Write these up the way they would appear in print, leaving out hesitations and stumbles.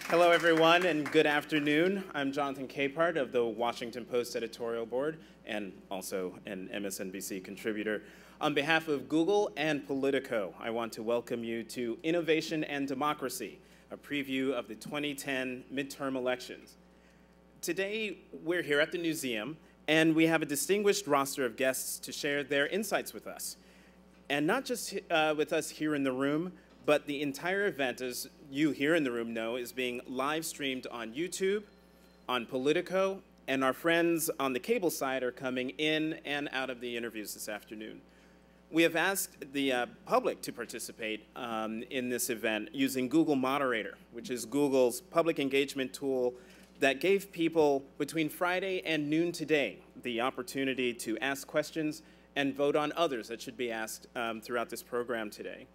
Hello, everyone, and good afternoon. I'm Jonathan Capehart of the Washington Post editorial board and also an MSNBC contributor. On behalf of Google and Politico, I want to welcome you to Innovation and Democracy, a preview of the 2010 midterm elections. Today, we're here at the museum, and we have a distinguished roster of guests to share their insights with us. And not just with us here in the room, but the entire event, as you here in the room know, is being live streamed on YouTube, on Politico, and our friends on the cable side are coming in and out of the interviews this afternoon. We have asked the public to participate in this event using Google Moderator, which is Google's public engagement tool that gave people between Friday and noon today the opportunity to ask questions and vote on others that should be asked throughout this program today.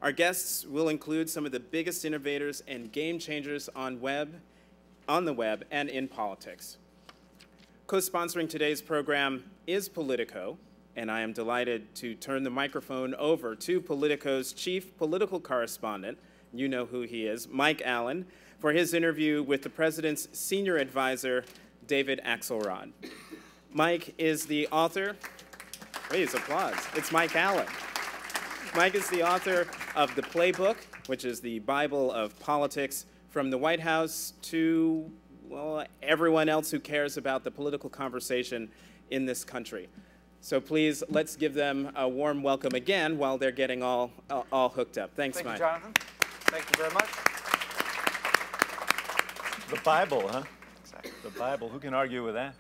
Our guests will include some of the biggest innovators and game changers on the web and in politics. Co-sponsoring today's program is Politico, and I am delighted to turn the microphone over to Politico's chief political correspondent, you know who he is, Mike Allen, for his interview with the president's senior advisor, David Axelrod. Mike is the author, please applause, it's Mike Allen. Mike is the author of The Playbook, which is the Bible of politics, from the White House to, well, everyone else who cares about the political conversation in this country. So please, let's give them a warm welcome again while they're getting all hooked up. Thanks, Mike. Thank you, Jonathan. Thank you very much. The Bible, huh? Exactly. The Bible. Who can argue with that?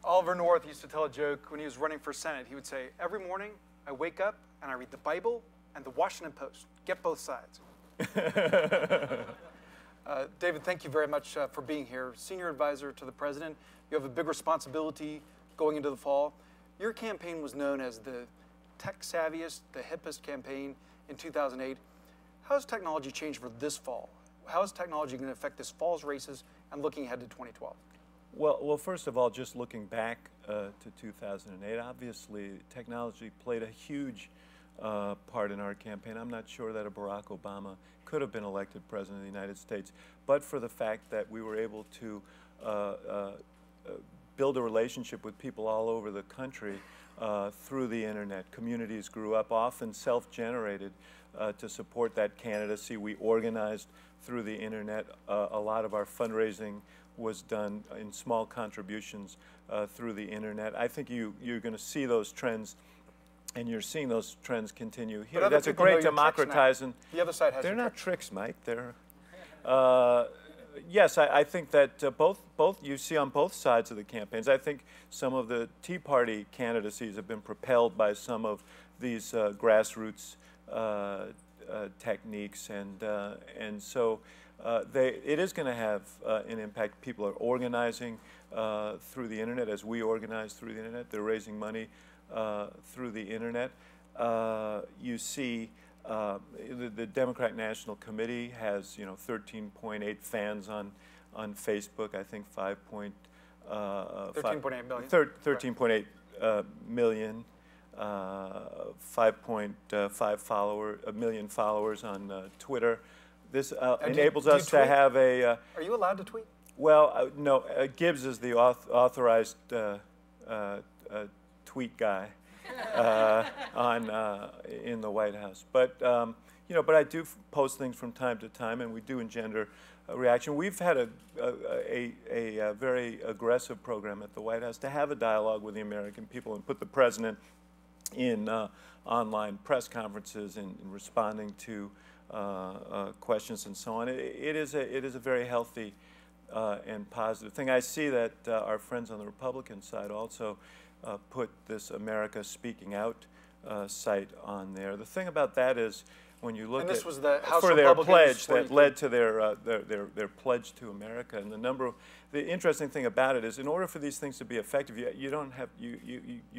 Oliver North used to tell a joke when he was running for Senate. He would say, every morning I wake up and I read the Bible and the Washington Post. Get both sides. David, thank you very much for being here. Senior advisor to the president. You have a big responsibility going into the fall. Your campaign was known as the tech-savviest, the hippest campaign in 2008. How has technology changed for this fall? How is technology going to affect this fall's races and looking ahead to 2012? Well, first of all, just looking back to 2008, obviously technology played a huge part in our campaign. I'm not sure that a Barack Obama could have been elected president of the United States, but for the fact that we were able to build a relationship with people all over the country through the internet. Communities grew up, often self-generated, to support that candidacy. We organized through the internet. A lot of our fundraising was done in small contributions through the internet. I think you're going to see those trends, and you're seeing those trends continue here. That's a great democratizing. The other side has. They're not tricks, Mike. They're. Yes, I think that both you see on both sides of the campaigns. I think some of the Tea Party candidacies have been propelled by some of these grassroots techniques, and so it is going to have an impact. People are organizing through the internet, as we organize through the internet. They're raising money through the internet. You see. The Democratic National Committee has, 13.8 fans on Facebook. I think 13.8 million. 13.8 million. 5.5 million followers on Twitter. This enables us to have a. Are you allowed to tweet? Well, no. Gibbs is the authorized tweet guy. In the White House, but but I do post things from time to time, and we do engender a reaction. We've had a very aggressive program at the White House to have a dialogue with the American people and put the president in online press conferences and responding to questions and so on. It is a very healthy and positive thing. I see that our friends on the Republican side also put this America Speaking Out site on there. The thing about that is, when you look this at was the House for their Republicans pledge that led to their pledge to America, and the interesting thing about it is, in order for these things to be effective, you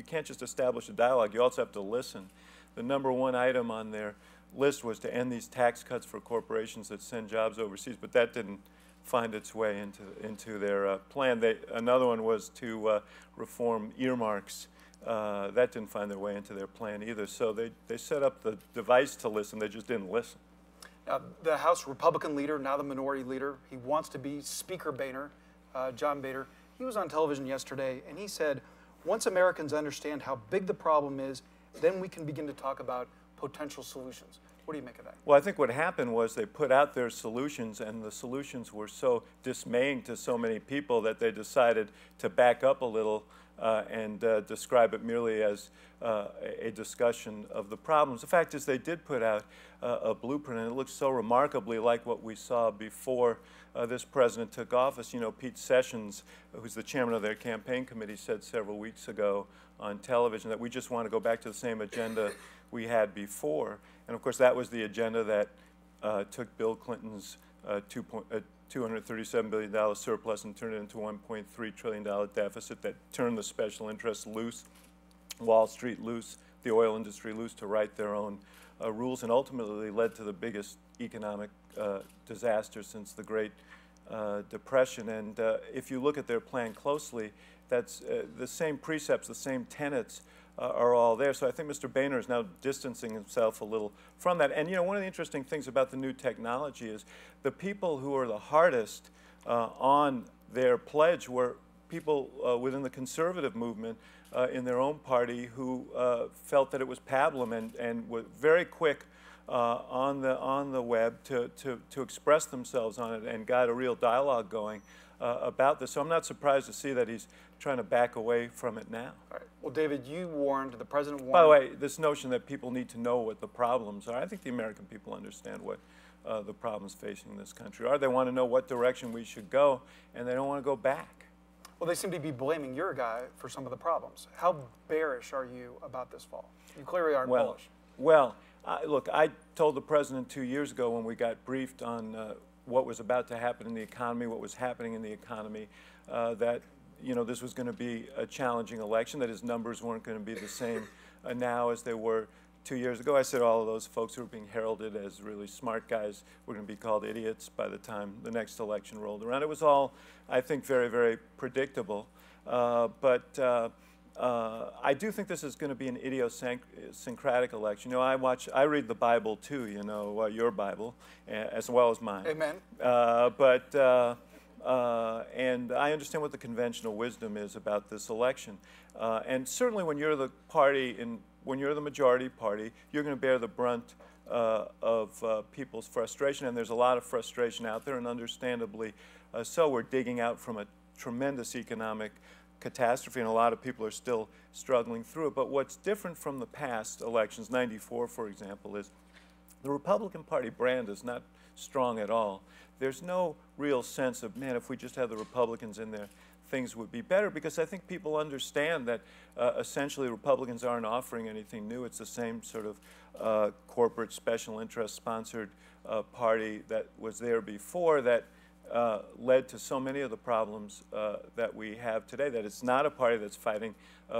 can't just establish a dialogue. You also have to listen. The #1 item on their list was to end these tax cuts for corporations that send jobs overseas, but that didn't find its way into their plan. Another one was to reform earmarks. That didn't find their way into their plan either. So they set up the device to listen. They just didn't listen. The House Republican leader, now the minority leader, he wants to be Speaker Boehner, John Boehner. He was on television yesterday, and he said, once Americans understand how big the problem is, then we can begin to talk about potential solutions. What do you make of that? Well, I think what happened was they put out their solutions, and the solutions were so dismaying to so many people that they decided to back up a little and describe it merely as a discussion of the problems. The fact is they did put out a blueprint, and it looks so remarkably like what we saw before this president took office. You know, Pete Sessions, who's the chairman of their campaign committee, said several weeks ago on television that we just want to go back to the same agenda we had before. And of course, that was the agenda that took Bill Clinton's $237 billion surplus and turned it into a $1.3 trillion deficit, that turned the special interests loose, Wall Street loose, the oil industry loose to write their own rules, and ultimately led to the biggest economic disaster since the Great Depression. And if you look at their plan closely, that's the same precepts, the same tenets are all there. So I think Mr. Boehner is now distancing himself a little from that. And you know, one of the interesting things about the new technology is the people who are the hardest on their pledge were people within the conservative movement in their own party who felt that it was pablum and were very quick on the web to express themselves on it and got a real dialogue going about this. So I'm not surprised to see that he's trying to back away from it now. All right. Well, David, you warned, the president warned. By the way, this notion that people need to know what the problems are, I think the American people understand what the problems facing this country are. They want to know what direction we should go, and they don't want to go back. Well, they seem to be blaming your guy for some of the problems. How bearish are you about this fall? You clearly aren't bullish. Well, look, I told the president 2 years ago when we got briefed on what was about to happen in the economy, what was happening in the economy, that this was going to be a challenging election, that his numbers weren't going to be the same now as they were 2 years ago. I said all of those folks who were being heralded as really smart guys were going to be called idiots by the time the next election rolled around. It was all, I think, very, very predictable. But I do think this is going to be an idiosyncratic election. You know, I read the Bible too, your Bible, as well as mine. Amen. And I understand what the conventional wisdom is about this election. And certainly when you're the when you're the majority party, you're going to bear the brunt of people's frustration. And there's a lot of frustration out there, and understandably so. We're digging out from a tremendous economic catastrophe, and a lot of people are still struggling through it. But what's different from the past elections, 94, for example, is the Republican Party brand is not strong at all. There's no real sense of, man, if we just had the Republicans in there, things would be better, because I think people understand that essentially Republicans aren't offering anything new. It's the same sort of corporate special interest sponsored party that was there before that led to so many of the problems that we have today, that it's not a party that's fighting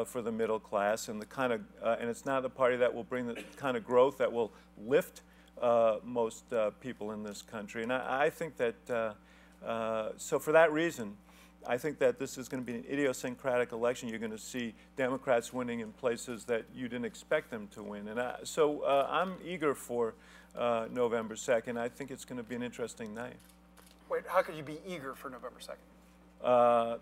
for the middle class and and it's not a party that will bring the kind of growth that will lift most people in this country. And I think that, so for that reason, I think that this is going to be an idiosyncratic election. You're going to see Democrats winning in places that you didn't expect them to win. And so I'm eager for November 2nd. I think it's going to be an interesting night. Wait, how could you be eager for November 2nd?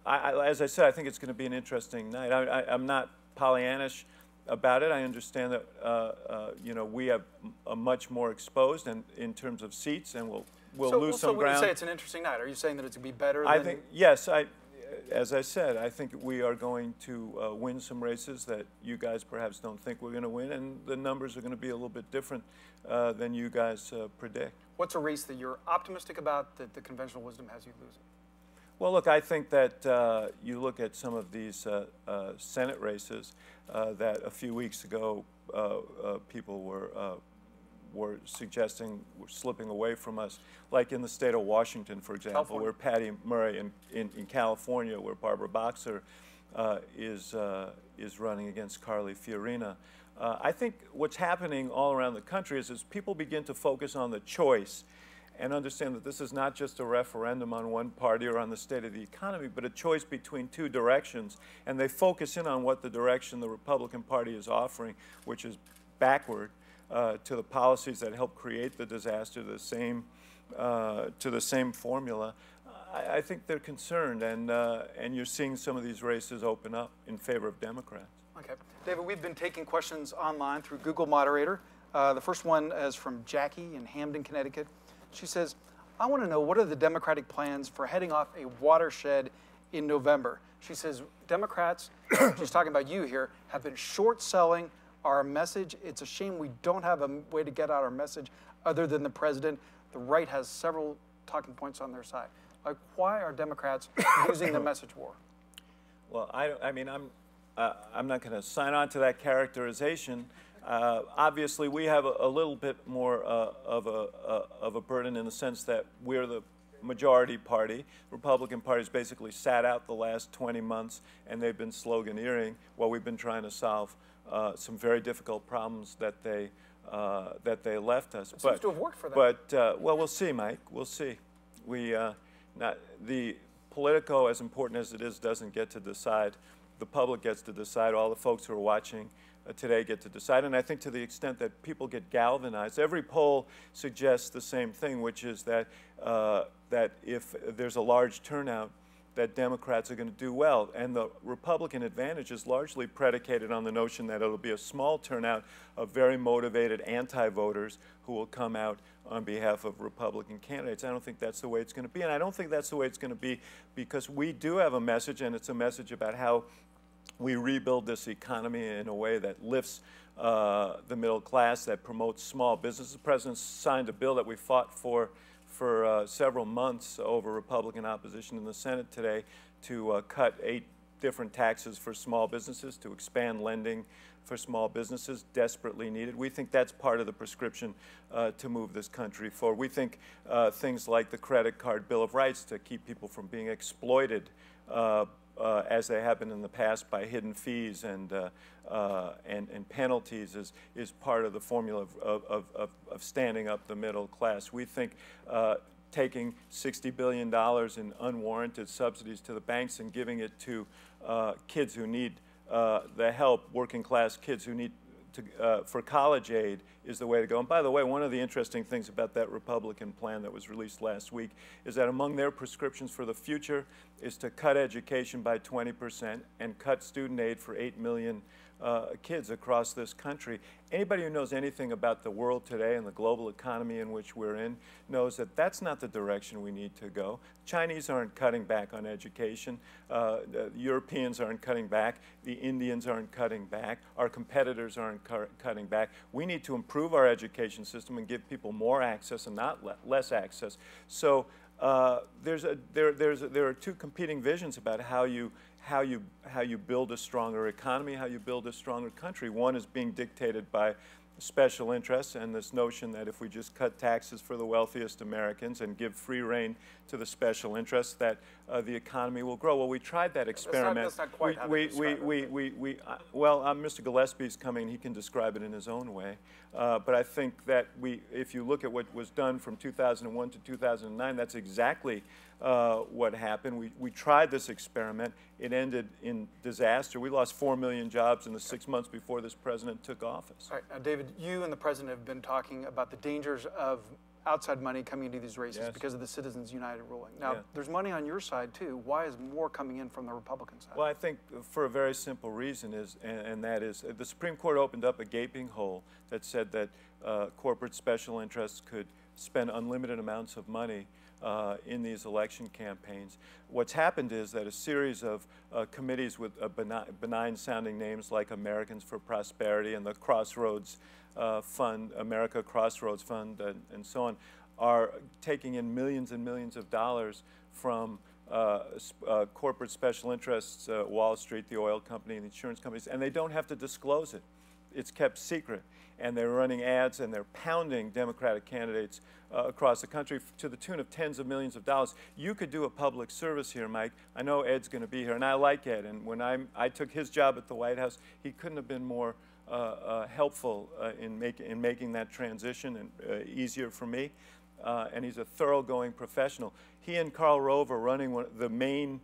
As I said, I think it's going to be an interesting night. I'm not Pollyannish about it. I understand that we have a much more exposed and in terms of seats, and we'll lose some ground. So when you say it's an interesting night, are you saying that it's going to be better? I think yes. As I said, I think we are going to win some races that you guys perhaps don't think we're going to win, and the numbers are going to be a little bit different than you guys predict. What's a race that you're optimistic about that the conventional wisdom has you losing? Well, look, I think that you look at some of these Senate races that a few weeks ago people were suggesting were slipping away from us, like in the state of Washington, for example, where Patty Murray, in California, where Barbara Boxer is running against Carly Fiorina. I think what's happening all around the country is as people begin to focus on the choice and understand that this is not just a referendum on one party or on the state of the economy, but a choice between two directions, and they focus in on what the direction the Republican Party is offering, which is backward. to the policies that helped create the disaster, to the same formula, I think they're concerned, and you're seeing some of these races open up in favor of Democrats. Okay. David, we've been taking questions online through Google Moderator. The first one is from Jackie in Hamden, Connecticut. She says, I want to know, what are the Democratic plans for heading off a watershed in November? She says, Democrats, she's talking about you here, have been short-selling our message. It's a shame we don't have a way to get out our message other than the president. The right has several talking points on their side. Like, why are Democrats using the message war? Well, I mean, I'm not going to sign on to that characterization. Obviously, we have a little bit more of a burden in the sense that we're the majority party. Republican Party's basically sat out the last 20 months, and they've been sloganeering while we've been trying to solve some very difficult problems that they left us. It seems to have worked for them. But well, we'll see, Mike. We'll see. The Politico, as important as it is, doesn't get to decide. The public gets to decide. All the folks who are watching today get to decide. And I think to the extent that people get galvanized, every poll suggests the same thing, which is that that if there's a large turnout, that Democrats are going to do well. And the Republican advantage is largely predicated on the notion that it'll be a small turnout of very motivated anti-voters who will come out on behalf of Republican candidates. I don't think that's the way it's going to be. And I don't think that's the way it's going to be because we do have a message, and it's a message about how we rebuild this economy in a way that lifts the middle class, that promotes small businesses. The president signed a bill that we fought for several months over Republican opposition in the Senate today to cut 8 different taxes for small businesses, to expand lending for small businesses, desperately needed. We think that's part of the prescription to move this country forward. We think things like the credit card Bill of Rights to keep people from being exploited as they have been in the past by hidden fees and penalties is part of the formula of standing up the middle class. We think taking $60 billion in unwarranted subsidies to the banks and giving it to kids who need the help, working class kids who need for college aid is the way to go. And by the way, one of the interesting things about that Republican plan that was released last week is that among their prescriptions for the future is to cut education by 20% and cut student aid for 8 million kids across this country. Anybody who knows anything about the world today and the global economy in which we're in knows that that's not the direction we need to go. Chinese aren't cutting back on education. The Europeans aren't cutting back. The Indians aren't cutting back. Our competitors aren't cutting back. We need to improve our education system and give people more access and not less access. So there are two competing visions about how you build a stronger economy, how you build a stronger country. One is being dictated by special interests and this notion that if we just cut taxes for the wealthiest Americans and give free rein to the special interests, that the economy will grow. Well, we tried that experiment. That's not quite how they describe it. Well, Mr. Gillespie's coming. He can describe it in his own way. But I think that if you look at what was done from 2001 to 2009, that's exactly what happened. We tried this experiment. It ended in disaster. We lost 4 million jobs in the 6 months before this president took office. All right, now, David, you and the president have been talking about the dangers of outside money coming into these races because of the Citizens United ruling. Now, there's money on your side, too. Why is more coming in from the Republican side? Well, I think for a very simple reason, and that is the Supreme Court opened up a gaping hole that said that corporate special interests could spend unlimited amounts of money in these election campaigns. What's happened is that a series of committees with benign-sounding names like Americans for Prosperity and the Crossroads Fund, America Crossroads Fund, and so on, are taking in millions and millions of dollars from corporate special interests, Wall Street, the oil company, and the insurance companies, and they don't have to disclose it. It's kept secret. And they're running ads and they're pounding Democratic candidates across the country to the tune of tens of millions of dollars. You could do a public service here, Mike. I know Ed's going to be here, and I like Ed. And when I took his job at the White House, he couldn't have been more helpful in making that transition and easier for me. And he's a thoroughgoing professional. He and Karl Rove are running the main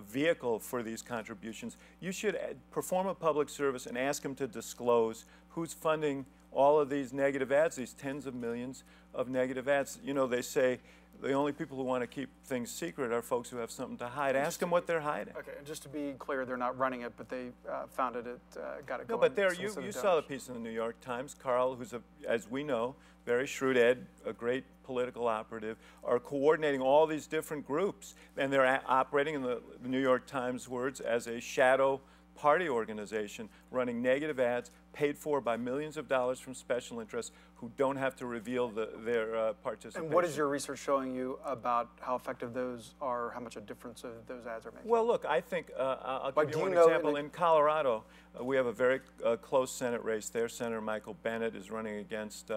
vehicle for these contributions. You should perform a public service and ask him to disclose who's funding all of these negative ads, these tens of millions of negative ads. You know, they say the only people who want to keep things secret are folks who have something to hide. Ask them what they're hiding. Okay, and just to be clear, they're not running it, but they founded it, got it going. No, but there, you saw the piece in the New York Times. Carl, who's, as we know, very shrewd, Ed, a great political operative, are coordinating all these different groups. And they're operating, in the New York Times words, as a shadow party organization, running negative ads paid for by millions of dollars from special interests who don't have to reveal their participation. And what is your research showing you about how effective those are, how much a difference those ads are making? Well, look, I think, I'll give you one example. In Colorado, we have a very close Senate race there. Senator Michael Bennet is running against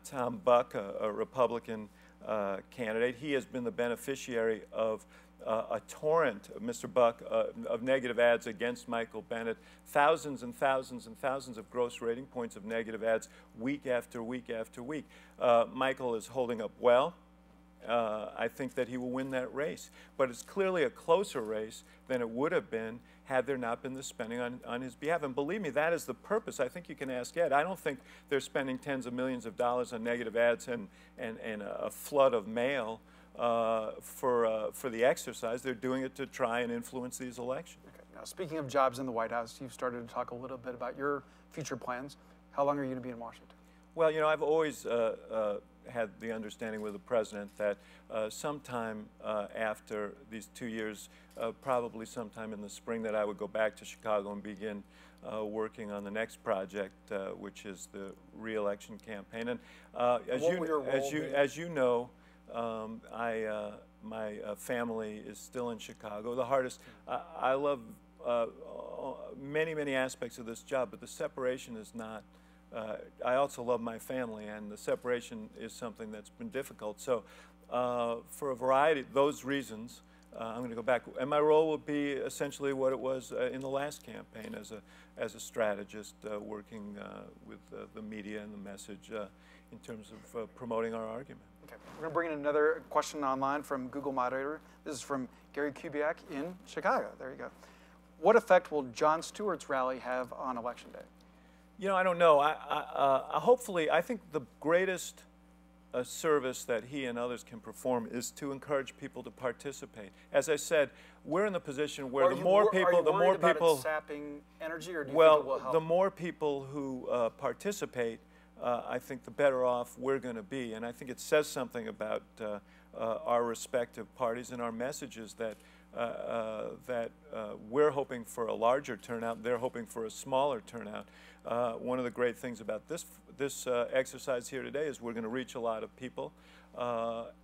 Tom Buck, a Republican candidate. He has been the beneficiary of a torrent, Mr. Buck, of negative ads against Michael Bennet, thousands and thousands and thousands of gross rating points of negative ads week after week after week. Michael is holding up well. I think that he will win that race. But it's clearly a closer race than it would have been had there not been the spending on his behalf. And believe me, that is the purpose. I think you can ask Ed. I don't think they're spending tens of millions of dollars on negative ads and a flood of mail for the exercise. They're doing it to try and influence these elections. Okay. Now, speaking of jobs in the White House, you've started to talk a little bit about your future plans. How long are you going to be in Washington? Well, you know, I've always had the understanding with the president that sometime after these 2 years, probably sometime in the spring, that I would go back to Chicago and begin working on the next project, which is the re-election campaign. And as you know, my family is still in Chicago. The hardest, I love many aspects of this job, but the separation is not. I also love my family, and the separation is something that's been difficult. So for a variety of those reasons, I'm going to go back. And my role will be essentially what it was in the last campaign, as a strategist working with the media and the message in terms of promoting our argument. Okay. We're going to bring in another question online from Google Moderator. This is from Gary Kubiak in Chicago. There you go. What effect will Jon Stewart's rally have on Election Day? You know, I don't know. Hopefully, I think the greatest service that he and others can perform is to encourage people to participate. As I said, we're in the position where the more people, sapping energy, or do you think it will help? The more people who participate, I think the better off we're going to be. And I think it says something about our respective parties and our messages that we're hoping for a larger turnout, they're hoping for a smaller turnout. One of the great things about this exercise here today is we're going to reach a lot of people.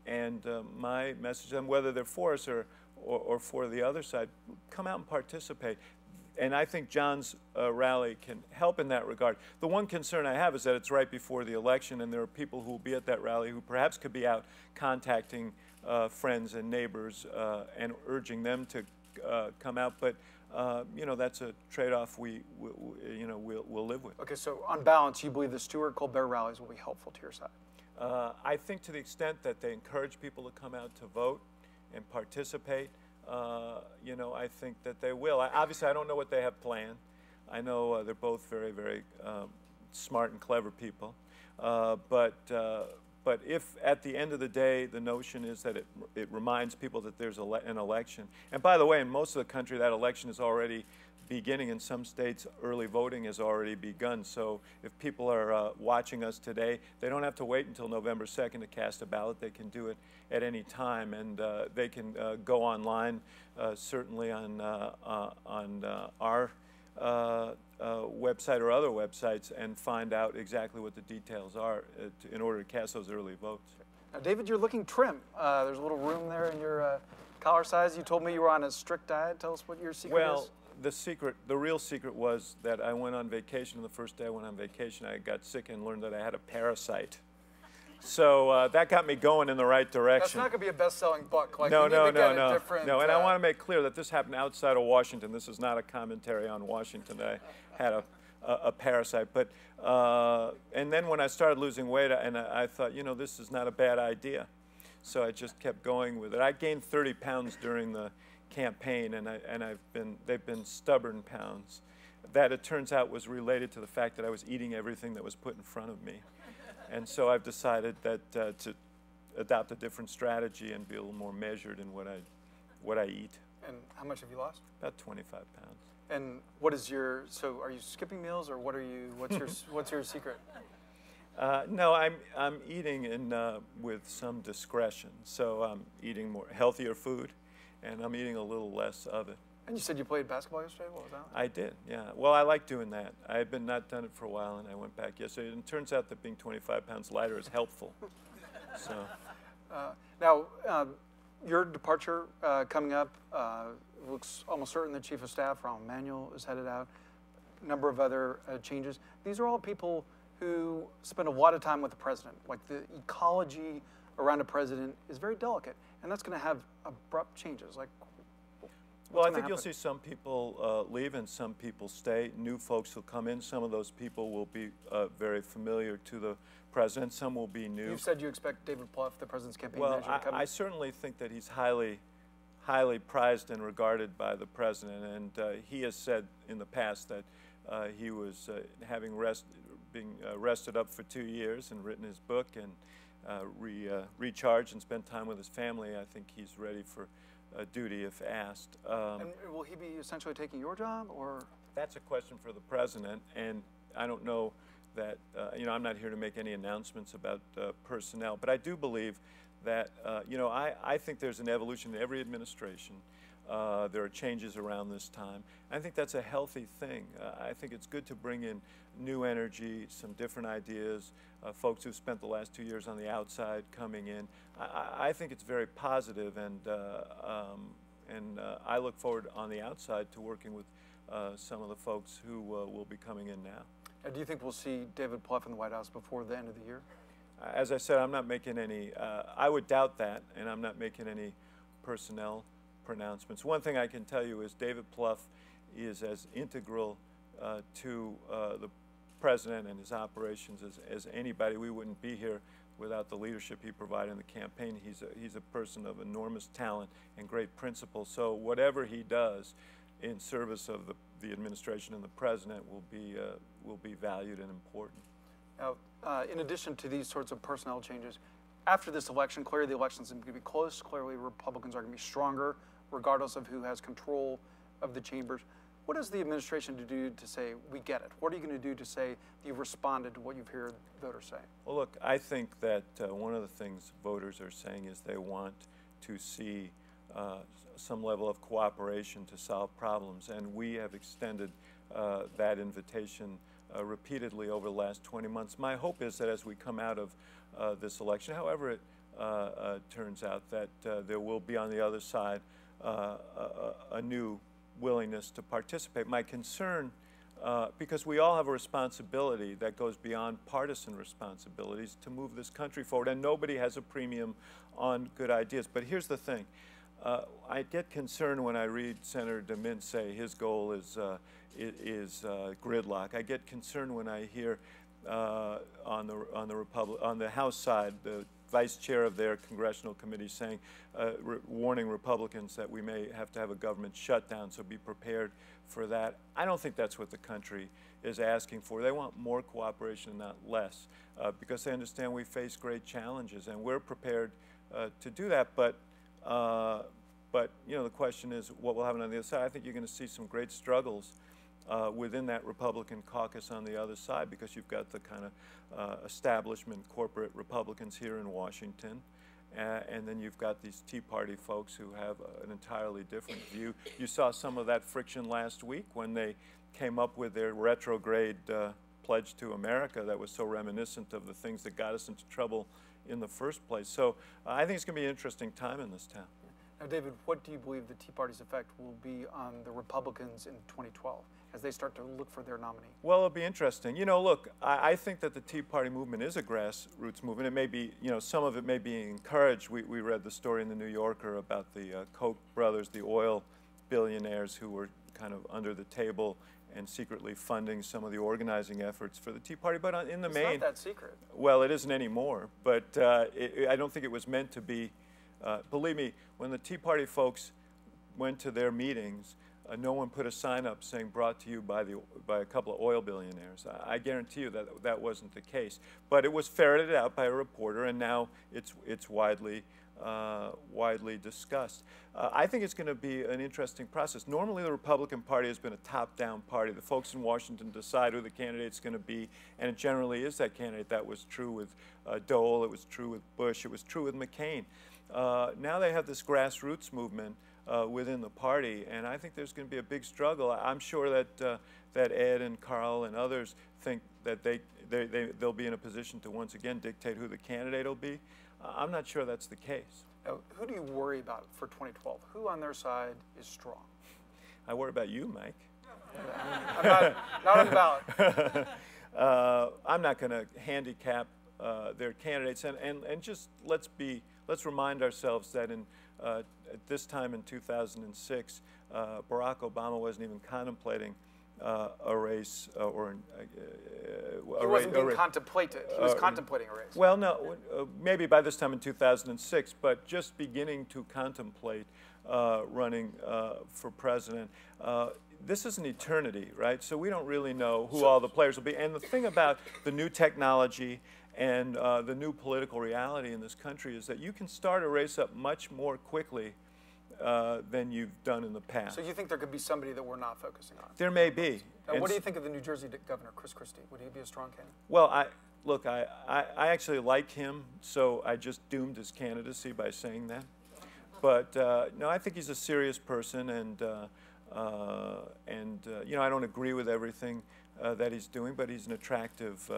And my message to them, whether they're for us or for the other side, come out and participate. And I think John's rally can help in that regard. The one concern I have is that it's right before the election, and there are people who will be at that rally who perhaps could be out contacting friends and neighbors and urging them to come out. But you know, that's a trade-off we'll live with. Okay, so on balance, you believe the Stewart Colbert rallies will be helpful to your side? I think to the extent that they encourage people to come out to vote and participate, you know, I think that they will. Obviously, I don't know what they have planned. I know they're both very smart and clever people. But if at the end of the day the notion is that it reminds people that there's an election, and by the way, in most of the country that election is already beginning. In some states, early voting has already begun. So if people are watching us today, they don't have to wait until November 2nd to cast a ballot. They can do it at any time, and they can go online, certainly on our website or other websites, and find out exactly what the details are in order to cast those early votes. Now, David, you're looking trim. There's a little room there in your collar size. You told me you were on a strict diet. Tell us what your secret is. The real secret was that I went on vacation, and the first day I went on vacation, I got sick and learned that I had a parasite. So that got me going in the right direction. That's not going to be a best-selling book. Like, No. And I want to make clear that this happened outside of Washington. This is not a commentary on Washington. I had a parasite. But and then when I started losing weight, and I thought, you know, this is not a bad idea. So I just kept going with it. I gained 30 pounds during the campaign, and they've been stubborn pounds. that it turns out was related to the fact that I was eating everything that was put in front of me. And so I've decided that to adopt a different strategy and be a little more measured in what I eat. And how much have you lost? About 25 pounds. And what is your, so are you skipping meals, or what are you, what's your secret? No, I'm eating with some discretion. So I'm eating more healthier food, and I'm eating a little less of it. And you said you played basketball yesterday? What was that like? I did, yeah. Well, I like doing that. I had not done it for a while, and I went back yesterday. And it turns out that being 25 pounds lighter is helpful. So. Now, your departure coming up, looks almost certain the Chief of Staff, Rahm Emanuel, is headed out. A number of other changes. These are all people who spend a lot of time with the president. Like, the ecology around a president is very delicate, and that's going to have abrupt changes. Like, well, I think you'll see some people leave and some people stay. New folks will come in. Some of those people will be very familiar to the president. Some will be new. You've said you expect David Plouffe, the president's campaign manager, to come in. I certainly think that he's highly prized and regarded by the president, and he has said in the past that he was having being rested up for 2 years and written his book and recharged and spent time with his family. I think he's ready for duty if asked. And will he be essentially taking your job, or? That's a question for the president, and I don't know that, you know, I'm not here to make any announcements about personnel, but I do believe that, you know, I think there's an evolution in every administration. There are changes around this time. I think that's a healthy thing. I think it's good to bring in new energy, some different ideas, folks who've spent the last 2 years on the outside coming in. I think it's very positive, and I look forward on the outside to working with some of the folks who will be coming in now. Do you think we'll see David Plouffe in the White House before the end of the year? As I said, I'm not making any, I would doubt that, and I'm not making any personnel pronouncements. One thing I can tell you is David Plouffe is as integral to the president and his operations as anybody. We wouldn't be here without the leadership he provided in the campaign. He's a person of enormous talent and great principle. So whatever he does in service of the administration and the president will be valued and important. Now, in addition to these sorts of personnel changes, after this election, clearly the election's going to be close. Clearly Republicans are going to be stronger, regardless of who has control of the chambers. What is the administration to do to say, we get it? What are you going to do to say you've responded to what you've heard voters say? Well, look, I think that one of the things voters are saying is they want to see some level of cooperation to solve problems, and we have extended that invitation repeatedly over the last 20 months. My hope is that as we come out of this election, however it turns out, that there will be on the other side a new willingness to participate. My concern, because we all have a responsibility that goes beyond partisan responsibilities to move this country forward, and nobody has a premium on good ideas. But here's the thing. I get concerned when I read Senator DeMint say his goal is gridlock. I get concerned when I hear on the House side the vice chair of their congressional committee saying, warning Republicans that we may have to have a government shutdown, so be prepared for that. I don't think that's what the country is asking for. They want more cooperation, not less, because they understand we face great challenges, and we're prepared to do that. But you know, the question is what will happen on the other side. I think you're going to see some great struggles within that Republican caucus on the other side, because you've got the kind of establishment corporate Republicans here in Washington, and then you've got these Tea Party folks who have an entirely different view. You saw some of that friction last week when they came up with their retrograde pledge to America that was so reminiscent of the things that got us into trouble in the first place. So I think it's going to be an interesting time in this town. Now, David, what do you believe the Tea Party's effect will be on the Republicans in 2012 as they start to look for their nominee? Well, it'll be interesting. You know, look, I think that the Tea Party movement is a grassroots movement. It may be, you know, some of it may be encouraged. We read the story in the New Yorker about the Koch brothers, the oil billionaires who were kind of under the table and secretly funding some of the organizing efforts for the Tea Party. But in the main... It's not that secret. Well, it isn't anymore. But I don't think it was meant to be. Believe me, when the Tea Party folks went to their meetings, no one put a sign up saying brought to you by a couple of oil billionaires. I guarantee you that that wasn't the case. But it was ferreted out by a reporter, and now it's widely discussed. I think it's going to be an interesting process. Normally the Republican Party has been a top-down party. The folks in Washington decide who the candidate's going to be, and it generally is that candidate. That was true with Dole, it was true with Bush, it was true with McCain. Now they have this grassroots movement within the party, and I think there's going to be a big struggle. I'm sure that Ed and Carl and others think that they'll be in a position to once again dictate who the candidate will be. I'm not sure that's the case. Now, who do you worry about for 2012? Who on their side is strong? I worry about you, Mike. I'm not on the ballot. I'm not going to handicap their candidates, and just let's remind ourselves that at this time in 2006, Barack Obama wasn't even contemplating a race he wasn't being contemplated. He was contemplating a race. Well, no, maybe by this time in 2006, but just beginning to contemplate running for president. This is an eternity, right? So we don't really know who all the players will be. And the thing about the new technology and the new political reality in this country is that you can start a race up much more quickly than you've done in the past. So you think there could be somebody that we're not focusing on? There may be. What do you think of the New Jersey governor, Chris Christie? Would he be a strong candidate? Well, I actually like him, so I just doomed his candidacy by saying that. But no, I think he's a serious person, and you know, I don't agree with everything that he's doing, but he's an attractive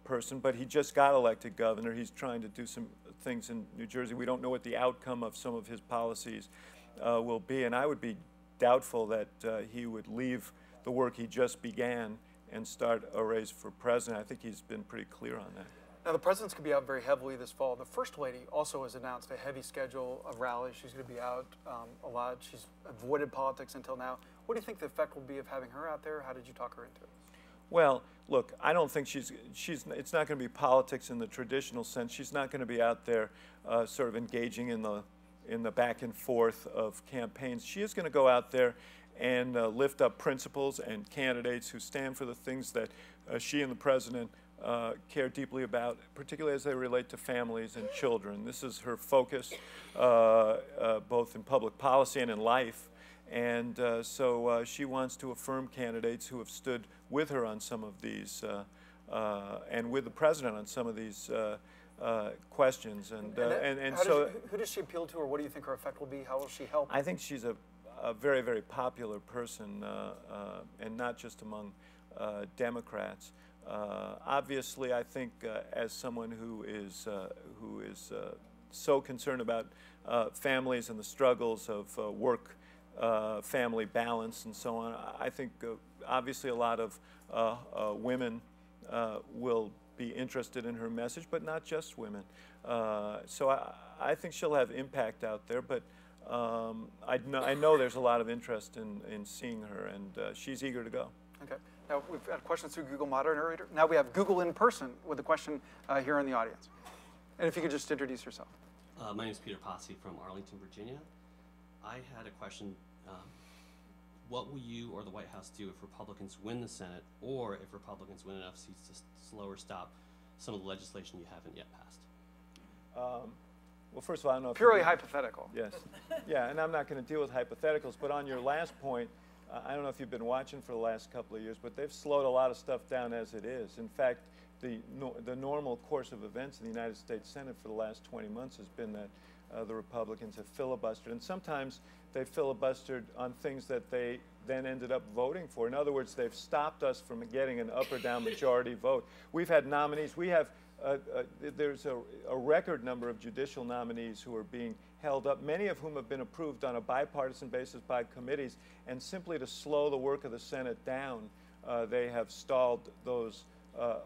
person. But he just got elected governor. He's trying to do some things in New Jersey. We don't know what the outcome of some of his policies will be, and I would be doubtful that he would leave the work he just began and start a race for president. I think he's been pretty clear on that. Now, the president's going to be out very heavily this fall. The First Lady also has announced a heavy schedule of rallies. She's going to be out a lot. She's avoided politics until now. What do you think the effect will be of having her out there? How did you talk her into it? Well, look, I don't think it's not going to be politics in the traditional sense. She's not going to be out there sort of engaging in the back and forth of campaigns. She is going to go out there and lift up principles and candidates who stand for the things that she and the president care deeply about, particularly as they relate to families and children. This is her focus, both in public policy and in life. And so she wants to affirm candidates who have stood with her on some of these, and with the president on some of these questions. And so, who does she appeal to, or what do you think her effect will be? How will she help? I think she's a very, very popular person, and not just among Democrats. Obviously, I think as someone who is so concerned about families and the struggles of work, family balance, and so on, I think obviously a lot of women will be interested in her message, but not just women. So I think she'll have impact out there, but I know there's a lot of interest in seeing her, and she's eager to go. Okay. Now, we've got questions through Google Moderator. Now we have Google in person with a question here in the audience. And if you could just introduce yourself. My name is Peter Posse from Arlington, Virginia. I had a question. What will you or the White House do if Republicans win the Senate, or if Republicans win enough seats to slow or stop some of the legislation you haven't yet passed? Well, first of all, I don't know if purely hypothetical. Yes. Yeah, and I'm not going to deal with hypotheticals, but on your last point, I don't know if you've been watching for the last couple of years, but they've slowed a lot of stuff down as it is. In fact, the normal course of events in the United States Senate for the last 20 months has been that the Republicans have filibustered, and sometimes they filibustered on things that they then ended up voting for. In other words, they've stopped us from getting an up or down majority vote. We've had nominees. We have there's a record number of judicial nominees who are being held up, many of whom have been approved on a bipartisan basis by committees, and simply to slow the work of the Senate down, they have stalled those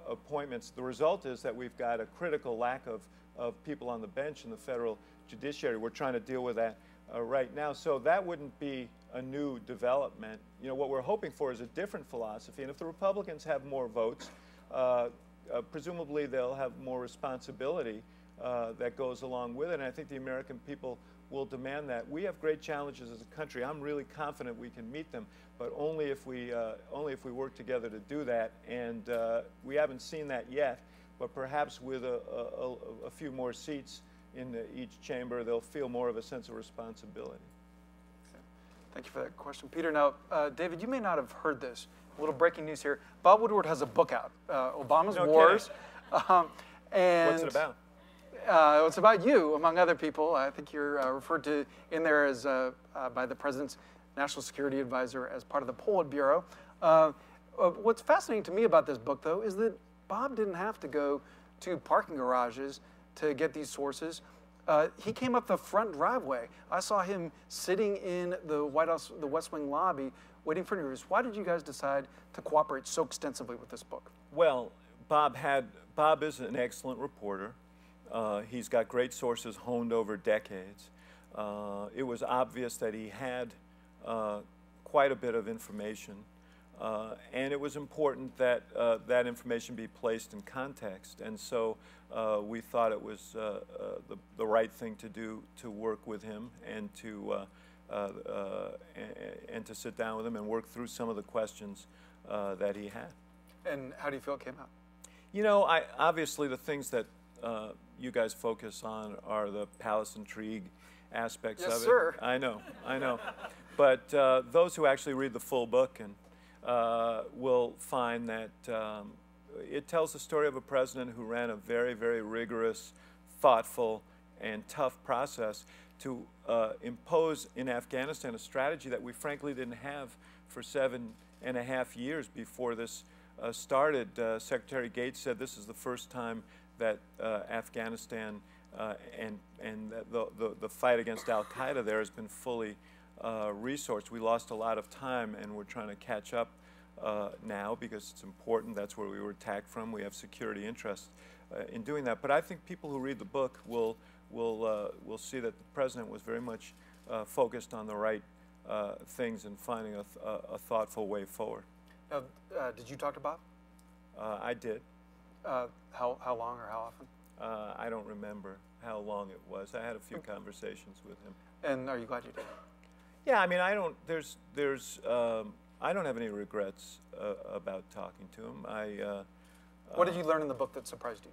appointments. The result is that we've got a critical lack of people on the bench in the federal judiciary. We're trying to deal with that right now. So that wouldn't be a new development. You know, what we're hoping for is a different philosophy, and if the Republicans have more votes, presumably they'll have more responsibility that goes along with it, and I think the American people will demand that. We have great challenges as a country. I'm really confident we can meet them, but only if we work together to do that. And we haven't seen that yet, but perhaps with a few more seats in each chamber, they'll feel more of a sense of responsibility. Thank you for that question, Peter. Now, David, you may not have heard this. A little breaking news here. Bob Woodward has a book out, Obama's Wars. And what's it about? It's about you, among other people. I think you're referred to in there as by the President's National Security Advisor as part of the Politburo. What's fascinating to me about this book, though, is that Bob didn't have to go to parking garages to get these sources. He came up the front driveway. I saw him sitting in the White House, the West Wing lobby, waiting for interviews. Why did you guys decide to cooperate so extensively with this book? Well, Bob is an excellent reporter. He's got great sources honed over decades. It was obvious that he had quite a bit of information, and it was important that that information be placed in context. And so we thought it was the right thing to do, to work with him and to sit down with him and work through some of the questions that he had. And how do you feel it came out? You know, obviously the things that you guys focus on are the palace intrigue aspects of it. Yes, sir. I know. But those who actually read the full book and will find that it tells the story of a president who ran a very, very rigorous, thoughtful, and tough process to impose in Afghanistan a strategy that we frankly didn't have for 7.5 years before this started. Secretary Gates said this is the first time that Afghanistan and the fight against al-Qaeda there has been fully resourced. We lost a lot of time, and we're trying to catch up now because it's important. That's where we were attacked from. We have security interests in doing that. But I think people who read the book will see that the president was very much focused on the right things and finding a thoughtful way forward. Now, did you talk to Bob? I did. How long or how often? I don't remember how long it was. I had a few conversations with him. And are you glad you did? Yeah, I mean, I don't. I don't have any regrets about talking to him. What did you learn in the book that surprised you?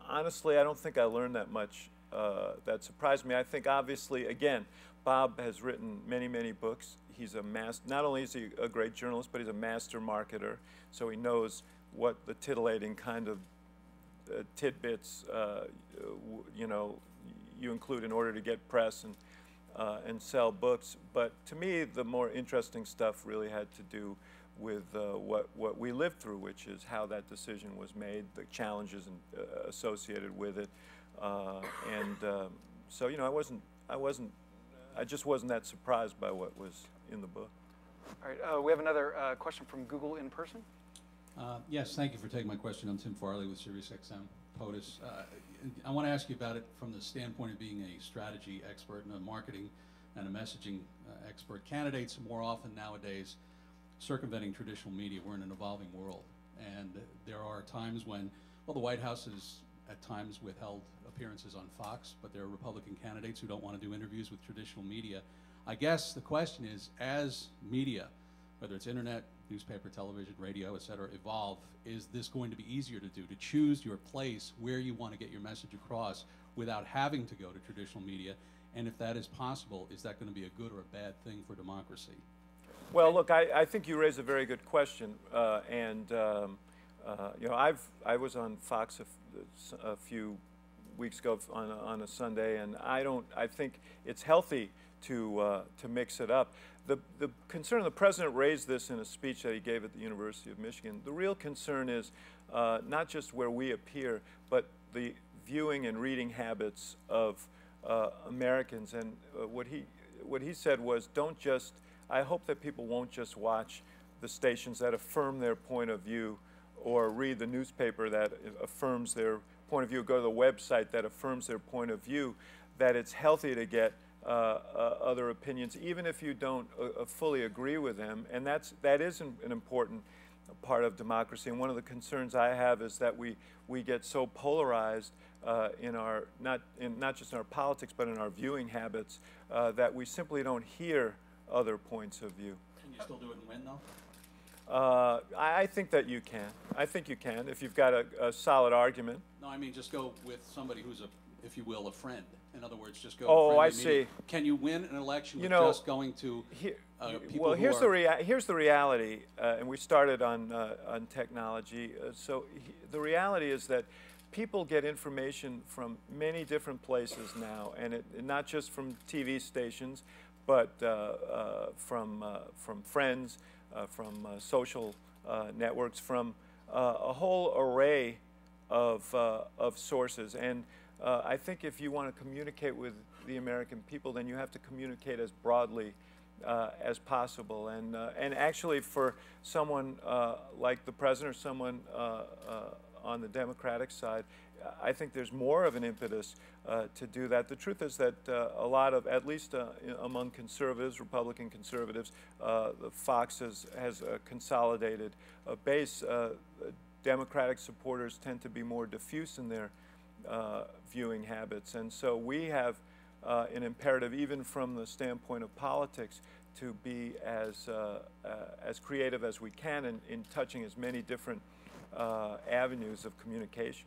Honestly, I don't think I learned that much that surprised me. I think, obviously, again, Bob has written many, many books. He's a not only is he a great journalist, but he's a master marketer. So he knows what the titillating kind of tidbits, you include in order to get press and sell books. But to me, the more interesting stuff really had to do with what we lived through, which is how that decision was made, the challenges associated with it, so I just wasn't that surprised by what was in the book. All right, we have another question from Google in person. Yes, thank you for taking my question. I'm Tim Farley with SiriusXM POTUS. I want to ask you about it from the standpoint of being a strategy expert and a marketing and a messaging expert. Candidates more often nowadays circumventing traditional media. We're in an evolving world, and there are times when, well, the White House has at times withheld appearances on Fox, but there are Republican candidates who don't want to do interviews with traditional media. I guess the question is, as media, whether it's internet, newspaper, television, radio, et cetera, evolve, is this going to be easier to do, to choose your place where you want to get your message across without having to go to traditional media? And if that is possible, is that going to be a good or a bad thing for democracy? Well, look, I think you raise a very good question, I was on Fox a few weeks ago on a Sunday, and I think it's healthy to mix it up. The concern, the president raised this in a speech that he gave at the University of Michigan. The real concern is not just where we appear, but the viewing and reading habits of Americans. And what he said was, I hope that people won't just watch the stations that affirm their point of view or read the newspaper that affirms their point of view, go to the website that affirms their point of view, that it's healthy to get other opinions, even if you don't fully agree with them. And that is an important part of democracy. And one of the concerns I have is that we get so polarized in our, not just in our politics, but in our viewing habits, that we simply don't hear other points of view. Can you still do it and win, though? I think that you can. I think you can if you've got a solid argument. No, I mean just go with somebody who's if you will, a friend. In other words, just go. Oh, I friendly meeting. see. Can you win an election with just going to people well, who here's the reality, and we started on technology. The reality is that people get information from many different places now, and not just from TV stations, but from friends, from social networks, from a whole array of sources. And I think if you want to communicate with the American people, then you have to communicate as broadly as possible. And actually, for someone like the president or someone on the Democratic side, I think there's more of an impetus to do that. The truth is that a lot of, at least among conservatives, Republican conservatives, the Fox has a consolidated base. Democratic supporters tend to be more diffuse in their viewing habits, and so we have an imperative, even from the standpoint of politics, to be as creative as we can in touching as many different avenues of communication.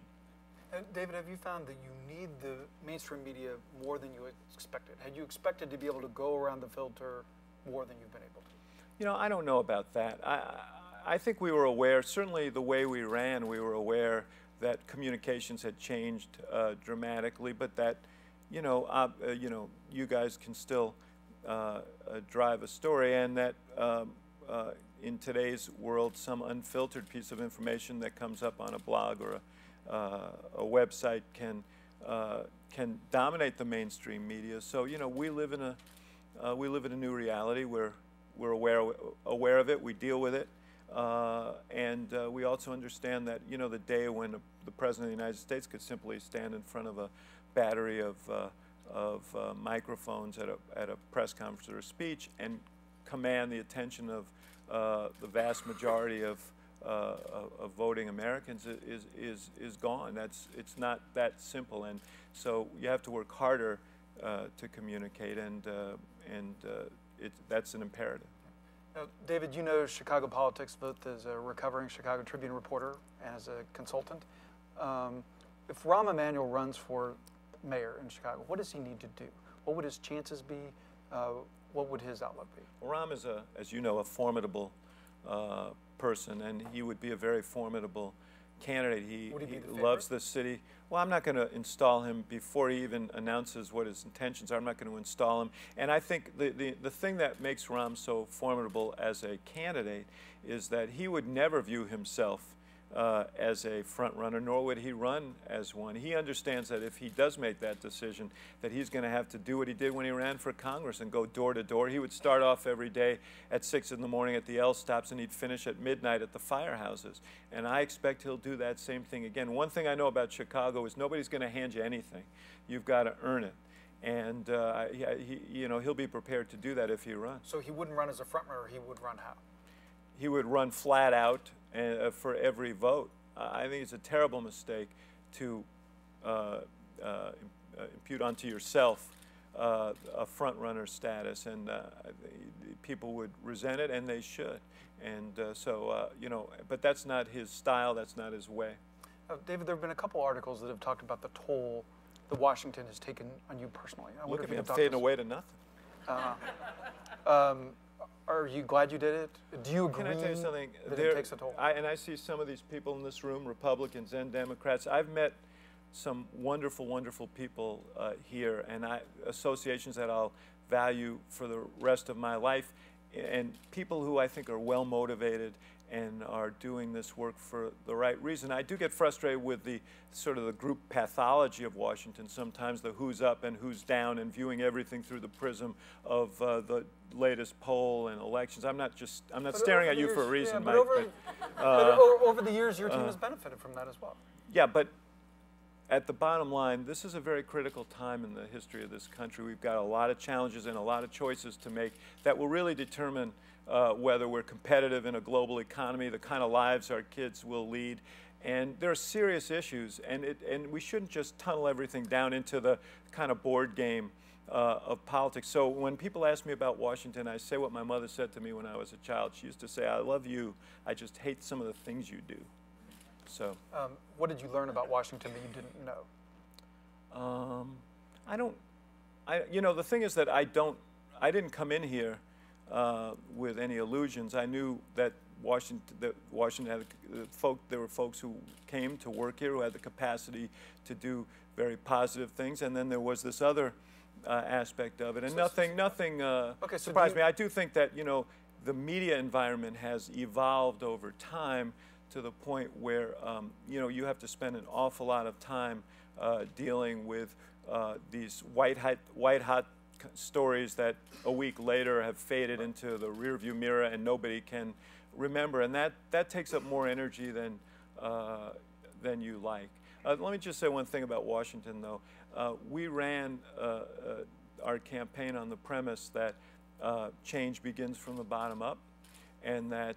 And David, have you found that you need the mainstream media more than you expected? Had you expected to be able to go around the filter more than you've been able to? You know, I don't know about that. I think we were aware, certainly the way we ran, we were aware that communications had changed dramatically, but that, you guys can still drive a story, and that in today's world, some unfiltered piece of information that comes up on a blog or a website can dominate the mainstream media. So we live in a new reality. We're aware of it. We deal with it, and we also understand that the day when the President of the United States could simply stand in front of a battery of microphones at a press conference or a speech and command the attention of the vast majority of voting Americans is gone. It's not that simple, and so you have to work harder to communicate, and that's an imperative. Now, David, you know Chicago politics both as a recovering Chicago Tribune reporter and as a consultant. If Rahm Emanuel runs for mayor in Chicago, what does he need to do? What would his chances be? What would his outlook be? Well, Rahm is, as you know, a formidable person, and he would be a very formidable candidate. He loves the city. Well, I'm not going to install him before he even announces what his intentions are. I'm not going to install him. And I think the thing that makes Rahm so formidable as a candidate is that he would never view himself as a front runner, nor would he run as one. He understands that if he does make that decision, that he's going to have to do what he did when he ran for Congress and go door to door. He would start off every day at 6 in the morning at the L stops, and he'd finish at midnight at the firehouses. And I expect he'll do that same thing again. One thing I know about Chicago is nobody's going to hand you anything. You've got to earn it. And he'll be prepared to do that if he runs. So he wouldn't run as a front runner. He would run how? He would run flat out for every vote. I think it's a terrible mistake to impute onto yourself a front runner status, and people would resent it, and they should. And but that's not his style. That's not his way. David, there have been a couple articles that have talked about the toll that Washington has taken on you personally. Look at me, I'm fading away to nothing. Are you glad you did it? Do you agree Can I tell you something? that it takes a toll? I see some of these people in this room, Republicans and Democrats. I've met some wonderful, wonderful people here, and associations that I'll value for the rest of my life, and people who I think are well motivated and are doing this work for the right reason. I do get frustrated with the sort of the group pathology of Washington sometimes, the who's up and who's down, and viewing everything through the prism of the latest poll and elections. I'm not staring at you for a reason, Mike. Over the years, your team has benefited from that as well. Yeah, but at the bottom line, this is a very critical time in the history of this country. We've got a lot of challenges and a lot of choices to make that will really determine whether we're competitive in a global economy, the kind of lives our kids will lead. And there are serious issues, and we shouldn't just tunnel everything down into the kind of board game of politics. So when people ask me about Washington, I say what my mother said to me when I was a child. She used to say, "I love you, I just hate some of the things you do." So, what did you learn about Washington that you didn't know? You know, the thing is that I didn't come in here with any illusions. I knew that Washington had there were folks who came to work here who had the capacity to do very positive things, and then there was this other aspect of it, and nothing surprised me. I do think that, you know, the media environment has evolved over time to the point where you know, you have to spend an awful lot of time dealing with these white hot stories that a week later have faded into the rearview mirror and nobody can remember, and that takes up more energy than you like. Let me just say one thing about Washington, though. We ran our campaign on the premise that change begins from the bottom up, and that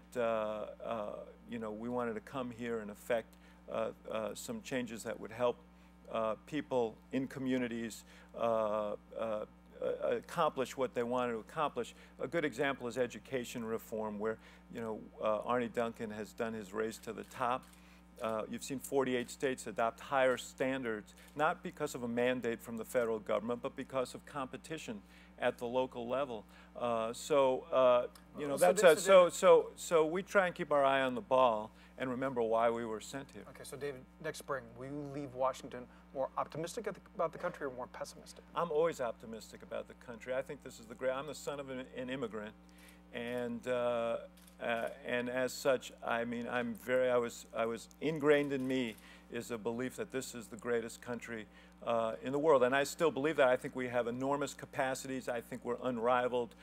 you know, we wanted to come here and effect some changes that would help people in communities accomplish what they wanted to accomplish. A good example is education reform, where, you know, Arne Duncan has done his race to the top. You've seen 48 states adopt higher standards, not because of a mandate from the federal government, but because of competition at the local level. You know, so we try and keep our eye on the ball and remember why we were sent here. Okay, so David, next spring, will you leave Washington more optimistic about the country or more pessimistic? I'm always optimistic about the country. I think this is I'm the son of an immigrant, and as such, I mean, I was ingrained in me is a belief that this is the greatest country in the world, and I still believe that. I think we have enormous capacities. I think we're unrivaled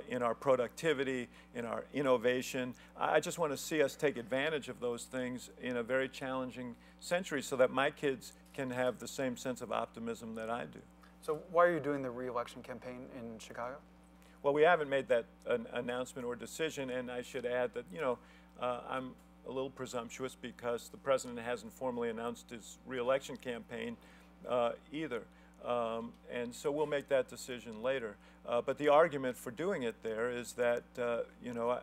in our productivity, in our innovation. I just want to see us take advantage of those things in a very challenging century so that my kids can have the same sense of optimism that I do. So why are you doing the re-election campaign in Chicago? Well, we haven't made that announcement or decision, and I should add that, you know, I'm a little presumptuous because the president hasn't formally announced his re-election campaign either. And so we'll make that decision later. But the argument for doing it there is that, you know,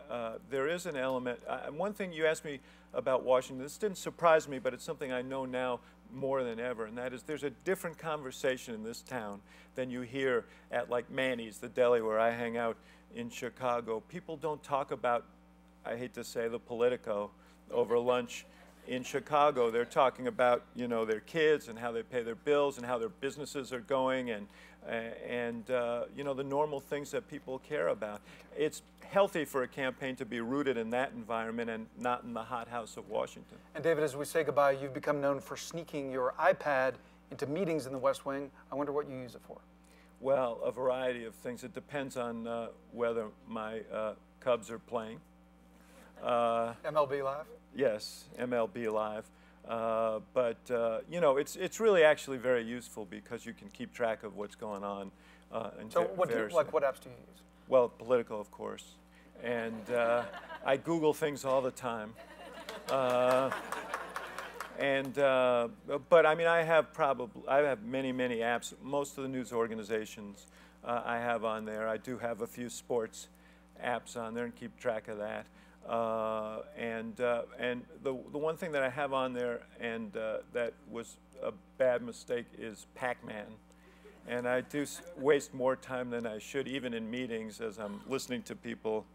there is an element. One thing you asked me about Washington, this didn't surprise me, but it's something I know now more than ever, and that is there's a different conversation in this town than you hear at, like, Manny's, the deli where I hang out in Chicago. People don't talk about, I hate to say, the Politico over lunch in Chicago. They're talking about, you know, their kids and how they pay their bills and how their businesses are going, and you know, the normal things that people care about. It's healthy for a campaign to be rooted in that environment and not in the hothouse of Washington. And David, as we say goodbye, you've become known for sneaking your iPad into meetings in the West Wing. I wonder what you use it for. Well, a variety of things. It depends on whether my Cubs are playing. MLB Live? Yes, MLB Live. But you know, it's really actually very useful because you can keep track of what's going on. So what apps do you use? Well, Politico, of course, and I Google things all the time. But I mean, I have many apps. Most of the news organizations I have on there. I do have a few sports apps on there and keep track of that. And the one thing that I have on there and that was a bad mistake is Pac-Man. And I do waste more time than I should, even in meetings, as I'm listening to people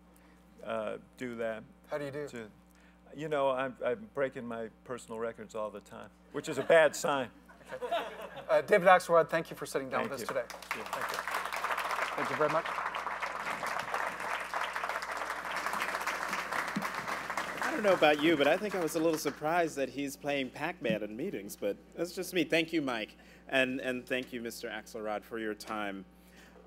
do that. How do you do? You know, I'm breaking my personal records all the time, which is a bad sign. Okay. David Axelrod, thank you for sitting down with us today. Thank you. Thank you. Thank you very much. I don't know about you, but I think I was a little surprised that he's playing Pac-Man in meetings, but that's just me. Thank you, Mike, and thank you, Mr. Axelrod, for your time.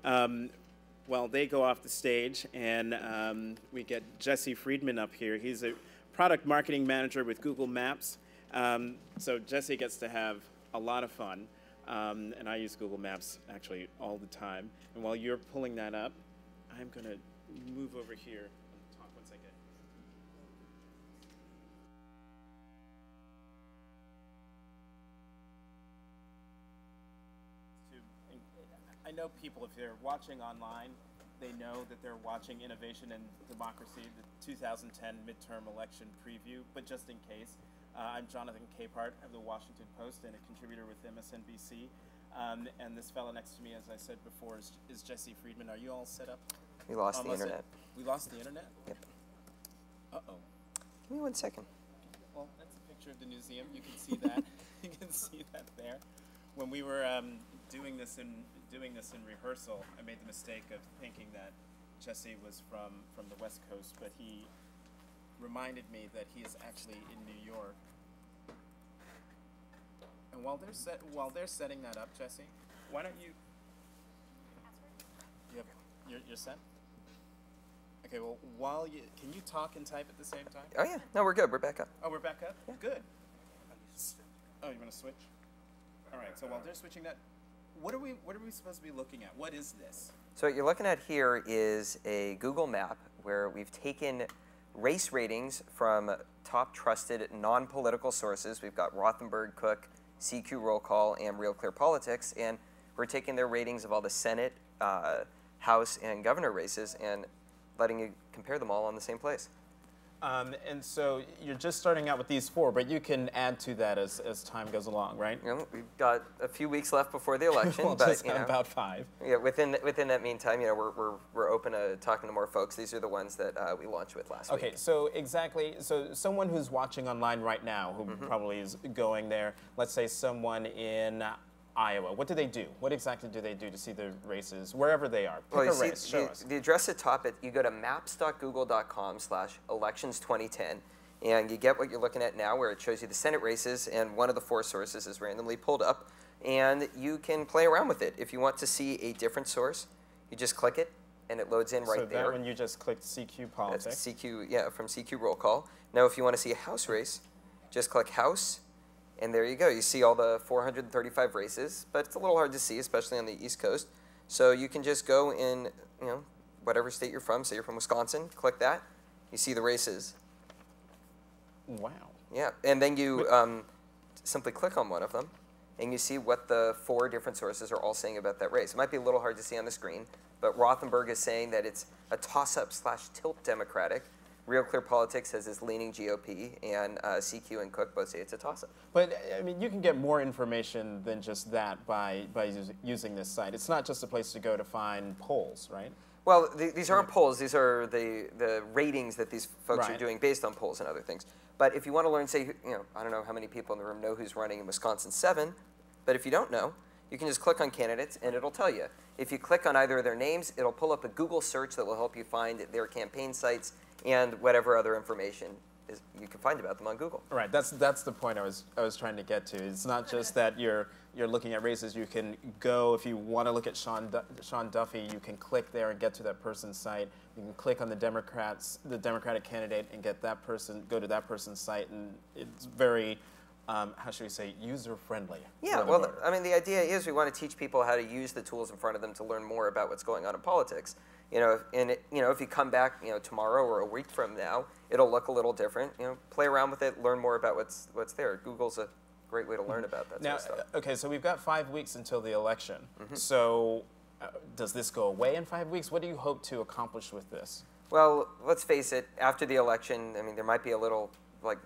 Well, they go off the stage, and we get Jesse Friedman up here. He's a product marketing manager with Google Maps. So Jesse gets to have a lot of fun, and I use Google Maps actually all the time. And while you're pulling that up, I'm going to move over here and know people, if they're watching online, they know that they're watching Innovation and Democracy, the 2010 midterm election preview. But just in case, I'm Jonathan Capehart of the Washington Post and a contributor with MSNBC. And this fellow next to me, as I said before, is Jesse Friedman. Are you all set up? We lost the internet. We lost the internet? Yep. Uh-oh. Give me 1 second. Well, that's a picture of the museum. You can see that. You can see that there. When we were doing this in rehearsal, I made the mistake of thinking that Jesse was from the West Coast, but he reminded me that he is actually in New York. And while they're setting that up, Jesse, why don't you? You're set. Okay. Well, can you talk and type at the same time? Oh yeah, no, we're good. We're back up. Oh, we're back up. Yeah. Good. Oh, you want to switch? All right. So while they're switching that, what are we supposed to be looking at? What is this? So what you're looking at here is a Google map where we've taken race ratings from top trusted non-political sources. We've got Rothenberg, Cook, CQ Roll Call, and Real Clear Politics, and we're taking their ratings of all the Senate, House, and governor races and letting you compare them all on the same place. And so you're just starting out with these 4, but you can add to that as time goes along, right? You know, we've got a few weeks left before the election, well, but just about 5. Yeah, within that meantime, you know, we're open to talking to more folks. These are the ones that we launched with last week. Okay, so exactly. So someone who's watching online right now, who probably is going there. Let's say someone in Iowa. What do they do? What exactly do they do to see the races wherever they are? Pick a race. Show us. The address at the top, you go to maps.google.com/elections2010, and you get what you're looking at now, where it shows you the Senate races, and one of the 4 sources is randomly pulled up, and you can play around with it. If you want to see a different source, you just click it, and it loads in right there. So that one you just clicked CQ Politics. That's CQ, yeah, from CQ Roll Call. Now, if you want to see a House race, just click House. And there you go. You see all the 435 races, but it's a little hard to see, especially on the East Coast. So you can just go in, you know, whatever state you're from. Say you're from Wisconsin, click that. You see the races. Wow. Yeah, and then you simply click on one of them, and you see what the 4 different sources are all saying about that race. It might be a little hard to see on the screen, but Rothenberg is saying that it's a toss-up/tilt Democratic. Real Clear Politics says it's leaning GOP, and CQ and Cook both say it's a toss-up. But, I mean, you can get more information than just that by using this site. It's not just a place to go to find polls, right? Well, these aren't polls. These are the ratings that these folks are doing based on polls and other things. But if you want to learn, say, you know, I don't know how many people in the room know who's running in Wisconsin 7, but if you don't know, you can just click on candidates, and it'll tell you. If you click on either of their names, it'll pull up a Google search that will help you find their campaign sites and whatever other information you can find about them on Google. Right. That's the point I was trying to get to. It's not just that you're looking at races. You can go, if you want to look at Sean Duffy, you can click there and get to that person's site. You can click on the Democratic candidate and get that person, go to that person's site, and it's very, how should we say, user-friendly. Yeah, well, I mean, the idea is we want to teach people how to use the tools in front of them to learn more about what's going on in politics. You know, and if you come back, you know, tomorrow or a week from now, it'll look a little different. You know, play around with it, learn more about what's there. Google's a great way to learn about that now, sort of stuff. Okay, so we've got 5 weeks until the election. So does this go away in 5 weeks? What do you hope to accomplish with this? Well, let's face it. After the election, I mean, there might be a little, like,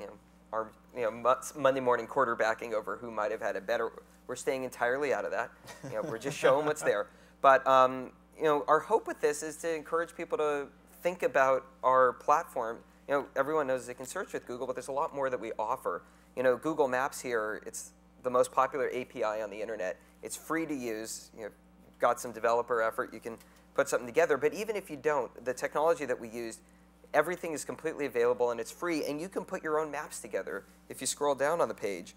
Monday morning quarterbacking over who might have had a better. We're staying entirely out of that. You know, we're just showing what's there. But you know, our hope with this is to encourage people to think about our platform. You know, everyone knows they can search with Google, but there's a lot more that we offer. You know, Google Maps here, it's the most popular API on the internet. It's free to use. You know, got some developer effort. You can put something together. But even if you don't, the technology that we used, everything is completely available and it's free, and you can put your own maps together. If you scroll down on the page,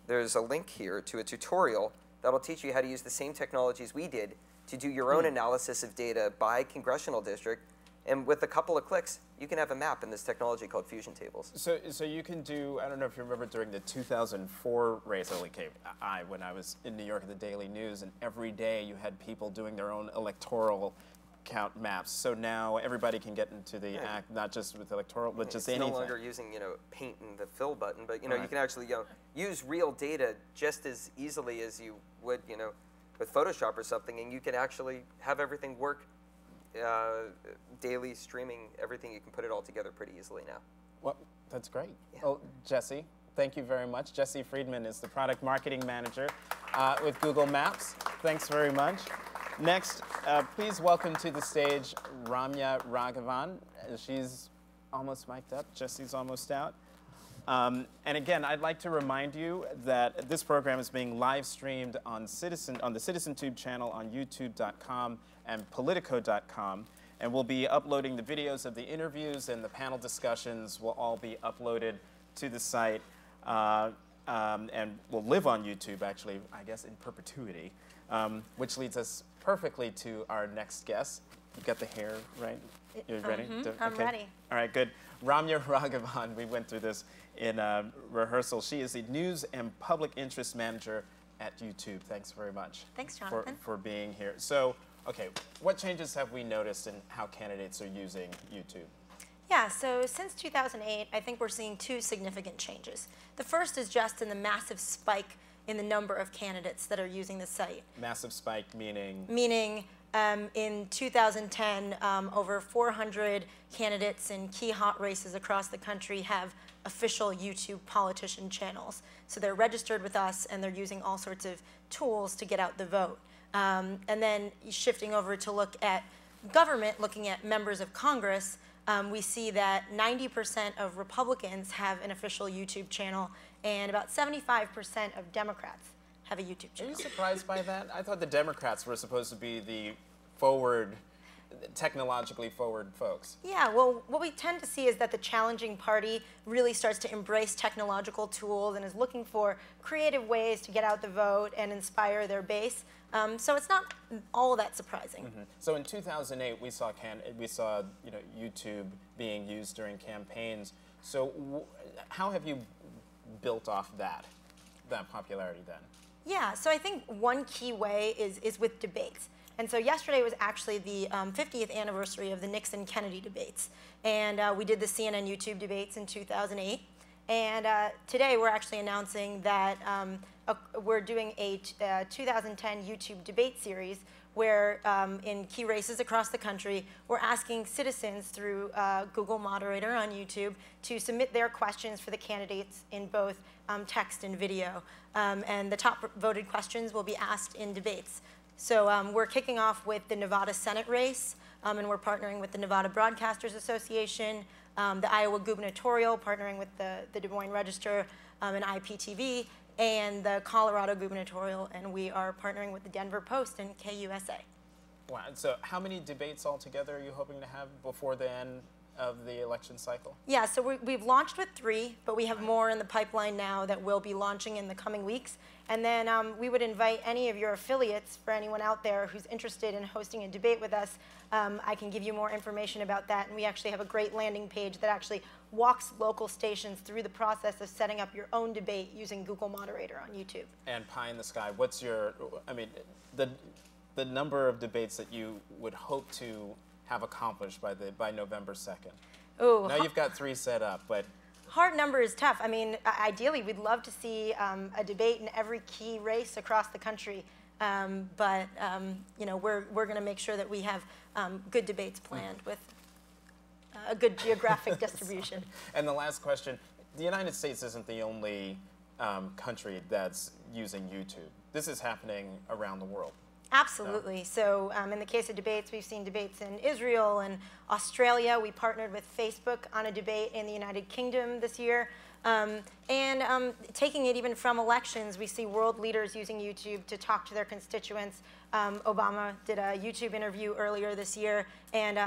there's a link here to a tutorial that'll teach you how to use the same technologies we did to do your own analysis of data by congressional district. And with a couple of clicks, you can have a map in this technology called Fusion Tables. So you can do, I don't know if you remember during the 2004 race, when I was in New York at the Daily News, and every day you had people doing their own electoral count maps. So now everybody can get into the act, not just with electoral, but just anything. It's no longer using, you know, paint and the fill button, but, you know, you can actually, you know, use real data just as easily as you would, you know, with Photoshop or something, and you can actually have everything work daily streaming, everything. You can put it all together pretty easily now. Well, that's great. Yeah. Well, Jesse, thank you very much. Jesse Friedman is the product marketing manager with Google Maps. Thanks very much. Next, please welcome to the stage Ramya Raghavan. She's almost mic'd up. Jesse's almost out. And again, I'd like to remind you that this program is being live streamed on the CitizenTube channel on youtube.com and politico.com. And we'll be uploading the videos of the interviews, and the panel discussions will all be uploaded to the site and will live on YouTube, actually, I guess, in perpetuity, which leads us perfectly to our next guest. You got the hair right? You ready? I'm ready. All right, good. Ramya Raghavan, we went through this in rehearsal. She is the News and Public Interest Manager at YouTube. Thanks very much. Thanks, Jonathan. For being here. So, okay, what changes have we noticed in how candidates are using YouTube? Yeah, so since 2008, I think we're seeing two significant changes. The first is just in the massive spike in the number of candidates that are using the site. Massive spike meaning? Meaning in 2010, over 400 candidates in key hot races across the country have official YouTube politician channels. So they're registered with us, and they're using all sorts of tools to get out the vote. And then shifting over to look at government, looking at members of Congress, we see that 90% of Republicans have an official YouTube channel, and about 75% of Democrats have a YouTube channel. Are you surprised by that? I thought the Democrats were supposed to be the technologically forward folks. Yeah, well, what we tend to see is that the challenging party really starts to embrace technological tools and is looking for creative ways to get out the vote and inspire their base. So it's not all that surprising. Mm-hmm. So in 2008, we saw YouTube being used during campaigns. So how have you built off that popularity then? Yeah, so I think one key way is with debates. And so yesterday was actually the 50th anniversary of the Nixon-Kennedy debates. And we did the CNN YouTube debates in 2008. And today we're actually announcing that we're doing a 2010 YouTube debate series where in key races across the country, we're asking citizens through Google Moderator on YouTube to submit their questions for the candidates in both text and video. And the top voted questions will be asked in debates. So we're kicking off with the Nevada Senate race, and we're partnering with the Nevada Broadcasters Association, the Iowa gubernatorial, partnering with the Des Moines Register and IPTV, and the Colorado gubernatorial, and we are partnering with the Denver Post and KUSA. Wow, so how many debates altogether are you hoping to have before the end of the election cycle? Yeah, so we've launched with 3, but we have more in the pipeline now that we'll be launching in the coming weeks. And then we would invite any of your affiliates, for anyone out there who's interested in hosting a debate with us. I can give you more information about that. And we actually have a great landing page that actually walks local stations through the process of setting up your own debate using Google Moderator on YouTube. And pie in the sky, what's your, the number of debates that you would hope to have accomplished by November 2nd? Ooh, now you've got 3 set up, but hard number is tough. I mean, ideally, we'd love to see a debate in every key race across the country. But you know, we're going to make sure that we have good debates planned with a good geographic distribution. And the last question: the United States isn't the only country that's using YouTube. This is happening around the world. Absolutely. So in the case of debates, we've seen debates in Israel and Australia. We partnered with Facebook on a debate in the United Kingdom this year. Taking it even from elections, we see world leaders using YouTube to talk to their constituents. Obama did a YouTube interview earlier this year, and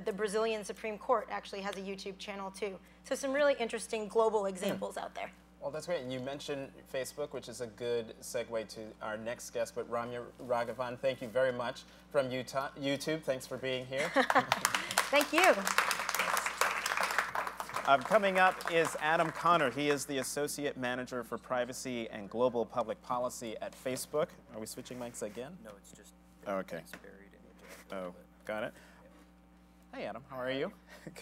the Brazilian Supreme Court actually has a YouTube channel too. So some really interesting global examples out there. Well, that's great. And you mentioned Facebook, which is a good segue to our next guest. But Ramya Raghavan, thank you very much from YouTube. Thanks for being here. Thank you. Coming up is Adam Connor. He is the Associate Manager for Privacy and Global Public Policy at Facebook. Are we switching mics again? No, it's just okay. Buried in the Oh, got it. Hey, Adam. How are you?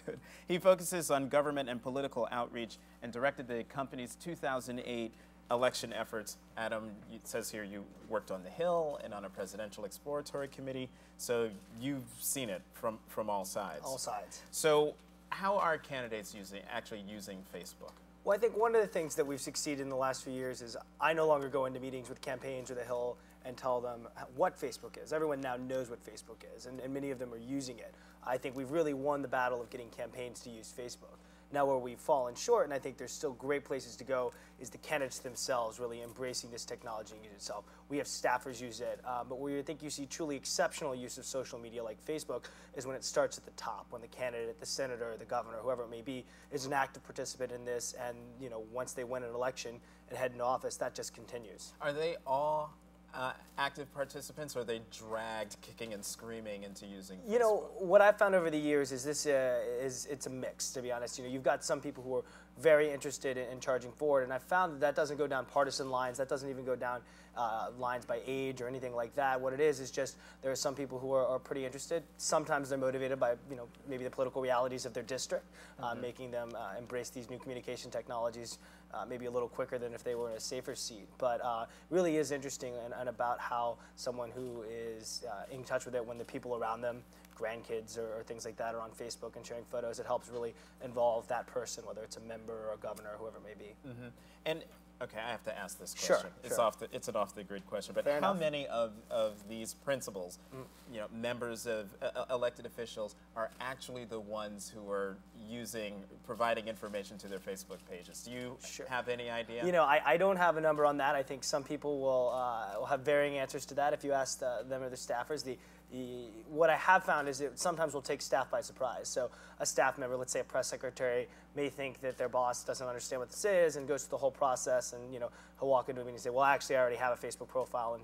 Good. He focuses on government and political outreach and directed the company's 2008 election efforts. Adam, it says here you worked on the Hill and on a presidential exploratory committee, so you've seen it from all sides. All sides. So how are candidates actually using Facebook? Well, I think one of the things that we've succeeded in the last few years is I no longer go into meetings with campaigns or the Hill and tell them what Facebook is. Everyone now knows what Facebook is, and many of them are using it. I think we've really won the battle of getting campaigns to use Facebook. Now where we've fallen short, and I think there's still great places to go, is the candidates themselves really embracing this technology and use it itself. We have staffers use it, but where I think you see truly exceptional use of social media like Facebook is when it starts at the top, when the candidate, the senator, the governor, whoever it may be, is an active participant in this, and once they win an election and head into office, that just continues. Are they all active participants, or are they dragged kicking and screaming into using Facebook? What I've found over the years is it's a mix, to be honest. You've got some people who are very interested in charging forward, and I've found that doesn't go down partisan lines. That doesn't even go down lines by age or anything like that. What it is just there are some people who are pretty interested. Sometimes they're motivated by maybe the political realities of their district, making them embrace these new communication technologies maybe a little quicker than if they were in a safer seat. But really is interesting and about how someone who is in touch with it when the people around them, grandkids or things like that, are on Facebook and sharing photos, it helps really involve that person, whether it's a member or a governor or whoever it may be. Mm-hmm. And okay, I have to ask this question. Sure. It's an off-the-grid question, but Fair how enough. many of these principals, members of elected officials, are actually the ones who are providing information to their Facebook pages? Do you have any idea? I don't have a number on that. I think some people will have varying answers to that if you ask them or the staffers. What I have found is it sometimes will take staff by surprise. So a staff member, let's say a press secretary, may think that their boss doesn't understand what this is and goes through the whole process, and he'll walk into a meeting and say, well, actually I already have a Facebook profile and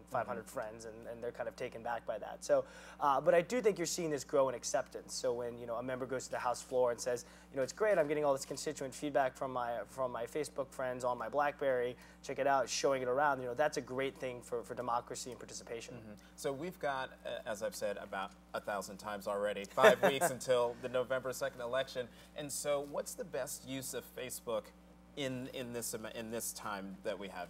500 friends, and they're kind of taken back by that. So, but I do think you're seeing this grow in acceptance. So when a member goes to the House floor and says, it's great, I'm getting all this constituent feedback from my Facebook friends on my BlackBerry, check it out, showing it around, that's a great thing for democracy and participation. Mm-hmm. So we've got, as I've said about 1,000 times already, 5 weeks until the November 2nd election, and so what's the best use of Facebook in this time that we have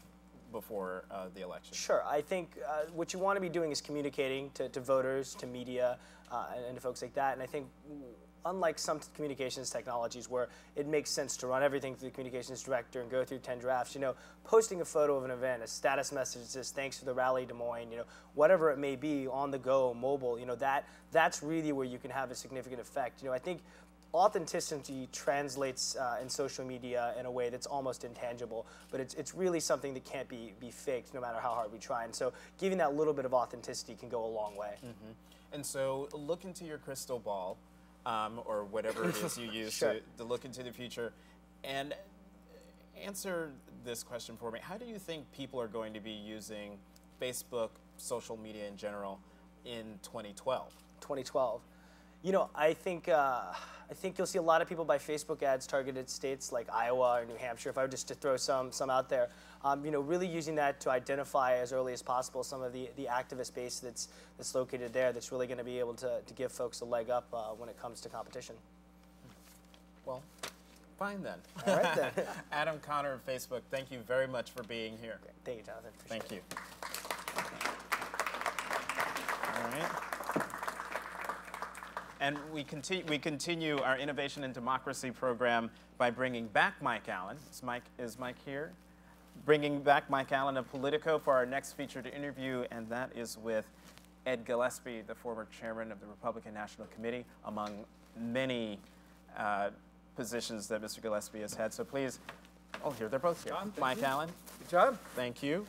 before the election? Sure. I think what you want to be doing is communicating to voters, to media, and to folks like that. And I think unlike some communications technologies where it makes sense to run everything through the communications director and go through 10 drafts, posting a photo of an event, a status message that says thanks for the rally Des Moines, whatever it may be, on the go, mobile, that's really where you can have a significant effect. I think authenticity translates in social media in a way that's almost intangible, but it's really something that can't be faked no matter how hard we try. And so giving that little bit of authenticity can go a long way. Mm-hmm. And so look into your crystal ball, or whatever it is you use Sure. to look into the future, and answer this question for me. How do you think people are going to be using Facebook, social media in general, in 2012? 2012. I think you'll see a lot of people buy Facebook ads targeted states like Iowa or New Hampshire, if I were just to throw some out there. Really using that to identify as early as possible some of the activist base that's located there, that's really going to be able to give folks a leg up when it comes to competition. Well, fine then. All right then. Adam Connor of Facebook, thank you very much for being here. Great. Thank you, Jonathan. Thank you. All right. And we continue our Innovation and Democracy program by bringing back Mike Allen. Is Mike here? Bringing back Mike Allen of Politico for our next featured interview, and that is with Ed Gillespie, the former chairman of the Republican National Committee, among many positions that Mr. Gillespie has had. So please, here, they're both here. John, Mike Allen. Good job. Thank you.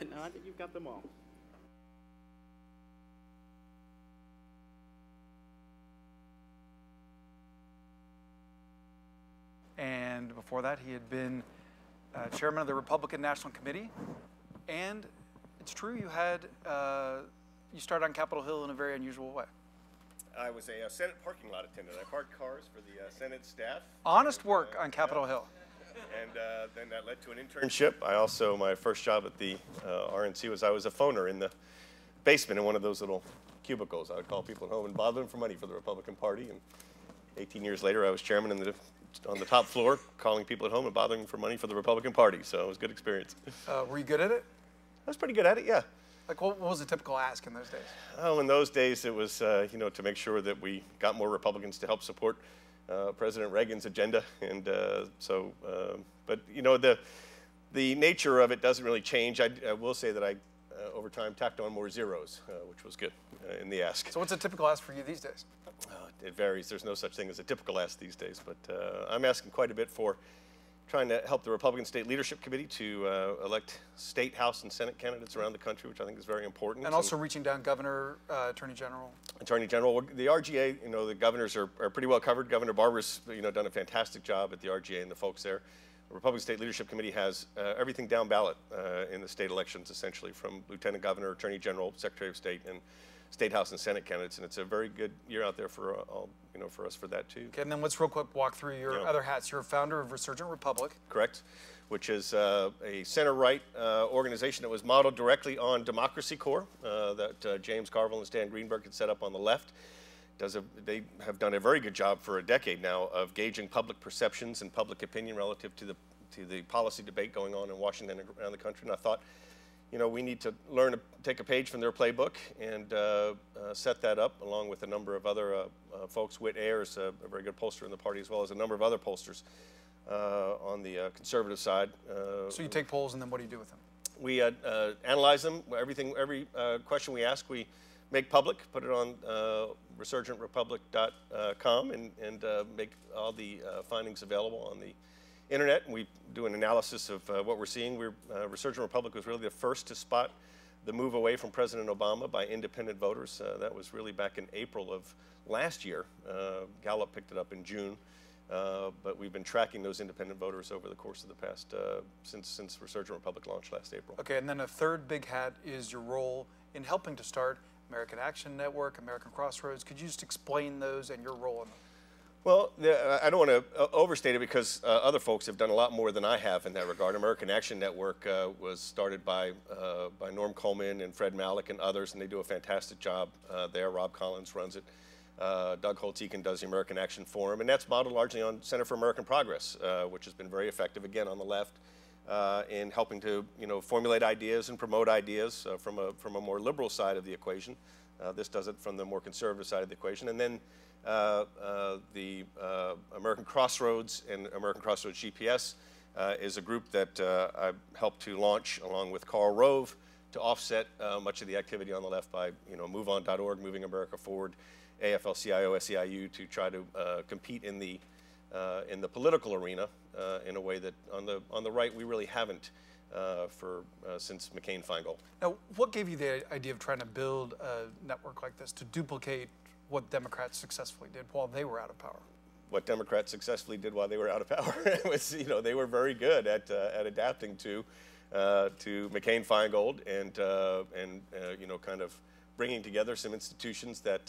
No, I think you've got them all. And before that, he had been chairman of the Republican National Committee. And it's true, you started on Capitol Hill in a very unusual way. I was a Senate parking lot attendant. I parked cars for the Senate staff. Honest work on Capitol Hill. And then that led to an internship. My first job at the RNC was I was a phoner in the basement in one of those little cubicles. I would call people at home and bother them for money for the Republican Party. And 18 years later, I was chairman on the top floor, calling people at home and bothering them for money for the Republican Party. So it was a good experience. Were you good at it? I was pretty good at it, yeah. Like, what was a typical ask in those days? Oh, in those days, it was, to make sure that we got more Republicans to help support President Reagan's agenda. And but, the nature of it doesn't really change. I will say that I, over time, tacked on more zeros, which was good in the ask. So what's a typical ask for you these days? It varies. There's no such thing as a typical ask these days. But I'm asking quite a bit for trying to help the Republican State Leadership Committee to elect state, House, and Senate candidates around the country, which I think is very important. And also reaching down Governor, Attorney General. Attorney General, the RGA, the governors are pretty well covered. Governor Barber's, done a fantastic job at the RGA and the folks there. The Republican State Leadership Committee has everything down ballot in the state elections, essentially, from Lieutenant Governor, Attorney General, Secretary of State, and State, House, and Senate candidates, and it's a very good year out there for for us for that too. Okay, and then let's real quick walk through your other hats. You're a founder of Resurgent Republic. Correct, which is a center-right organization that was modeled directly on Democracy Corps that James Carville and Stan Greenberg had set up on the left. They have done a very good job for a decade now of gauging public perceptions and public opinion relative to the policy debate going on in Washington and around the country. And I thought, we need to learn to take a page from their playbook and set that up along with a number of other folks. Whit Ayers, a very good pollster in the party, as well as a number of other pollsters on the conservative side. So you take polls, and then what do you do with them? We analyze them. Every question we ask, we make public, put it on resurgentrepublic.com, and make all the findings available on the internet, and we do an analysis of what we're seeing. Resurgent Republic was really the first to spot the move away from President Obama by independent voters. That was really back in April of last year. Gallup picked it up in June, but we've been tracking those independent voters over the course of the past, since Resurgent Republic launched last April. Okay, and then a third big hat is your role in helping to start American Action Network, American Crossroads. Could you just explain those and your role in them? Well, I don't want to overstate it because other folks have done a lot more than I have in that regard. American Action Network was started by Norm Coleman and Fred Malik and others, and they do a fantastic job there. Rob Collins runs it. Doug Holtz-Eakin does the American Action Forum, and that's modeled largely on Center for American Progress, which has been very effective, again, on the left, in helping to formulate ideas and promote ideas from a more liberal side of the equation. This does it from the more conservative side of the equation, and then the American Crossroads and American Crossroads GPS is a group that I helped to launch along with Karl Rove to offset much of the activity on the left by MoveOn.org, Moving America Forward, AFL-CIO, SEIU, to try to compete in the political arena in a way that on the right we really haven't since McCain-Feingold. Now, what gave you the idea of trying to build a network like this to duplicate what Democrats successfully did while they were out of power? What Democrats successfully did while they were out of power was, they were very good at adapting to McCain-Feingold and kind of bringing together some institutions that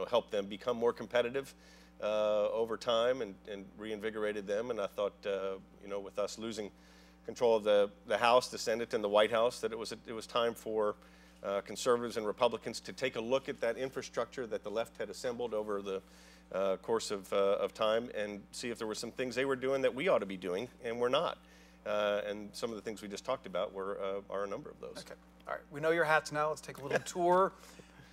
helped them become more competitive over time and reinvigorated them. And I thought, with us losing control of the House, the Senate, and the White House, that it was time for conservatives and Republicans to take a look at that infrastructure that the left had assembled over the course of time and see if there were some things they were doing that we ought to be doing, and we're not. And some of the things we just talked about are a number of those. Okay. All right. We know your hats now. Let's take a little tour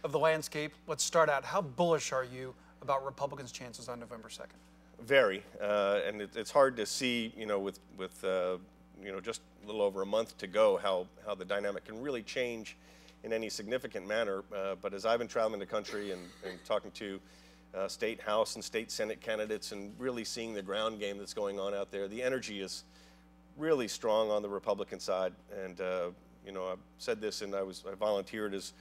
of the landscape. Let's start out. How bullish are you about Republicans' chances on November 2nd? Very. And it's hard to see, with just a little over a month to go, how the dynamic can really change in any significant manner. But as I've been traveling the country and talking to state House and state Senate candidates and really seeing the ground game that's going on out there, the energy is really strong on the Republican side. And I've said this, and I volunteered as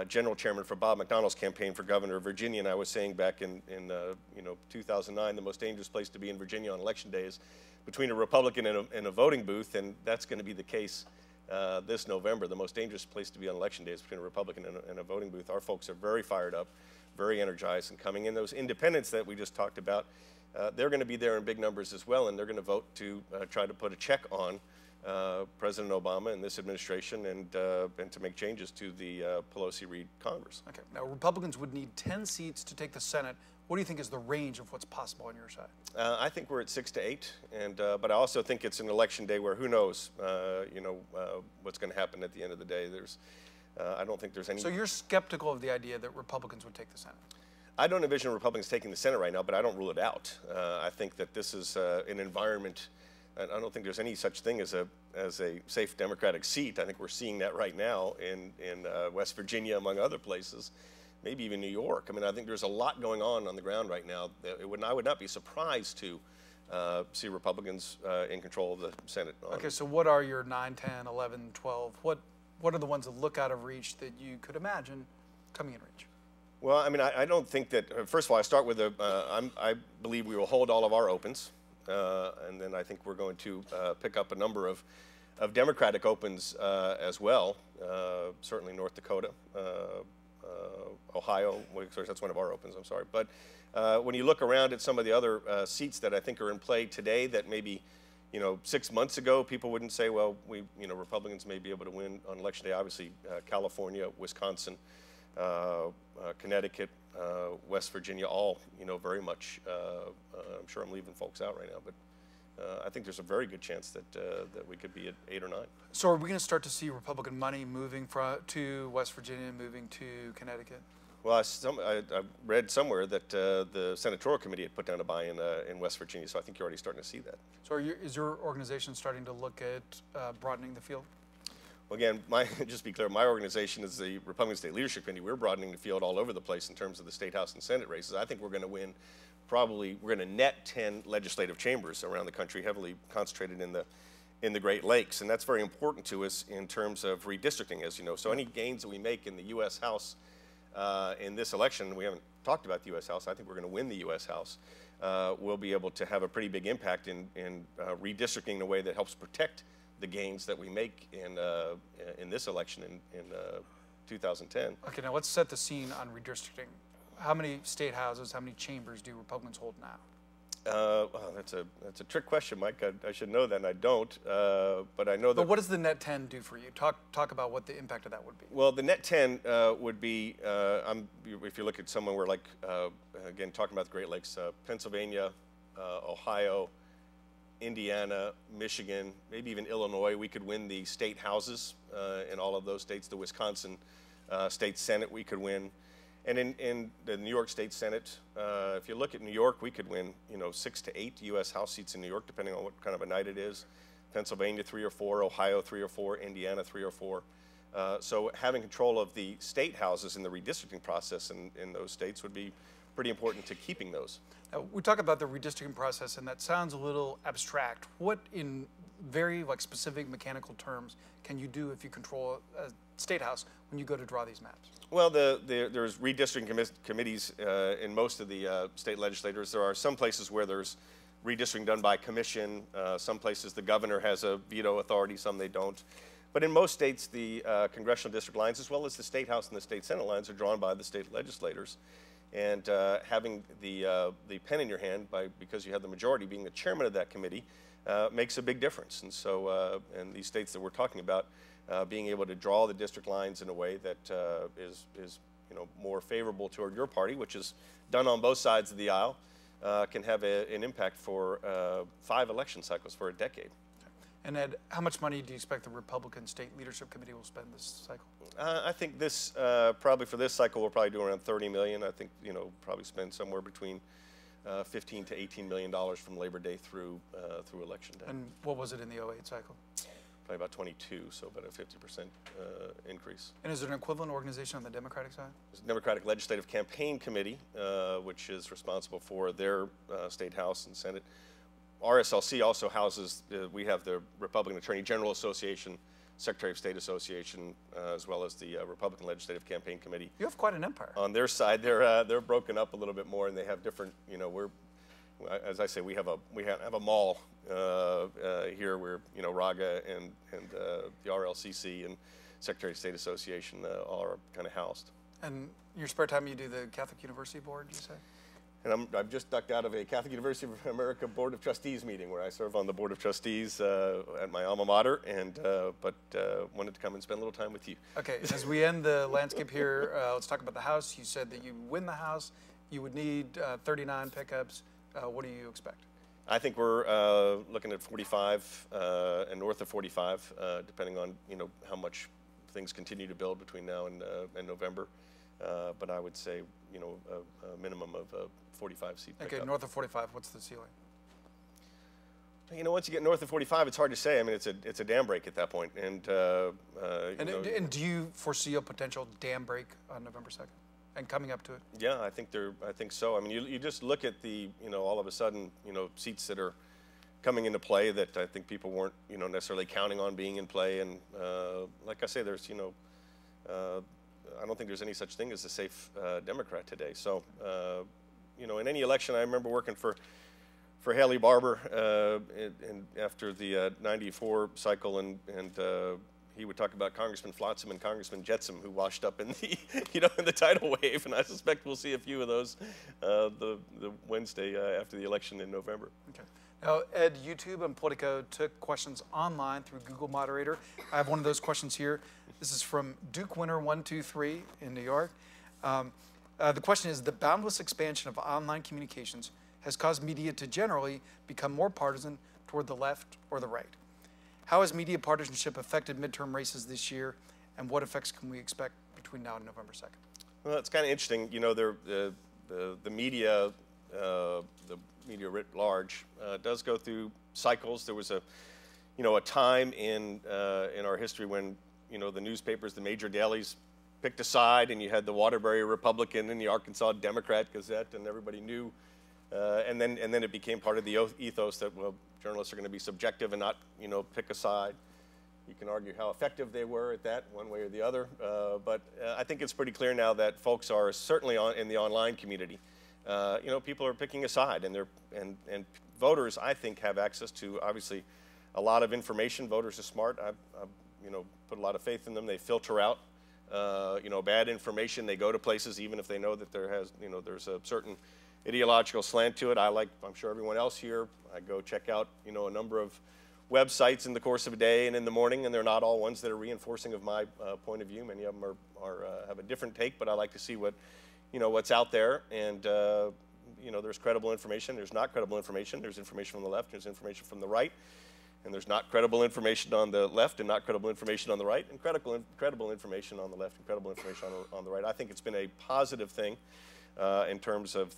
general chairman for Bob McDonnell's campaign for governor of Virginia, and I was saying back in 2009, the most dangerous place to be in Virginia on election day is between a Republican and a voting booth, and that's going to be the case this November. The most dangerous place to be on election day is between a Republican and a voting booth. Our folks are very fired up, very energized, and coming in. Those independents that we just talked about, they're going to be there in big numbers as well, and they're going to vote to try to put a check on President Obama and this administration, and to make changes to the Pelosi-Reed Congress. Okay. Now, Republicans would need 10 seats to take the Senate. What do you think is the range of what's possible on your side? I think we're at 6 to 8, and but I also think it's an election day where who knows, what's going to happen at the end of the day. I don't think there's any. So you're skeptical of the idea that Republicans would take the Senate? I don't envision Republicans taking the Senate right now, but I don't rule it out. I think that this is an environment. I don't think there's any such thing as a safe Democratic seat. I think we're seeing that right now in West Virginia, among other places, maybe even New York. I mean, I think there's a lot going on the ground right now. I would not be surprised to see Republicans in control of the Senate. Okay, so what are your 9, 10, 11, 12? What are the ones that look out of reach that you could imagine coming in reach? Well, I mean, I don't think that, first of all, I start with I believe we will hold all of our opens. And then I think we're going to pick up a number of Democratic opens as well, certainly North Dakota, Ohio, that's one of our opens, I'm sorry. But when you look around at some of the other seats that I think are in play today that maybe 6 months ago people wouldn't say, well, Republicans may be able to win on Election Day. Obviously, California, Wisconsin, Connecticut, West Virginia, all very much. I'm sure I'm leaving folks out right now, but I think there's a very good chance that we could be at 8 or 9. So are we going to start to see Republican money moving to West Virginia, moving to Connecticut? Well, I read somewhere that the Senatorial Committee had put down a buy-in in West Virginia, so I think you're already starting to see that. So is your organization starting to look at broadening the field? Well, again, just to be clear, my organization is the Republican State Leadership Committee. We're broadening the field all over the place in terms of the State House and Senate races. I think we're going to win we're going to net 10 legislative chambers around the country, heavily concentrated in the Great Lakes. And that's very important to us in terms of redistricting, as you know. So any gains that we make in the U.S. House in this election, we haven't talked about the U.S. House. I think we're going to win the U.S. House. We'll be able to have a pretty big impact in redistricting in a way that helps protect the gains that we make in this election in 2010. Okay, now let's set the scene on redistricting. How many state houses, how many chambers do Republicans hold now? Well, that's a trick question, Mike. I should know that, and I don't. But I know that. But what does the net 10 do for you? Talk about what the impact of that would be. Well, the net 10 would be, if you look at somewhere where, like, again, talking about the Great Lakes, Pennsylvania, Ohio, Indiana, Michigan, maybe even Illinois, we could win the state houses in all of those states. The Wisconsin State Senate, we could win. And in the New York State Senate, if you look at New York, we could win 6 to 8 U.S. House seats in New York, depending on what kind of a night it is. Pennsylvania 3 or 4, Ohio 3 or 4, Indiana 3 or 4. So having control of the state houses in the redistricting process in those states would be pretty important to keeping those. Now, we talk about the redistricting process, and that sounds a little abstract. What, in very specific mechanical terms, can you do if you control a state house when you go to draw these maps? Well, there's redistricting committees in most of the state legislatures. There are some places where there's redistricting done by commission. Some places the governor has a veto authority, some they don't. But in most states, the congressional district lines, as well as the state house and the state senate lines, are drawn by the state legislators. And having the pen in your hand, because you have the majority, being the chairman of that committee, makes a big difference. And so in these states that we're talking about, being able to draw the district lines in a way that is more favorable toward your party, which is done on both sides of the aisle, can have an impact for 5 election cycles for a decade. And Ed, how much money do you expect the Republican State Leadership Committee will spend this cycle? I think this probably for this cycle we'll probably do around $30 million. I think probably spend somewhere between $15 to $18 million from Labor Day through Election Day. And what was it in the 08 cycle? Probably about 22, so about a 50% increase. And is there an equivalent organization on the Democratic side? There's the Democratic Legislative Campaign Committee, which is responsible for their state house and Senate. RSLC also houses, we have the Republican Attorney General Association, Secretary of State Association, as well as the Republican Legislative Campaign Committee. You have quite an empire. On their side, they're broken up a little bit more, and they have different. As I say, we have a mall here where RAGA and the RLCC and Secretary of State Association all are kind of housed. And your spare time, you do the Catholic University Board, you say? And I've just ducked out of a Catholic University of America Board of Trustees meeting where I serve on the Board of Trustees at my alma mater, and but wanted to come and spend a little time with you. Okay, as we end the landscape here, let's talk about the House. You said that you win the House, you would need 39 pickups. What do you expect? I think we're looking at 45 and north of 45, depending on how much things continue to build between now and November. But I would say a minimum of 45 seat pickup. Okay, north of 45. What's the ceiling? Once you get north of 45, it's hard to say. I mean, it's a dam break at that point, and And do you foresee a potential dam break on November 2nd and coming up to it? Yeah, I think so. I mean, you just look at the all of a sudden seats that are coming into play that I think people weren't necessarily counting on being in play, and like I say, there's I don't think there's any such thing as a safe Democrat today. So in any election, I remember working for Haley Barbour after the '94 cycle, and he would talk about Congressman Flotsam and Congressman Jetsam, who washed up in the in the tidal wave, and I suspect we'll see a few of those the Wednesday after the election in November. Okay. Now, Ed, YouTube and Politico took questions online through Google Moderator. I have one of those questions here. This is from Duke Winner 123 in New York. The question is: the boundless expansion of online communications has caused media to generally become more partisan toward the left or the right. How has media partisanship affected midterm races this year, and what effects can we expect between now and November 2nd? Well, it's kind of interesting. The media, the media writ large, does go through cycles. There was a time in our history when the newspapers, the major dailies, picked a side, and you had the Waterbury Republican and the Arkansas Democrat Gazette, and everybody knew. And then it became part of the ethos that journalists are going to be subjective and not pick a side. You can argue how effective they were at that, one way or the other. But I think it's pretty clear now that folks are certainly in the online community. People are picking a side, and voters, I think, have access to obviously a lot of information. Voters are smart. I've put a lot of faith in them. They filter out bad information. They go to places even if they know that there's a certain ideological slant to it. I'm sure everyone else here, I go check out a number of websites in the course of a day and in the morning, and they're not all ones that are reinforcing of my point of view. Many of them have a different take, but I like to see what's out there. And there's credible information. There's not credible information. There's information from the left. There's information from the right. And there's not credible information on the left and not credible information on the right, and credible information on the left and credible information on the right. I think it's been a positive thing in terms of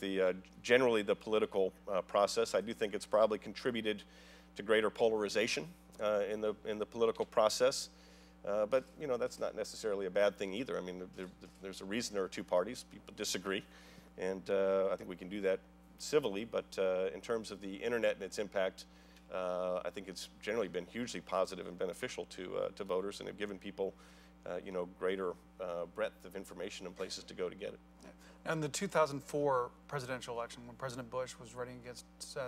generally the political process. I do think it's probably contributed to greater polarization in the political process. But that's not necessarily a bad thing either. I mean, there's a reason there are two parties. People disagree, and I think we can do that civilly. But in terms of the internet and its impact, I think it's generally been hugely positive and beneficial to voters, and have given people greater breadth of information and places to go to get it. In the 2004 presidential election, when President Bush was running against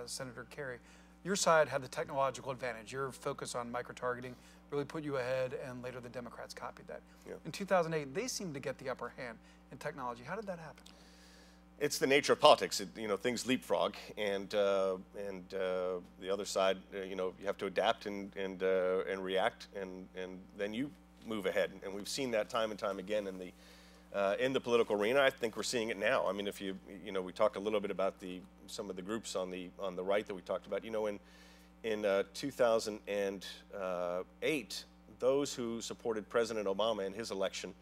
Senator Kerry, your side had the technological advantage. Your focus on micro-targeting really put you ahead, and later the Democrats copied that. Yeah. In 2008, they seemed to get the upper hand in technology. How did that happen? It's the nature of politics. Things leapfrog, and the other side, you have to adapt and react, and then you move ahead. And we've seen that time and time again in the political arena. I think we're seeing it now. I mean, if we talk a little bit about some of the groups on the right that we talked about. In 2008, those who supported President Obama in his election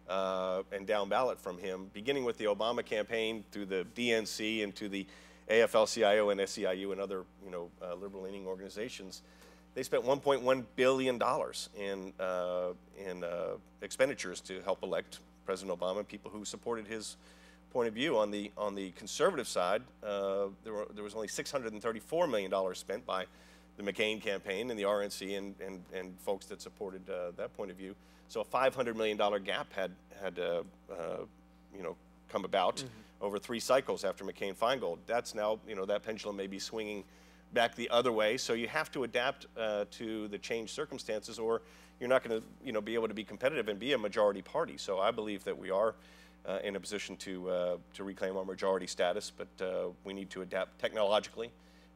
and down ballot from him, beginning with the Obama campaign through the DNC and to the AFL-CIO and SEIU and other liberal-leaning organizations, they spent $1.1 billion in expenditures to help elect President Obama and people who supported his point of view. On the conservative side, there was only $634 million spent by the McCain campaign and the RNC and folks that supported that point of view. So a $500 million gap had come about over 3 cycles after McCain-Feingold. That's now, that pendulum may be swinging back the other way. So you have to adapt to the changed circumstances, or you're not going to be able to be competitive and be a majority party. So I believe that we are in a position to reclaim our majority status, but we need to adapt technologically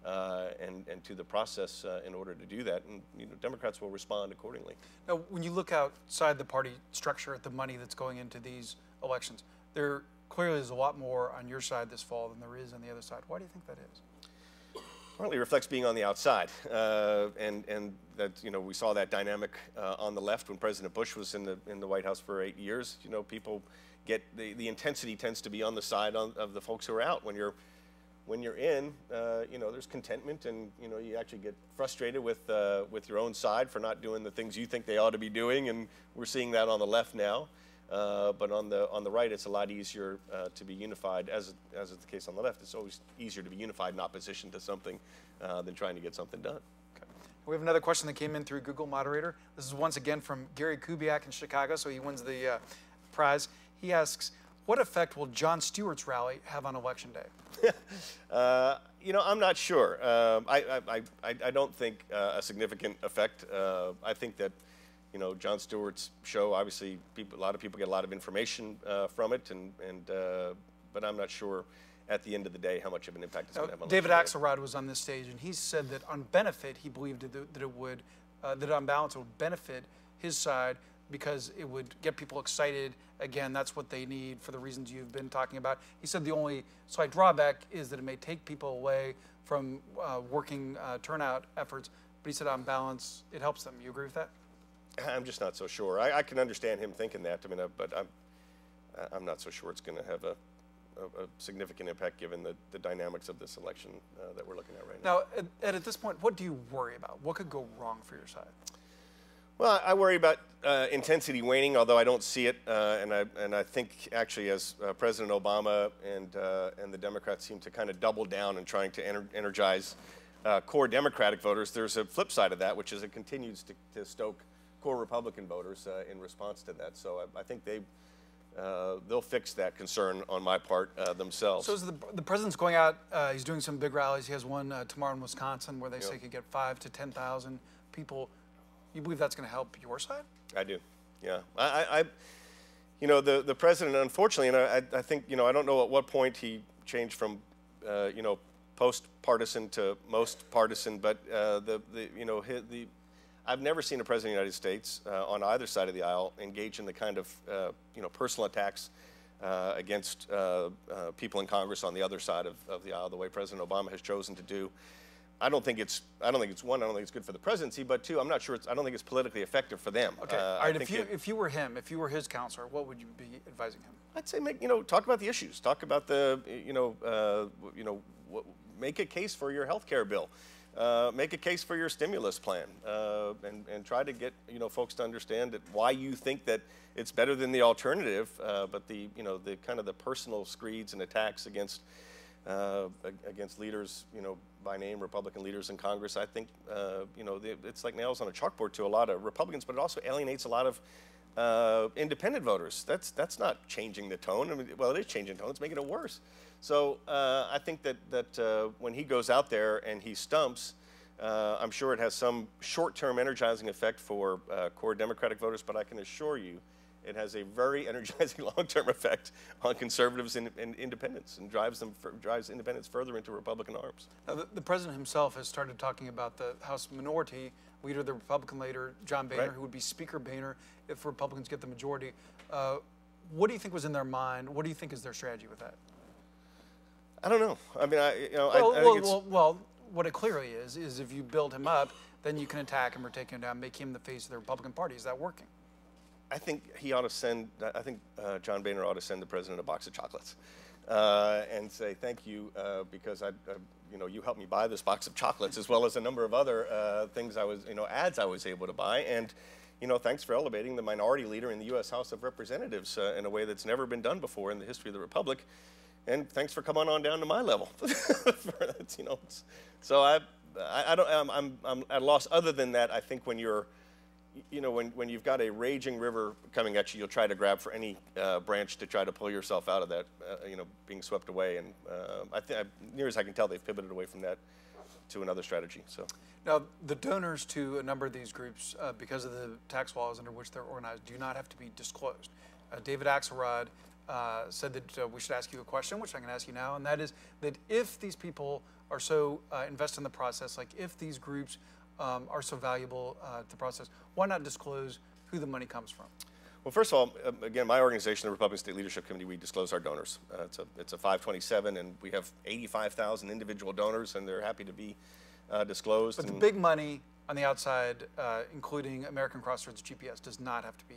and to the process in order to do that, and Democrats will respond accordingly. Now, when you look outside the party structure at the money that's going into these elections, there clearly is a lot more on your side this fall than there is on the other side. Why do you think that is? Partly reflects being on the outside, and that we saw that dynamic on the left when President Bush was in the White House for 8 years. People get the intensity tends to be on the side of the folks who are out. When you're in, there's contentment, and you actually get frustrated with your own side for not doing the things you think they ought to be doing, and we're seeing that on the left now. But on the right, it's a lot easier to be unified, as is the case on the left. It's always easier to be unified in opposition to something than trying to get something done. Okay. We have another question that came in through Google Moderator. This is once again from Gary Kubiak in Chicago, so he wins the prize. He asks, what effect will Jon Stewart's rally have on Election Day? I'm not sure. I don't think a significant effect. I think that Jon Stewart's show, obviously, a lot of people get a lot of information from it, but I'm not sure at the end of the day how much of an impact it's going to have on David Axelrod was on this stage, and he said that on benefit, he believed that it would, that on balance, it would benefit his side because it would get people excited. Again, that's what they need for the reasons you've been talking about. He said the only slight drawback is that it may take people away from working turnout efforts, but he said on balance, it helps them. You agree with that? I'm just not so sure. I can understand him thinking that, but I'm not so sure it's going to have a significant impact given the dynamics of this election that we're looking at right now. Now, Ed, at this point, what do you worry about? What could go wrong for your side? Well, I worry about intensity waning, although I don't see it, and I think actually as President Obama and the Democrats seem to kind of double down in trying to energize core Democratic voters, there's a flip side of that, which is it continues to stoke core Republican voters in response to that. So I think they'll fix that concern on my part themselves. So the president's going out, he's doing some big rallies. He has one tomorrow in Wisconsin where they say he could get 5,000 to 10,000 people. You believe that's going to help your side? I do, yeah. The president, unfortunately, and I think, I don't know at what point he changed from, post-partisan to most partisan, but I've never seen a president of the United States on either side of the aisle engage in the kind of personal attacks against people in Congress on the other side of the aisle, the way President Obama has chosen to do. I don't think it's good for the presidency, but two, I'm not sure I don't think it's politically effective for them. Okay. All right. If you were him, if you were his counselor, what would you be advising him? I'd say talk about the issues, talk about make a case for your health care bill. Make a case for your stimulus plan, and try to get folks to understand why you think that it's better than the alternative. But the kind of the personal screeds and attacks against leaders, by name, Republican leaders in Congress, I think it's like nails on a chalkboard to a lot of Republicans, but it also alienates a lot of independent voters. That's not changing the tone. I mean, well, it is changing the tone. It's making it worse. So I think that when he goes out there and he stumps, I'm sure it has some short-term energizing effect for core Democratic voters, but I can assure you it has a very energizing long-term effect on conservatives and independents, and drives independents further into Republican arms. Now, the president himself has started talking about the House minority leader, the Republican leader, John Boehner, who would be Speaker Boehner if Republicans get the majority. What do you think was in their mind? What do you think is their strategy with that? I don't know. I mean, I think it's... Well, what it clearly is if you build him up, then you can attack him or take him down, make him the face of the Republican Party. Is that working? I think he ought to send. I think John Boehner ought to send the president a box of chocolates, and say thank you because you helped me buy this box of chocolates as well as a number of other things ads I was able to buy, and thanks for elevating the minority leader in the U.S. House of Representatives in a way that's never been done before in the history of the Republic, and thanks for coming on down to my level. So I'm at a loss. Other than that, I think when you're when you've got a raging river coming at you, you'll try to grab for any branch to try to pull yourself out of that, being swept away. And I think, near as I can tell, they've pivoted away from that to another strategy. So now, the donors to a number of these groups, because of the tax laws under which they're organized, do not have to be disclosed. David Axelrod said that we should ask you a question, which I can ask you now, and that is that if these people are so invested in the process, like if these groups are so valuable to the process, why not disclose who the money comes from? Well, first of all, again, my organization, the Republican State Leadership Committee, we disclose our donors. It's a 527, and we have 85,000 individual donors, and they're happy to be disclosed. But the big money on the outside, including American Crossroads GPS, does not have to be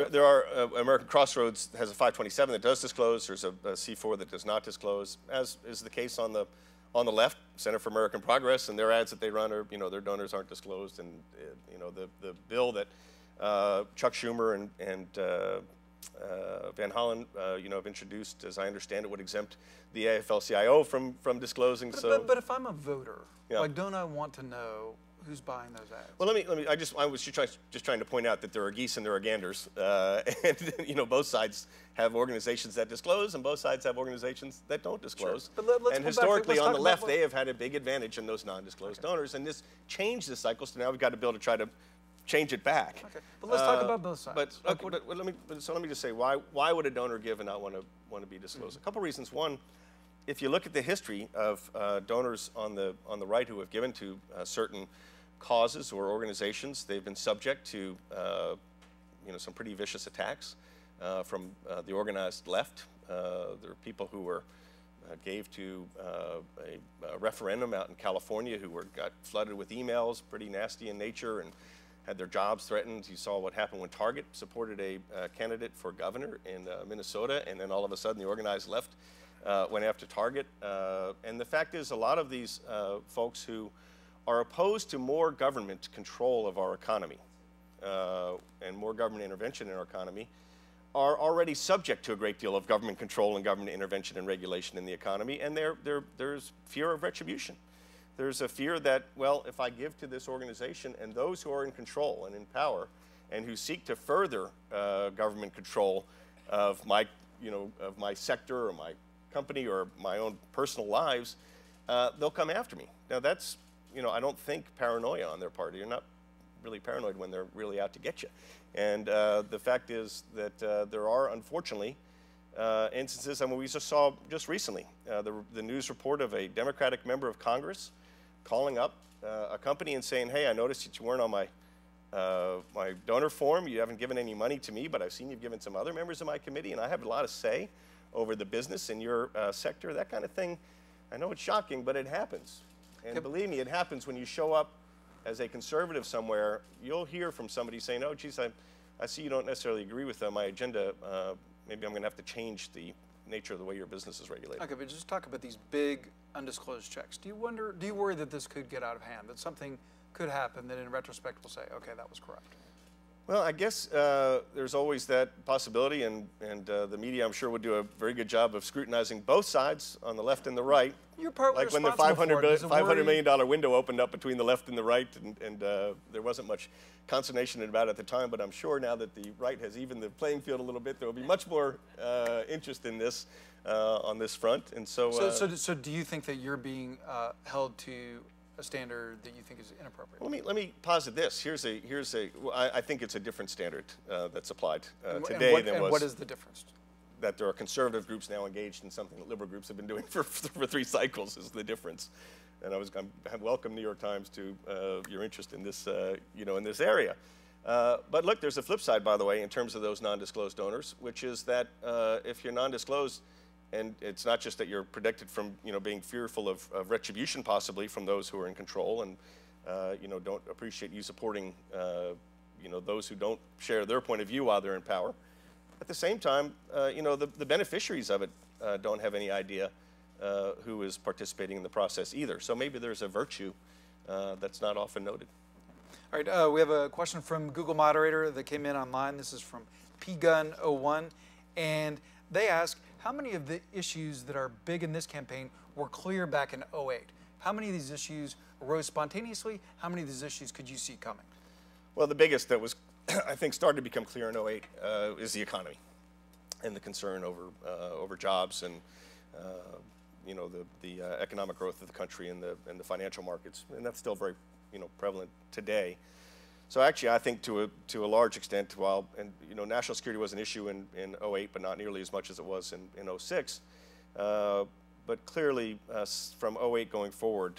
there are, American Crossroads has a 527 that does disclose. There's a C4 that does not disclose, as is the case on the left, Center for American Progress, and their ads that they run are, their donors aren't disclosed. And, the bill that Chuck Schumer and Van Hollen, have introduced, as I understand it, would exempt the AFL-CIO from disclosing. But if I'm a voter, Yeah. like, don't I want to know who's buying those ads? Well, I was just trying to point out that there are geese and there are ganders, and both sides have organizations that disclose, and both sides have organizations that don't disclose. Sure. But let's and go historically, back. on the left, they have had a big advantage in those non-disclosed donors, and this changed the cycle. So now we've got to be able to try to change it back. Okay, but let's talk about both sides. But let me just say, why would a donor give and not want to be disclosed? A couple reasons. One, if you look at the history of donors on the right who have given to certain causes or organizations, they've been subject to some pretty vicious attacks from the organized left. There are people who were gave to a referendum out in California who got flooded with emails, pretty nasty in nature, and had their jobs threatened. You saw what happened when Target supported a candidate for governor in Minnesota, and then all of a sudden the organized left went after Target. And the fact is, a lot of these folks who are opposed to more government control of our economy and more government intervention in our economy are already subject to a great deal of government control and government intervention and regulation in the economy, and there's fear of retribution. There's a fear that, well, if I give to this organization and those who are in control and in power and who seek to further government control of my sector or my company or my own personal lives, they'll come after me. Now that's, I don't think paranoia on their part. You're not really paranoid when they're really out to get you. And the fact is that there are, unfortunately, instances. I mean, we just saw just recently the news report of a Democratic member of Congress calling up a company and saying, hey, I noticed that you weren't on my donor form. You haven't given any money to me, but I've seen you've given some other members of my committee, and I have a lot of say over the business in your sector. That kind of thing, I know it's shocking, but it happens. And believe me, it happens when you show up as a conservative somewhere. You'll hear from somebody saying, oh, geez, I see you don't necessarily agree with my agenda. Maybe I'm going to have to change the nature of the way your business is regulated. Okay, but just talk about these big undisclosed checks. Do you worry that this could get out of hand, that something could happen that in retrospect will say, okay, that was corrupt? Well, I guess there's always that possibility, and the media, I'm sure, would do a very good job of scrutinizing both sides on the left and the right. You're partly like when the $500 million window opened up between the left and the right, and there wasn't much consternation about it at the time, but I'm sure now that the right has evened the playing field a little bit, there will be much more interest in this on this front. And so do you think that you're being held to a standard that you think is inappropriate? Let me posit this. I think it's a different standard that's applied today than was. And what is the difference? That there are conservative groups now engaged in something that liberal groups have been doing for 3 cycles is the difference. And I welcome New York Times to your interest in this, in this area. But look, there's a flip side, by the way, in terms of those non-disclosed donors, which is that if you're non-disclosed, and it's not just that you're protected from, being fearful of retribution possibly from those who are in control and, don't appreciate you supporting, those who don't share their point of view while they're in power. At the same time, the beneficiaries of it don't have any idea who is participating in the process either. So maybe there's a virtue that's not often noted. All right, we have a question from Google moderator that came in online. This is from pgun01, and they ask, how many of the issues that are big in this campaign were clear back in 2008? How many of these issues arose spontaneously? How many of these issues could you see coming? Well, the biggest that was, I think, started to become clear in 2008 is the economy and the concern over jobs and the economic growth of the country and the financial markets, and that's still very prevalent today. So actually, I think to a large extent, while national security was an issue in 08, but not nearly as much as it was in 06. But clearly, from 08 going forward,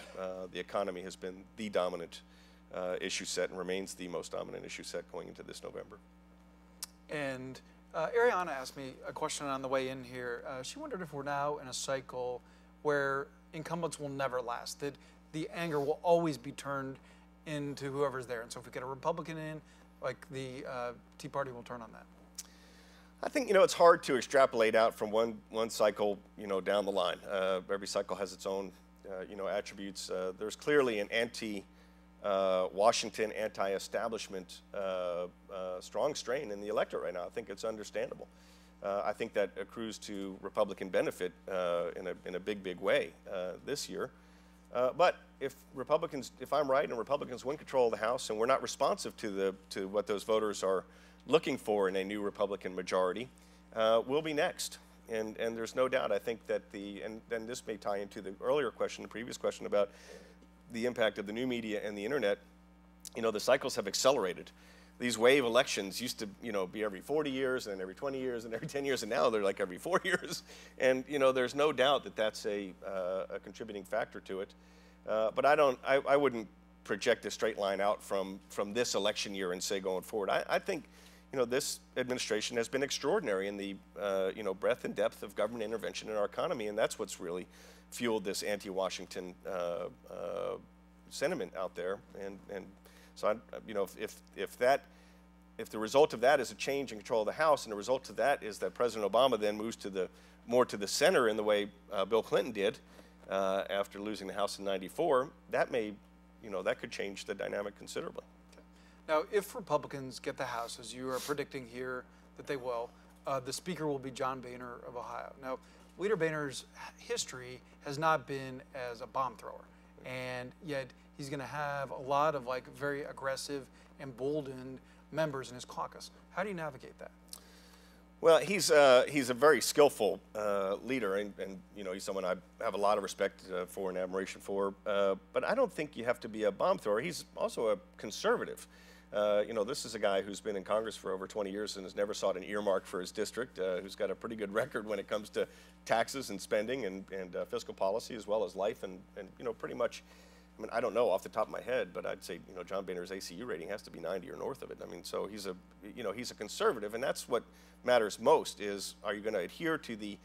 the economy has been the dominant issue set and remains the most dominant issue set going into this November. And Ariana asked me a question on the way in here. She wondered if we're now in a cycle where incumbents will never last, that the anger will always be turned into whoever's there. And so if we get a Republican in, like the Tea Party will turn on that. I think, it's hard to extrapolate out from one cycle, down the line. Every cycle has its own, attributes. There's clearly an anti-Washington, anti-establishment strong strain in the electorate right now. I think it's understandable. I think that accrues to Republican benefit in a big way this year. But if I'm right and Republicans win control of the House and we're not responsive to what those voters are looking for in a new Republican majority, we'll be next. And there's no doubt, I think that and this may tie into the earlier question, the previous question about the impact of the new media and the internet. The cycles have accelerated. These wave elections used to, be every 40 years and then every 20 years and every 10 years, and now they're like every 4 years. And, there's no doubt that that's a contributing factor to it. But I wouldn't project a straight line out from this election year and say going forward. I think, this administration has been extraordinary in the, breadth and depth of government intervention in our economy, and that's what's really fueled this anti-Washington sentiment out there. And so, if the result of that is a change in control of the House, and the result of that is that President Obama then moves more to the center in the way Bill Clinton did after losing the House in '94, that may, that could change the dynamic considerably. Okay. Now, if Republicans get the House, as you are predicting here that they will, the Speaker will be John Boehner of Ohio. Now, Leader Boehner's history has not been as a bomb thrower, and yet he's going to have a lot of very aggressive, emboldened members in his caucus. How do you navigate that? Well, he's a very skillful leader, and he's someone I have a lot of respect for and admiration for. But I don't think you have to be a bomb thrower. He's also a conservative. This is a guy who's been in Congress for over 20 years and has never sought an earmark for his district, who's got a pretty good record when it comes to taxes and spending and fiscal policy, as well as life, and pretty much. I mean, I don't know off the top of my head, but I'd say John Boehner's ACU rating has to be 90 or north of it. I mean, so he's a conservative, and that's what matters most: is are you going to adhere to the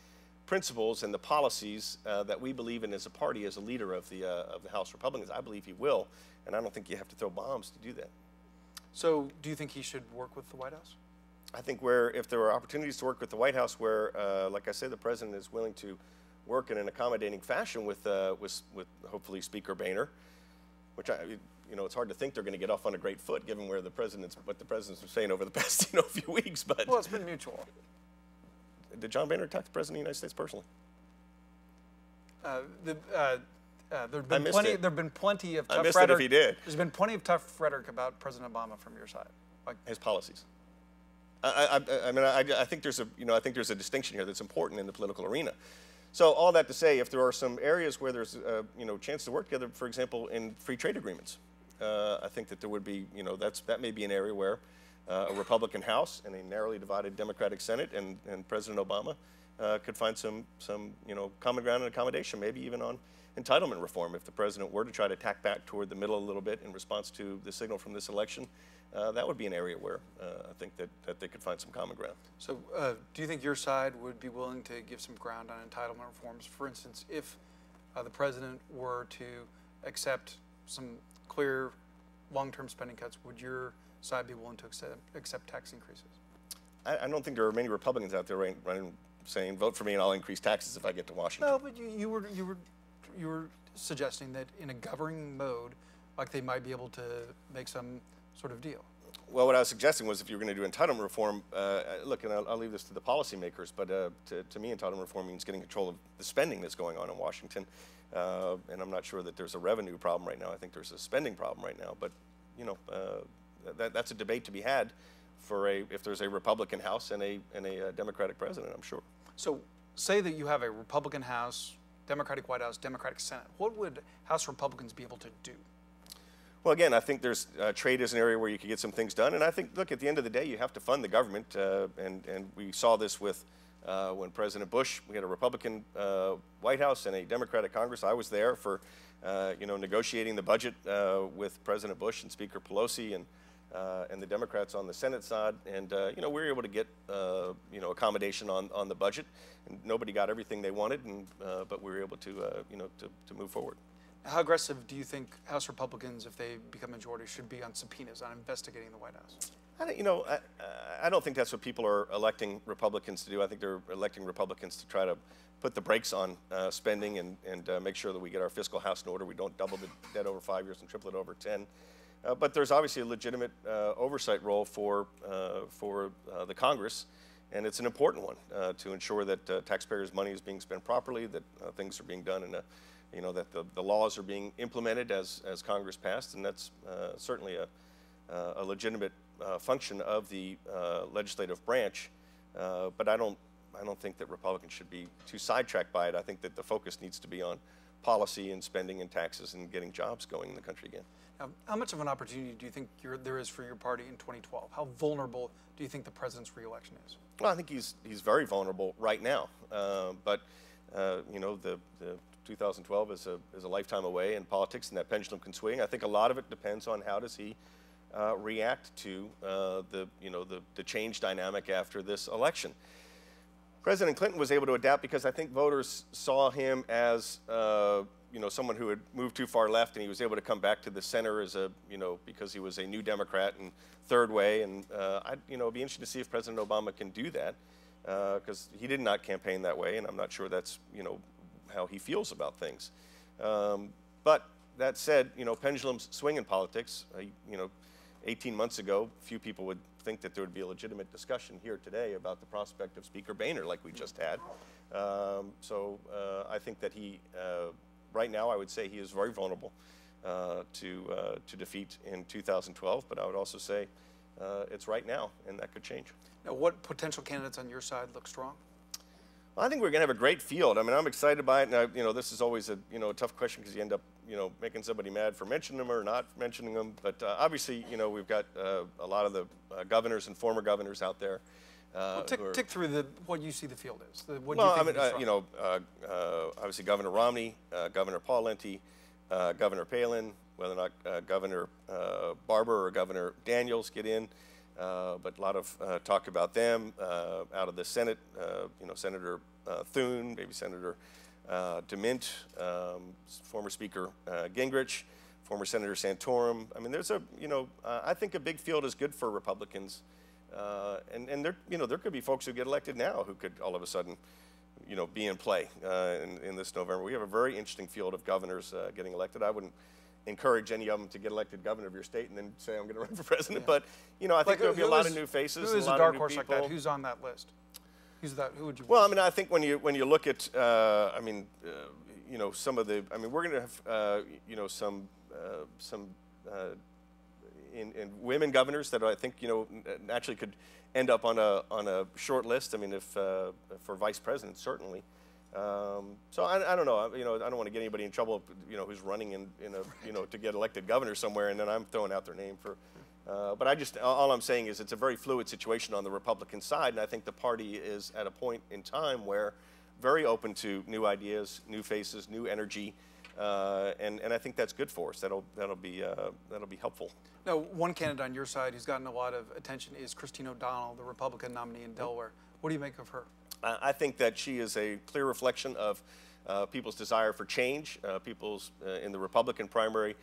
principles and the policies that we believe in as a party, as a leader of the House Republicans? I believe he will, and I don't think you have to throw bombs to do that. So, do you think he should work with the White House? I think if there are opportunities to work with the White House, where, like I say, the president is willing to work in an accommodating fashion with hopefully Speaker Boehner, which it's hard to think they're going to get off on a great foot given what the president's been saying over the past few weeks. But well, it's been mutual. Did John Boehner talk to the president of the United States personally? There've been plenty of tough I missed rhetoric. it if he did. There's been plenty of tough rhetoric about President Obama from your side, his policies. I think there's a distinction here that's important in the political arena. So all that to say, if there are some areas where there's a chance to work together, for example, in free trade agreements, I think that there would be that may be an area where a Republican House and a narrowly divided Democratic Senate and President Obama could find some common ground and accommodation, maybe even on entitlement reform. If the president were to try to tack back toward the middle a little bit in response to the signal from this election, that would be an area where I think that they could find some common ground. So do you think your side would be willing to give some ground on entitlement reforms? For instance, if the president were to accept some clear long-term spending cuts, would your side be willing to accept tax increases? I don't think there are many Republicans out there running saying, vote for me and I'll increase taxes if I get to Washington. No, but you were suggesting that in a governing mode, they might be able to make some sort of deal. Well, what I was suggesting was if you're going to do entitlement reform, look, and I'll leave this to the policymakers, but to me, entitlement reform means getting control of the spending that's going on in Washington. And I'm not sure that there's a revenue problem right now. I think there's a spending problem right now. But, that's a debate to be had if there's a Republican House and a Democratic president, I'm sure. So say that you have a Republican House, Democratic White House, Democratic Senate. What would House Republicans be able to do? Well, again, I think there's trade is an area where you can get some things done, and I think, look, at the end of the day, you have to fund the government, and we saw this with when President Bush, we had a Republican White House and a Democratic Congress. I was there for, negotiating the budget with President Bush and Speaker Pelosi and the Democrats on the Senate side, and we were able to get accommodation on the budget, and nobody got everything they wanted, and but we were able to to move forward. How aggressive do you think House Republicans, if they become majority, should be on subpoenas, on investigating the White House? I don't think that's what people are electing Republicans to do. I think they're electing Republicans to try to put the brakes on spending and make sure that we get our fiscal house in order. We don't double the debt over 5 years and triple it over 10. But there's obviously a legitimate oversight role for the Congress, and it's an important one to ensure that taxpayers' money is being spent properly, that things are being done in a that the laws are being implemented as Congress passed, and that's certainly a legitimate function of the legislative branch. But I don't think that Republicans should be too sidetracked by it. I think that the focus needs to be on policy and spending and taxes and getting jobs going in the country again. Now, how much of an opportunity do you think there is for your party in 2012? How vulnerable do you think the president's reelection is? Well, I think he's very vulnerable right now. But the 2012 is a lifetime away in politics, and that pendulum can swing. I think a lot of it depends on how does he react to the change dynamic after this election. President Clinton was able to adapt because I think voters saw him as someone who had moved too far left, and he was able to come back to the center as because he was a new Democrat and third way. And it'd be interesting to see if President Obama can do that, because he did not campaign that way, and I'm not sure that's how he feels about things. But that said, pendulums swing in politics. 18 months ago, few people would think that there would be a legitimate discussion here today about the prospect of Speaker Boehner like we just had. So I think that he, right now, I would say he is very vulnerable to defeat in 2012, but I would also say it's right now, and that could change. Now, what potential candidates on your side look strong? Well, I think we're going to have a great field. I mean, I'm excited by it. And this is always a tough question because you end up making somebody mad for mentioning them or not mentioning them. But obviously, we've got a lot of the governors and former governors out there. Well, tick through what you see the field is. Obviously Governor Romney, Governor Pawlenty, Governor Palin, whether or not Governor Barber or Governor Daniels get in. But a lot of talk about them out of the Senate. Senator Thune, maybe Senator DeMint, former Speaker Gingrich, former Senator Santorum. I mean, there's I think a big field is good for Republicans, and there could be folks who get elected now who could all of a sudden, be in play in this November. We have a very interesting field of governors getting elected. I wouldn't encourage any of them to get elected governor of your state and then say I'm going to run for president. Yeah. But I think there'll be a lot of new faces. Who is a dark horse like that? Who's on that list? Who would you? Well, I mean, I think when you look at some of the we're going to have some in women governors that I think naturally could end up on a short list. I mean, if for vice president certainly. So I don't know. I don't want to get anybody in trouble. Who's running in a to get elected governor somewhere, and then I'm throwing out their name for. But all I'm saying is it's a very fluid situation on the Republican side, and I think the party is at a point in time where very open to new ideas, new faces, new energy, and I think that's good for us. That'll be helpful. Now, one candidate on your side who's gotten a lot of attention is Christine O'Donnell, the Republican nominee in Delaware. What do you make of her? I think that she is a clear reflection of people's desire for change, people's in the Republican primary,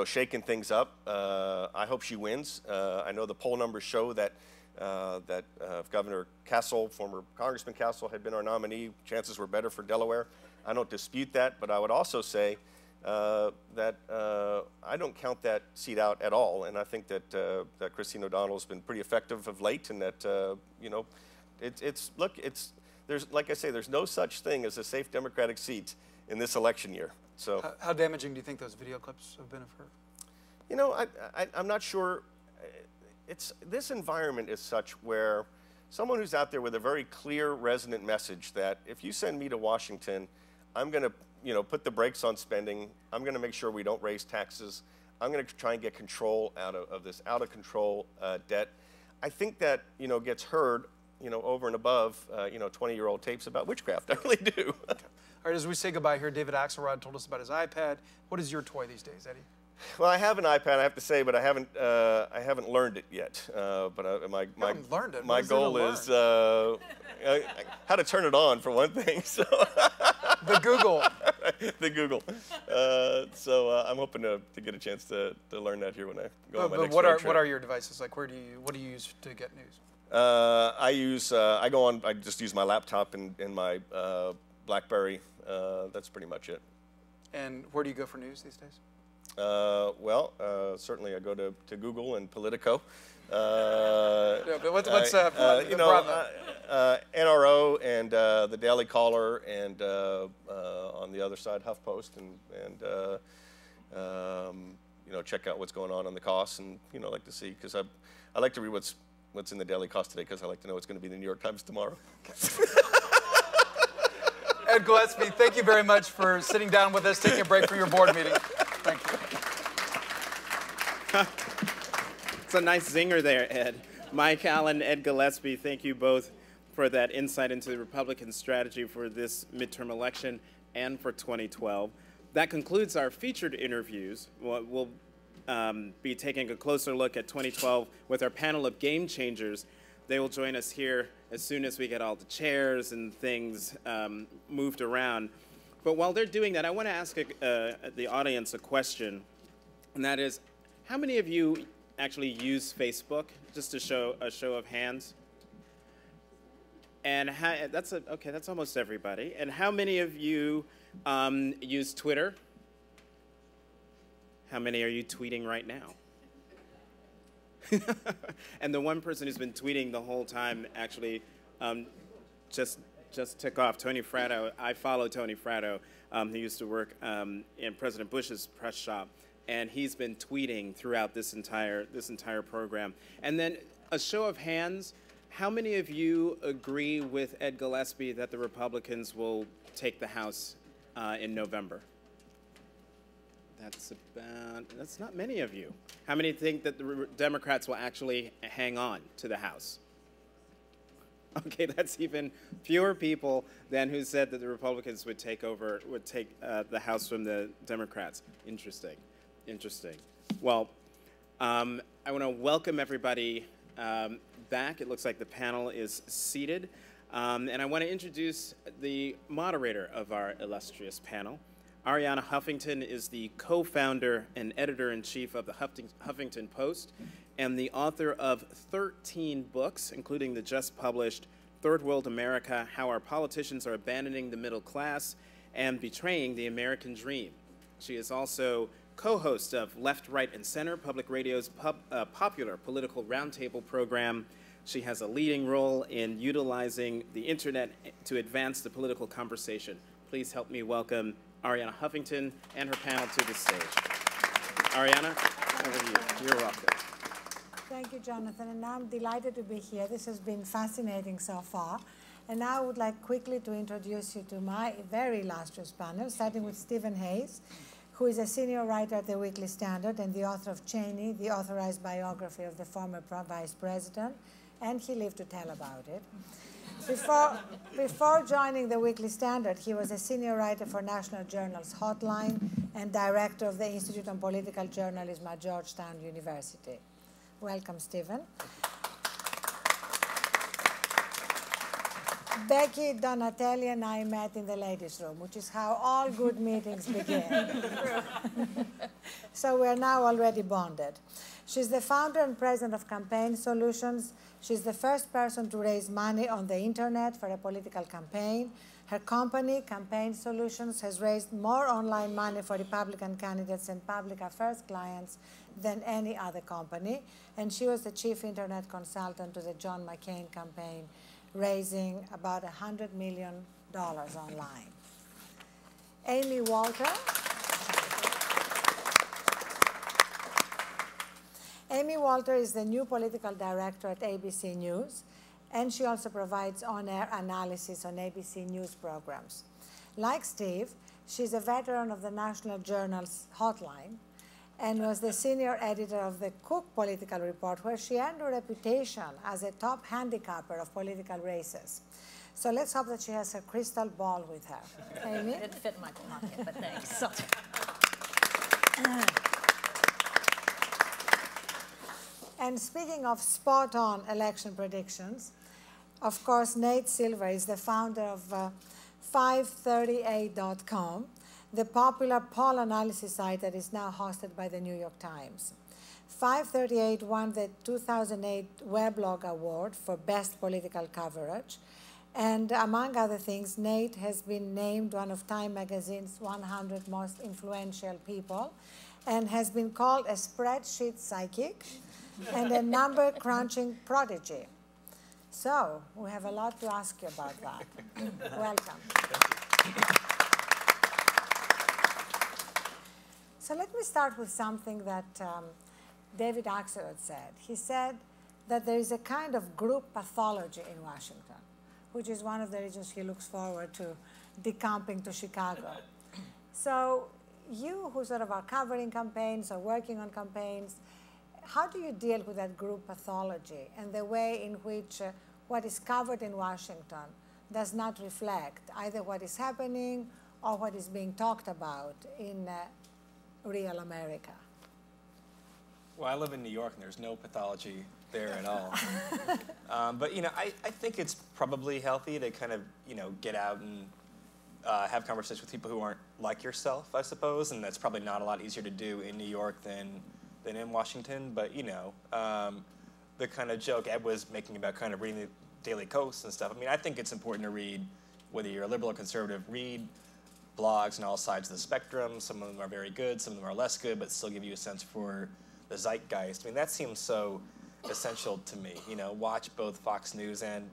shaking things up. I hope she wins. I know the poll numbers show that if Governor Castle, former Congressman Castle, had been our nominee, chances were better for Delaware. I don't dispute that, but I would also say that I don't count that seat out at all, and I think that Christine O'Donnell has been pretty effective of late, and that there's like I say, there's no such thing as a safe Democratic seat in this election year. So how damaging do you think those video clips have been of her? I'm not sure. This environment is such where someone who's out there with a very clear, resonant message that if you send me to Washington, I'm going to put the brakes on spending. I'm going to make sure we don't raise taxes. I'm going to try and get control out of this out of control debt. I think that, you know, gets heard, you know, over and above, you know, 20-year-old tapes about witchcraft. I really do. All right, as we say goodbye here, David Axelrod told us about his iPad. What is your toy these days, Eddie? Well, I have an iPad, I have to say, but I haven't learned it yet. But my goal is how to turn it on, for one thing. So the Google. The Google. So I'm hoping to get a chance to learn that here when I go on my next road trip. What are your devices? Like, what do you use to get news? I just use my laptop and my BlackBerry. That's pretty much it. And where do you go for news these days? Certainly I go to Google and Politico. Yeah, but what's you know, NRO and the Daily Caller, and on the other side, HuffPost, and you know, check out what's going on the costs, and you know, like to see, because I like to read what's in the Daily Cost today, because I like to know what's going to be in the New York Times tomorrow. Ed Gillespie, thank you very much for sitting down with us, taking a break from your board meeting. Thank you. It's a nice zinger there, Ed. Mike Allen, Ed Gillespie, thank you both for that insight into the Republican strategy for this midterm election and for 2012. That concludes our featured interviews. We'll be taking a closer look at 2012 with our panel of game changers. They will join us here as soon as we get all the chairs and things moved around. But while they're doing that, I want to ask the audience a question, and that is, how many of you actually use Facebook? Just to show a show of hands. And that's almost everybody. And how many of you use Twitter? How many are you tweeting right now? And the one person who's been tweeting the whole time actually just took off, Tony Fratto. I follow Tony Fratto, who used to work in President Bush's press shop, and he's been tweeting throughout this entire program. And then a show of hands, how many of you agree with Ed Gillespie that the Republicans will take the House in November? That's not many of you. How many think that the Democrats will actually hang on to the House? Okay, that's even fewer people than who said that the Republicans would take the House from the Democrats. Interesting. Well, I want to welcome everybody back. It looks like the panel is seated. And I want to introduce the moderator of our illustrious panel. Arianna Huffington is the co-founder and editor-in-chief of the Huffington Post and the author of 13 books, including the just-published Third World America, How Our Politicians Are Abandoning the Middle Class and Betraying the American Dream. She is also co-host of Left, Right, and Center, Public Radio's popular political roundtable program. She has a leading role in utilizing the internet to advance the political conversation. Please help me welcome Arianna Huffington and her panel to the stage. Arianna, over to you. You're welcome. Thank you, Jonathan, and I'm delighted to be here. This has been fascinating so far. And now I would like quickly to introduce you to my very illustrious panel, starting with Stephen Hayes, who is a senior writer at the Weekly Standard and the author of Cheney, the authorized biography of the former vice president, and he lived to tell about it. Before joining the Weekly Standard, he was a senior writer for National Journal's Hotline and director of the Institute on Political Journalism at Georgetown University. Welcome, Stephen. Becky, Donatelli, and I met in the ladies' room, which is how all good meetings begin. So we're now already bonded. She's the founder and president of Campaign Solutions. She's the first person to raise money on the internet for a political campaign. Her company, Campaign Solutions, has raised more online money for Republican candidates and public affairs clients than any other company. And she was the chief internet consultant to the John McCain campaign, raising about $100 million online. Amy Walter. Amy Walter is the new political director at ABC News, and she also provides on-air analysis on ABC News programs. Like Steve, she's a veteran of the National Journal's Hotline, and was the senior editor of the Cook Political Report, where she earned a reputation as a top handicapper of political races. So let's hope that she has her crystal ball with her. Amy? It didn't fit in my pocket, but thanks. And speaking of spot-on election predictions, of course, Nate Silver is the founder of 538.com, the popular poll analysis site that is now hosted by the New York Times. 538 won the 2008 Weblog Award for Best Political Coverage. And among other things, Nate has been named one of Time Magazine's 100 most influential people and has been called a spreadsheet psychic and a number crunching prodigy. So we have a lot to ask you about that. Welcome. So let me start with something that David Axelrod said. He said that there is a kind of group pathology in Washington, which is one of the reasons he looks forward to decamping to Chicago. So you who sort of are covering campaigns or working on campaigns, how do you deal with that group pathology and the way in which what is covered in Washington does not reflect either what is happening or what is being talked about in real America? Well, I live in New York, and there's no pathology there at all. But I think it's probably healthy to kind of get out and have conversations with people who aren't like yourself, I suppose, and that's probably not a lot easier to do in New York than in Washington. But the kind of joke Ed was making about kind of reading the Daily Kos and stuff. I mean, I think it's important to read, whether you're a liberal or conservative, read blogs on all sides of the spectrum. Some of them are very good, some of them are less good, but still give you a sense for the zeitgeist. I mean, that seems so essential to me. Watch both Fox News and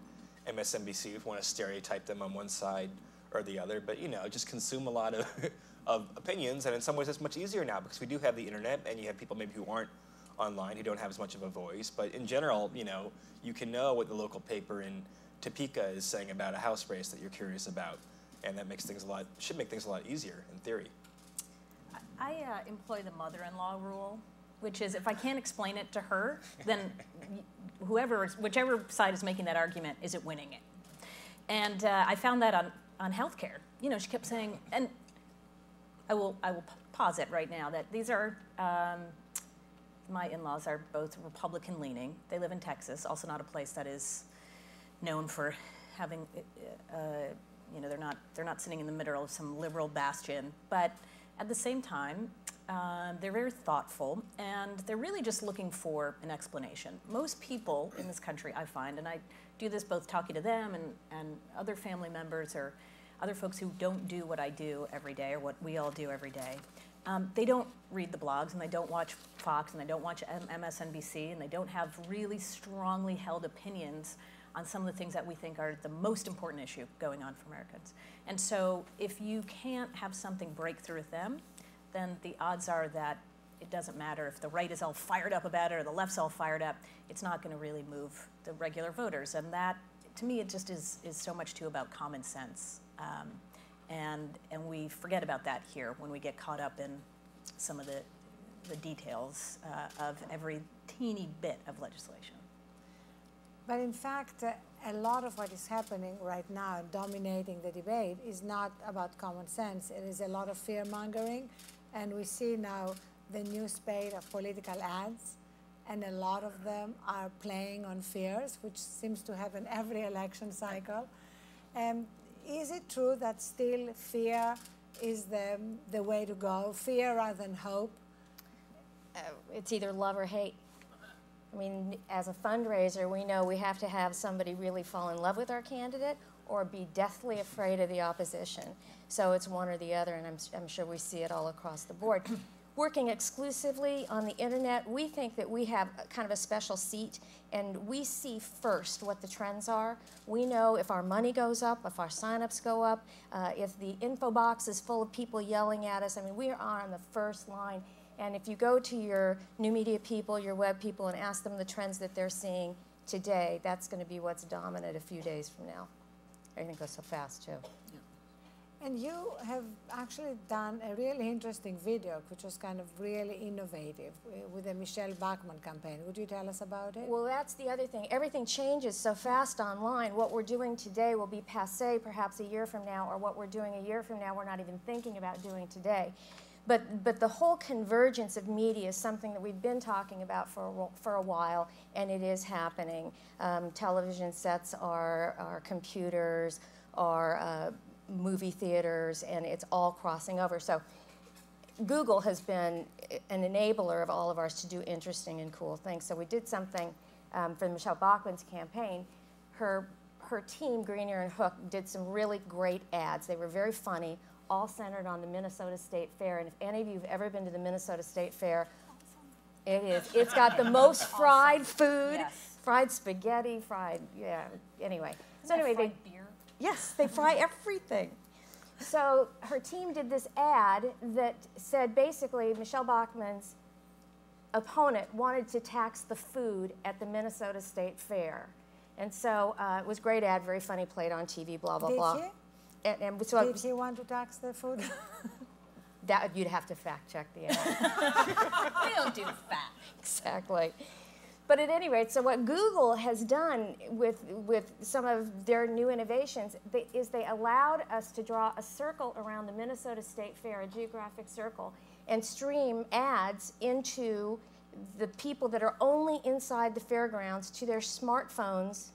MSNBC if you want to stereotype them on one side or the other. But, just consume a lot of opinions. And in some ways, it's much easier now because we do have the internet and you have people maybe who aren't online, who don't have as much of a voice. But in general, you can know what the local paper in Topeka is saying about a House race that you're curious about. And that should make things a lot easier in theory. I employ the mother-in-law rule, which is if I can't explain it to her, then whichever side is making that argument isn't winning it. And I found that on healthcare. She kept saying, and I will pause it right now, that these are, my in-laws are both Republican-leaning. They live in Texas, also not a place that is known for having, they're not sitting in the middle of some liberal bastion, but at the same time, they're very thoughtful, and they're really just looking for an explanation. Most people in this country, I find, and I do this both talking to them and other family members or other folks who don't do what I do every day or what we all do every day, they don't read the blogs, and they don't watch Fox, and they don't watch MSNBC, and they don't have really strongly held opinions on some of the things that we think are the most important issue going on for Americans. And so if you can't have something break through with them, then the odds are that it doesn't matter if the right is all fired up about it or the left's all fired up, it's not going to really move the regular voters. And that, to me, it just is so much too about common sense. And we forget about that here when we get caught up in some of the details of every teeny bit of legislation. But in fact, a lot of what is happening right now and dominating the debate is not about common sense. It is a lot of fear-mongering, and we see now the new spate of political ads, and a lot of them are playing on fears, which seems to happen every election cycle. Is it true that still fear is the way to go, fear rather than hope? It's either love or hate. I mean, as a fundraiser, we know we have to have somebody really fall in love with our candidate or be deathly afraid of the opposition. So it's one or the other, and I'm sure we see it all across the board. Working exclusively on the internet, we think that we have kind of a special seat, and we see first what the trends are. We know if our money goes up, if our signups go up, if the info box is full of people yelling at us. I mean, we are on the first line. And if you go to your new media people, your web people, and ask them the trends that they're seeing today, that's going to be what's dominant a few days from now. Everything goes so fast, too. And you have actually done a really interesting video, which was kind of really innovative, with the Michelle Bachmann campaign. Would you tell us about it? Well, that's the other thing. Everything changes so fast online. What we're doing today will be passé perhaps a year from now, or what we're doing a year from now we're not even thinking about doing today. But the whole convergence of media is something that we've been talking about for a while, and it is happening. Television sets are computers, are movie theaters, and it's all crossing over. So Google has been an enabler of all of ours to do interesting and cool things. So we did something for Michelle Bachmann's campaign. Her team, Green Ear and Hook, did some really great ads. They were very funny, all centered on the Minnesota State Fair. And if any of you have ever been to the Minnesota State Fair, it's got the most fried food, yes. Fried spaghetti, anyway. So anyway, fried beer? Yes, they fry everything. So her team did this ad that said basically Michelle Bachmann's opponent wanted to tax the food at the Minnesota State Fair. And so it was a great ad, very funny, played on TV, blah, blah, blah. Did she want to tax the food? That you'd have to fact check the ad. We don't do fact. Exactly. But at any rate, so what Google has done with some of their new innovations is they allowed us to draw a circle around the Minnesota State Fair, a geographic circle, and stream ads into the people that are only inside the fairgrounds to their smartphones.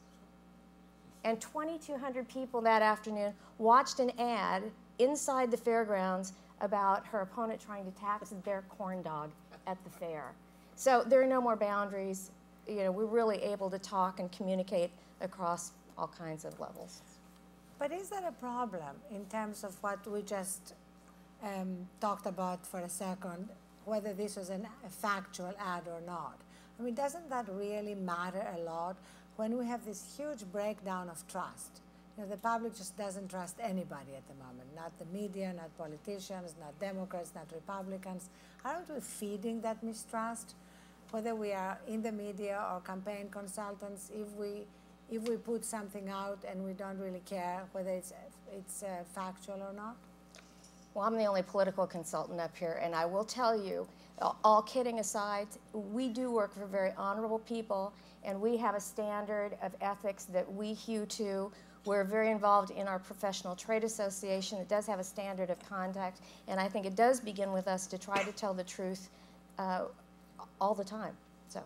And 2,200 people that afternoon watched an ad inside the fairgrounds about her opponent trying to tax their corn dog at the fair. So there are no more boundaries. You know, we're really able to talk and communicate across all kinds of levels. But is there a problem in terms of what we just talked about for a second, whether this was a factual ad or not? I mean, doesn't that really matter a lot when we have this huge breakdown of trust? You know, the public just doesn't trust anybody at the moment, not the media, not politicians, not Democrats, not Republicans. Aren't we feeding that mistrust? Whether we are in the media or campaign consultants, if we put something out and we don't really care whether it's factual or not? Well, I'm the only political consultant up here, and I will tell you, all kidding aside, we do work for very honorable people, and we have a standard of ethics that we hew to. We're very involved in our professional trade association. It does have a standard of conduct, and I think it does begin with us to try to tell the truth all the time. So,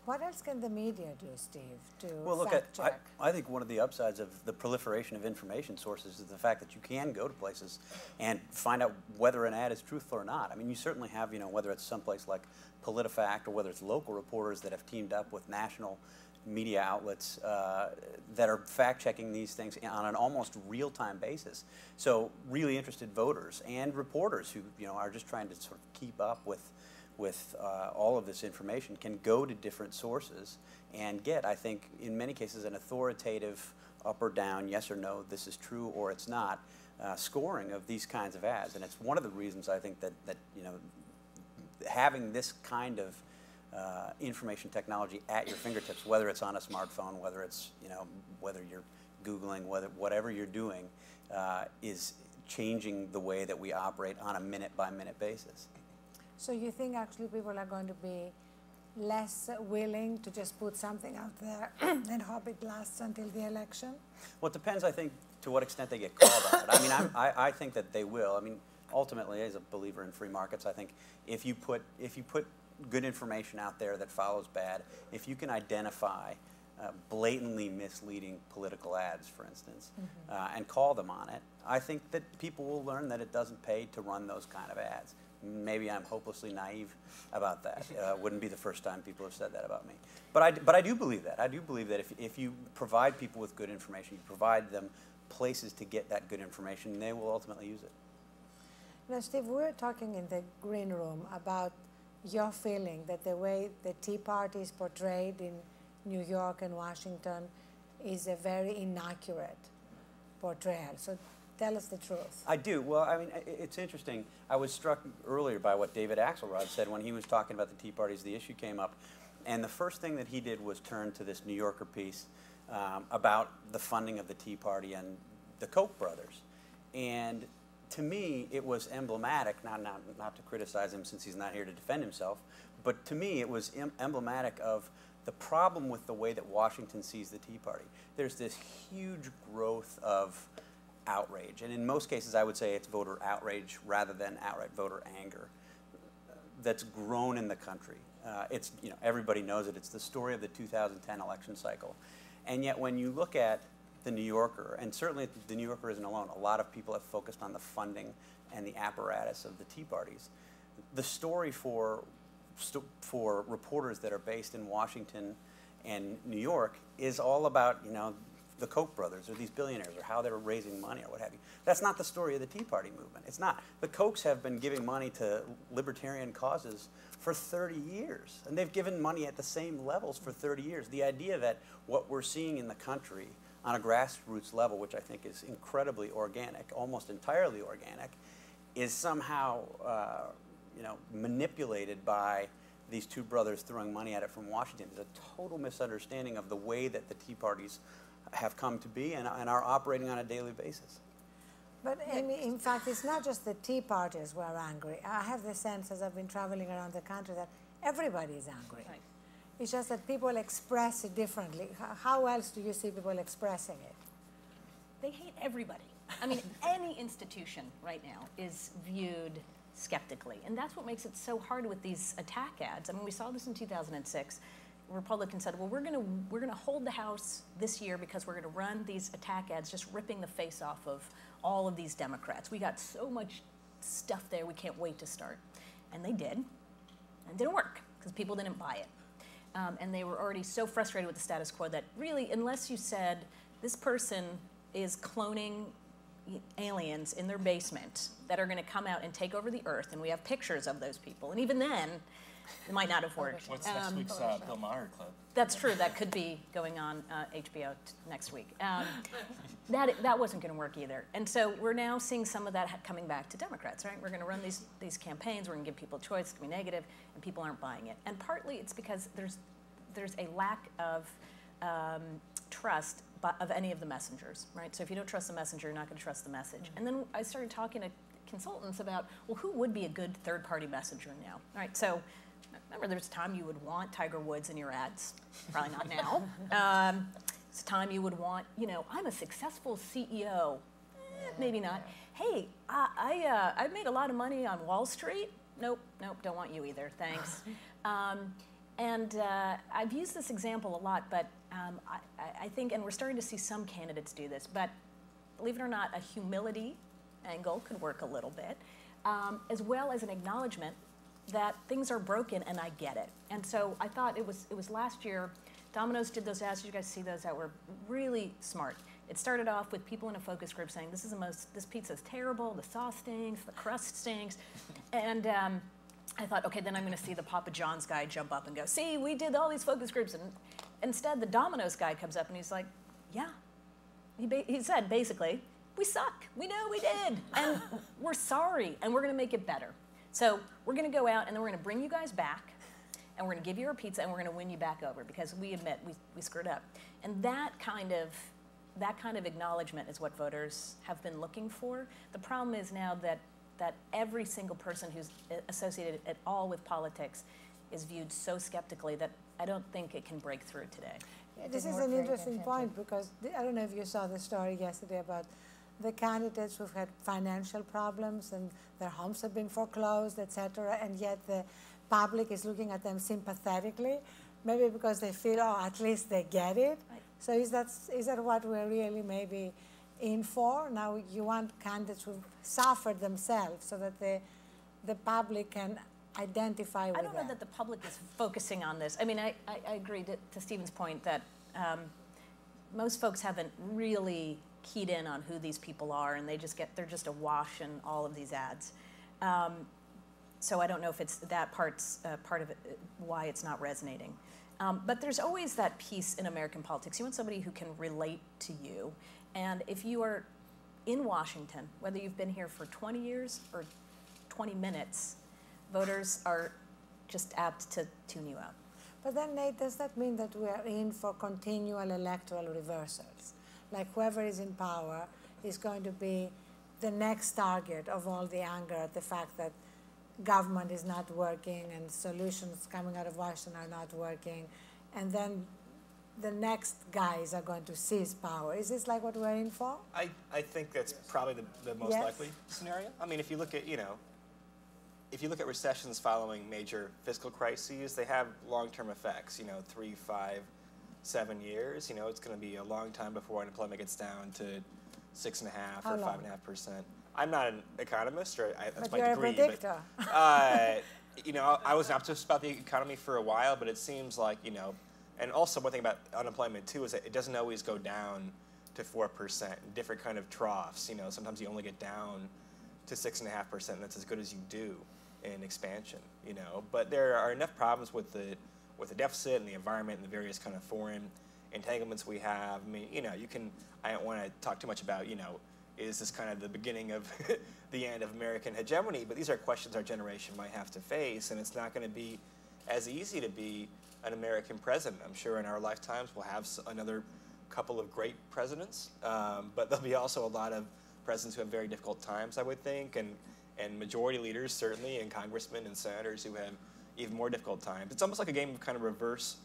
what else can the media do, Steve, to well, look, fact check? I think one of the upsides of the proliferation of information sources is the fact that you can go to places and find out whether an ad is truthful or not. I mean, you certainly have, you know, whether it's someplace like PolitiFact or whether it's local reporters that have teamed up with national media outlets that are fact-checking these things on an almost real-time basis. So really interested voters and reporters who, you know, are just trying to sort of keep up with all of this information can go to different sources and get, I think, in many cases, an authoritative up or down, yes or no, this is true or it's not, scoring of these kinds of ads. And it's one of the reasons I think that you know, having this kind of information technology at your fingertips, whether it's on a smartphone, whether it's, you know, whether you're Googling, whatever you're doing, is changing the way that we operate on a minute-by-minute basis. So you think actually people are going to be less willing to just put something out there and hope it lasts until the election? Well, it depends, I think, to what extent they get called on it. I mean, I think that they will. I mean, ultimately, as a believer in free markets, I think if you put good information out there that follows bad, if you can identify blatantly misleading political ads, for instance, and call them on it, I think that people will learn that it doesn't pay to run those kind of ads. Maybe I'm hopelessly naive about that. Wouldn't be the first time people have said that about me. But I do believe that. I do believe that if you provide people with good information, you provide them places to get that good information, they will ultimately use it. Now, Steve, we were talking in the green room about your feeling that the way the Tea Party is portrayed in New York and Washington is a very inaccurate portrayal. So tell us the truth. I do. Well, I mean, it's interesting. I was struck earlier by what David Axelrod said when he was talking about the Tea Party as the issue came up. And the first thing that he did was turn to this New Yorker piece about the funding of the Tea Party and the Koch brothers. And to me, it was emblematic, not to criticize him since he's not here to defend himself, but to me it was emblematic of the problem with the way that Washington sees the Tea Party. There's this huge growth of outrage, and in most cases I would say it's voter outrage rather than outright voter anger that's grown in the country. It's, you know, everybody knows it. It's the story of the 2010 election cycle. And yet when you look at the New Yorker, and certainly the New Yorker isn't alone, a lot of people have focused on the funding and the apparatus of the Tea Parties. The story for reporters that are based in Washington and New York is all about, you know, the Koch brothers or these billionaires or how they're raising money or what have you. That's not the story of the Tea Party movement. It's not. The Kochs have been giving money to libertarian causes for 30 years, and they've given money at the same levels for 30 years. The idea that what we're seeing in the country on a grassroots level, which I think is incredibly organic, almost entirely organic, is somehow you know, manipulated by these two brothers throwing money at it from Washington is a total misunderstanding of the way that the Tea Parties have come to be and are operating on a daily basis. But Amy, in fact, it's not just the Tea Partiers who are angry. I have the sense, as I've been traveling around the country, that everybody is angry. Right. It's just that people express it differently. How else do you see people expressing it? They hate everybody. I mean, any institution right now is viewed skeptically, and that's what makes it so hard with these attack ads. I mean, we saw this in 2006. Republicans said, well, we're going to hold the House this year because we're going to run these attack ads just ripping the face off of all of these Democrats. We got so much stuff there, we can't wait to start. And they did, and it didn't work because people didn't buy it. And they were already so frustrated with the status quo that really, unless you said, this person is cloning aliens in their basement that are going to come out and take over the earth, and we have pictures of those people, and even then, it might not have worked. What's next week's Bill Maher clip? That's true. That could be going on HBO next week. That wasn't going to work either. And so we're now seeing some of that coming back to Democrats, right? We're going to run these campaigns. We're going to give people a choice. It's going to be negative, and people aren't buying it. And partly it's because there's a lack of trust of any of the messengers, right? So if you don't trust the messenger, you're not going to trust the message. And then I started talking to consultants about, well, who would be a good third-party messenger now, right? So remember, there's a time you would want Tiger Woods in your ads. Probably not now. It's a time you would want, you know, I'm a successful CEO. Maybe not. Hey, I've made a lot of money on Wall Street. Nope, don't want you either, thanks. And I've used this example a lot, but I think, and we're starting to see some candidates do this, but believe it or not, a humility angle could work a little bit, as well as an acknowledgement that things are broken and I get it. And so I thought it was last year, Domino's did those ads. Did you guys see those that were really smart? It started off with people in a focus group saying, this pizza's terrible, the sauce stinks, the crust stinks. And I thought, okay, then I'm going to see the Papa John's guy jump up and go, see, we did all these focus groups. And instead, the Domino's guy comes up and he's like, yeah. He said, basically, we suck. We know we did. And we're sorry. And we're going to make it better. So we're going to go out and then we're going to bring you guys back. And we're going to give you a pizza and we're going to win you back over because we admit we screwed up. And that kind of acknowledgement is what voters have been looking for. The problem is now that every single person who's associated at all with politics is viewed so skeptically that I don't think it can break through today. Yeah, this is an interesting point because I don't know if you saw the story yesterday about the candidates who've had financial problems and their homes have been foreclosed, etc., and yet the public is looking at them sympathetically, maybe because they feel, oh, at least they get it. Right. So is that what we're really maybe in for? Now you want candidates who've suffered themselves so that the public can identify with them. I don't know that the public is focusing on this. I mean, I agree to Stephen's point that most folks haven't really keyed in on who these people are, and they're just awash in all of these ads. So I don't know if it's that part of it, why it's not resonating. But there's always that piece in American politics. You want somebody who can relate to you. And if you are in Washington, whether you've been here for 20 years or 20 minutes, voters are just apt to tune you out. But then, Nate, does that mean that we are in for continual electoral reversals? Like whoever is in power is going to be the next target of all the anger at the fact that government is not working and solutions coming out of Washington are not working, and then the next guys are going to seize power. Is this like what we're in for? I think that's probably the most likely scenario. I mean, if you look at, if you look at recessions following major fiscal crises, they have long-term effects, 3, 5, 7 years. It's going to be a long time before unemployment gets down to 6.5% or 5.5%. I'm not an economist, or that's my degree. But you're a predictor. But, I was an optimist about the economy for a while, but it seems like, and also one thing about unemployment too is that it doesn't always go down to 4%. Different kind of troughs. Sometimes you only get down to 6.5%. And that's as good as you do in expansion. But there are enough problems with the deficit and the environment and the various kind of foreign entanglements we have. I mean, I don't want to talk too much about, is this kind of the beginning of the end of American hegemony? But these are questions our generation might have to face, and it's not going to be as easy to be an American president. I'm sure in our lifetimes we'll have another couple of great presidents, but there'll be also a lot of presidents who have very difficult times, I would think, and majority leaders certainly, and congressmen and senators who have even more difficult times. It's almost like a game of kind of reverse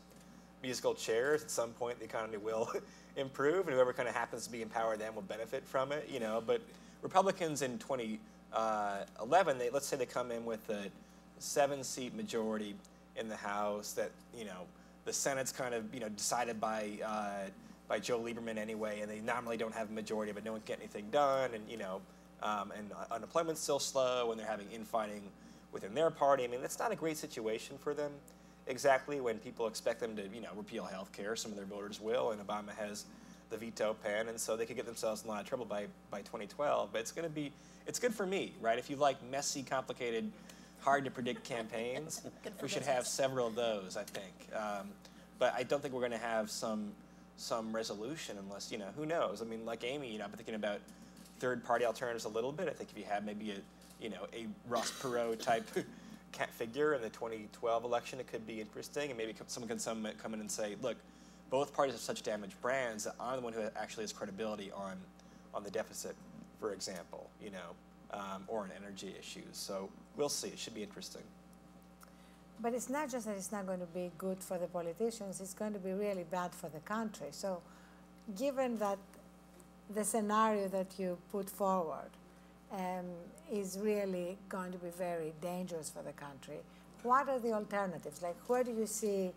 musical chairs. At some point the economy will improve, and whoever kind of happens to be in power then will benefit from it, But Republicans in 2011, let's say they come in with a 7-seat majority in the House that, the Senate's kind of, decided by Joe Lieberman anyway, and they nominally don't have a majority, but no one can get anything done, and unemployment's still slow, and they're having infighting within their party. I mean, that's not a great situation for them exactly when people expect them to, repeal health care. Some of their voters will, and Obama has the veto pen, and so they could get themselves in a lot of trouble by 2012. But it's good for me, right? If you like messy, complicated, hard to predict campaigns, we should have several of those, I think. But I don't think we're going to have some resolution unless, who knows? I mean, like Amy, I've been thinking about third-party alternatives a little bit. I think if you have maybe a Ross Perot type figure in the 2012 election, it could be interesting, and maybe someone can come in and say, look, both parties have such damaged brands that I'm the one who actually has credibility on the deficit, for example, or on energy issues. So we'll see. It should be interesting. But it's not just that it's not going to be good for the politicians, it's going to be really bad for the country. So given that the scenario that you put forward is really going to be very dangerous for the country, what are the alternatives? Like, where do you see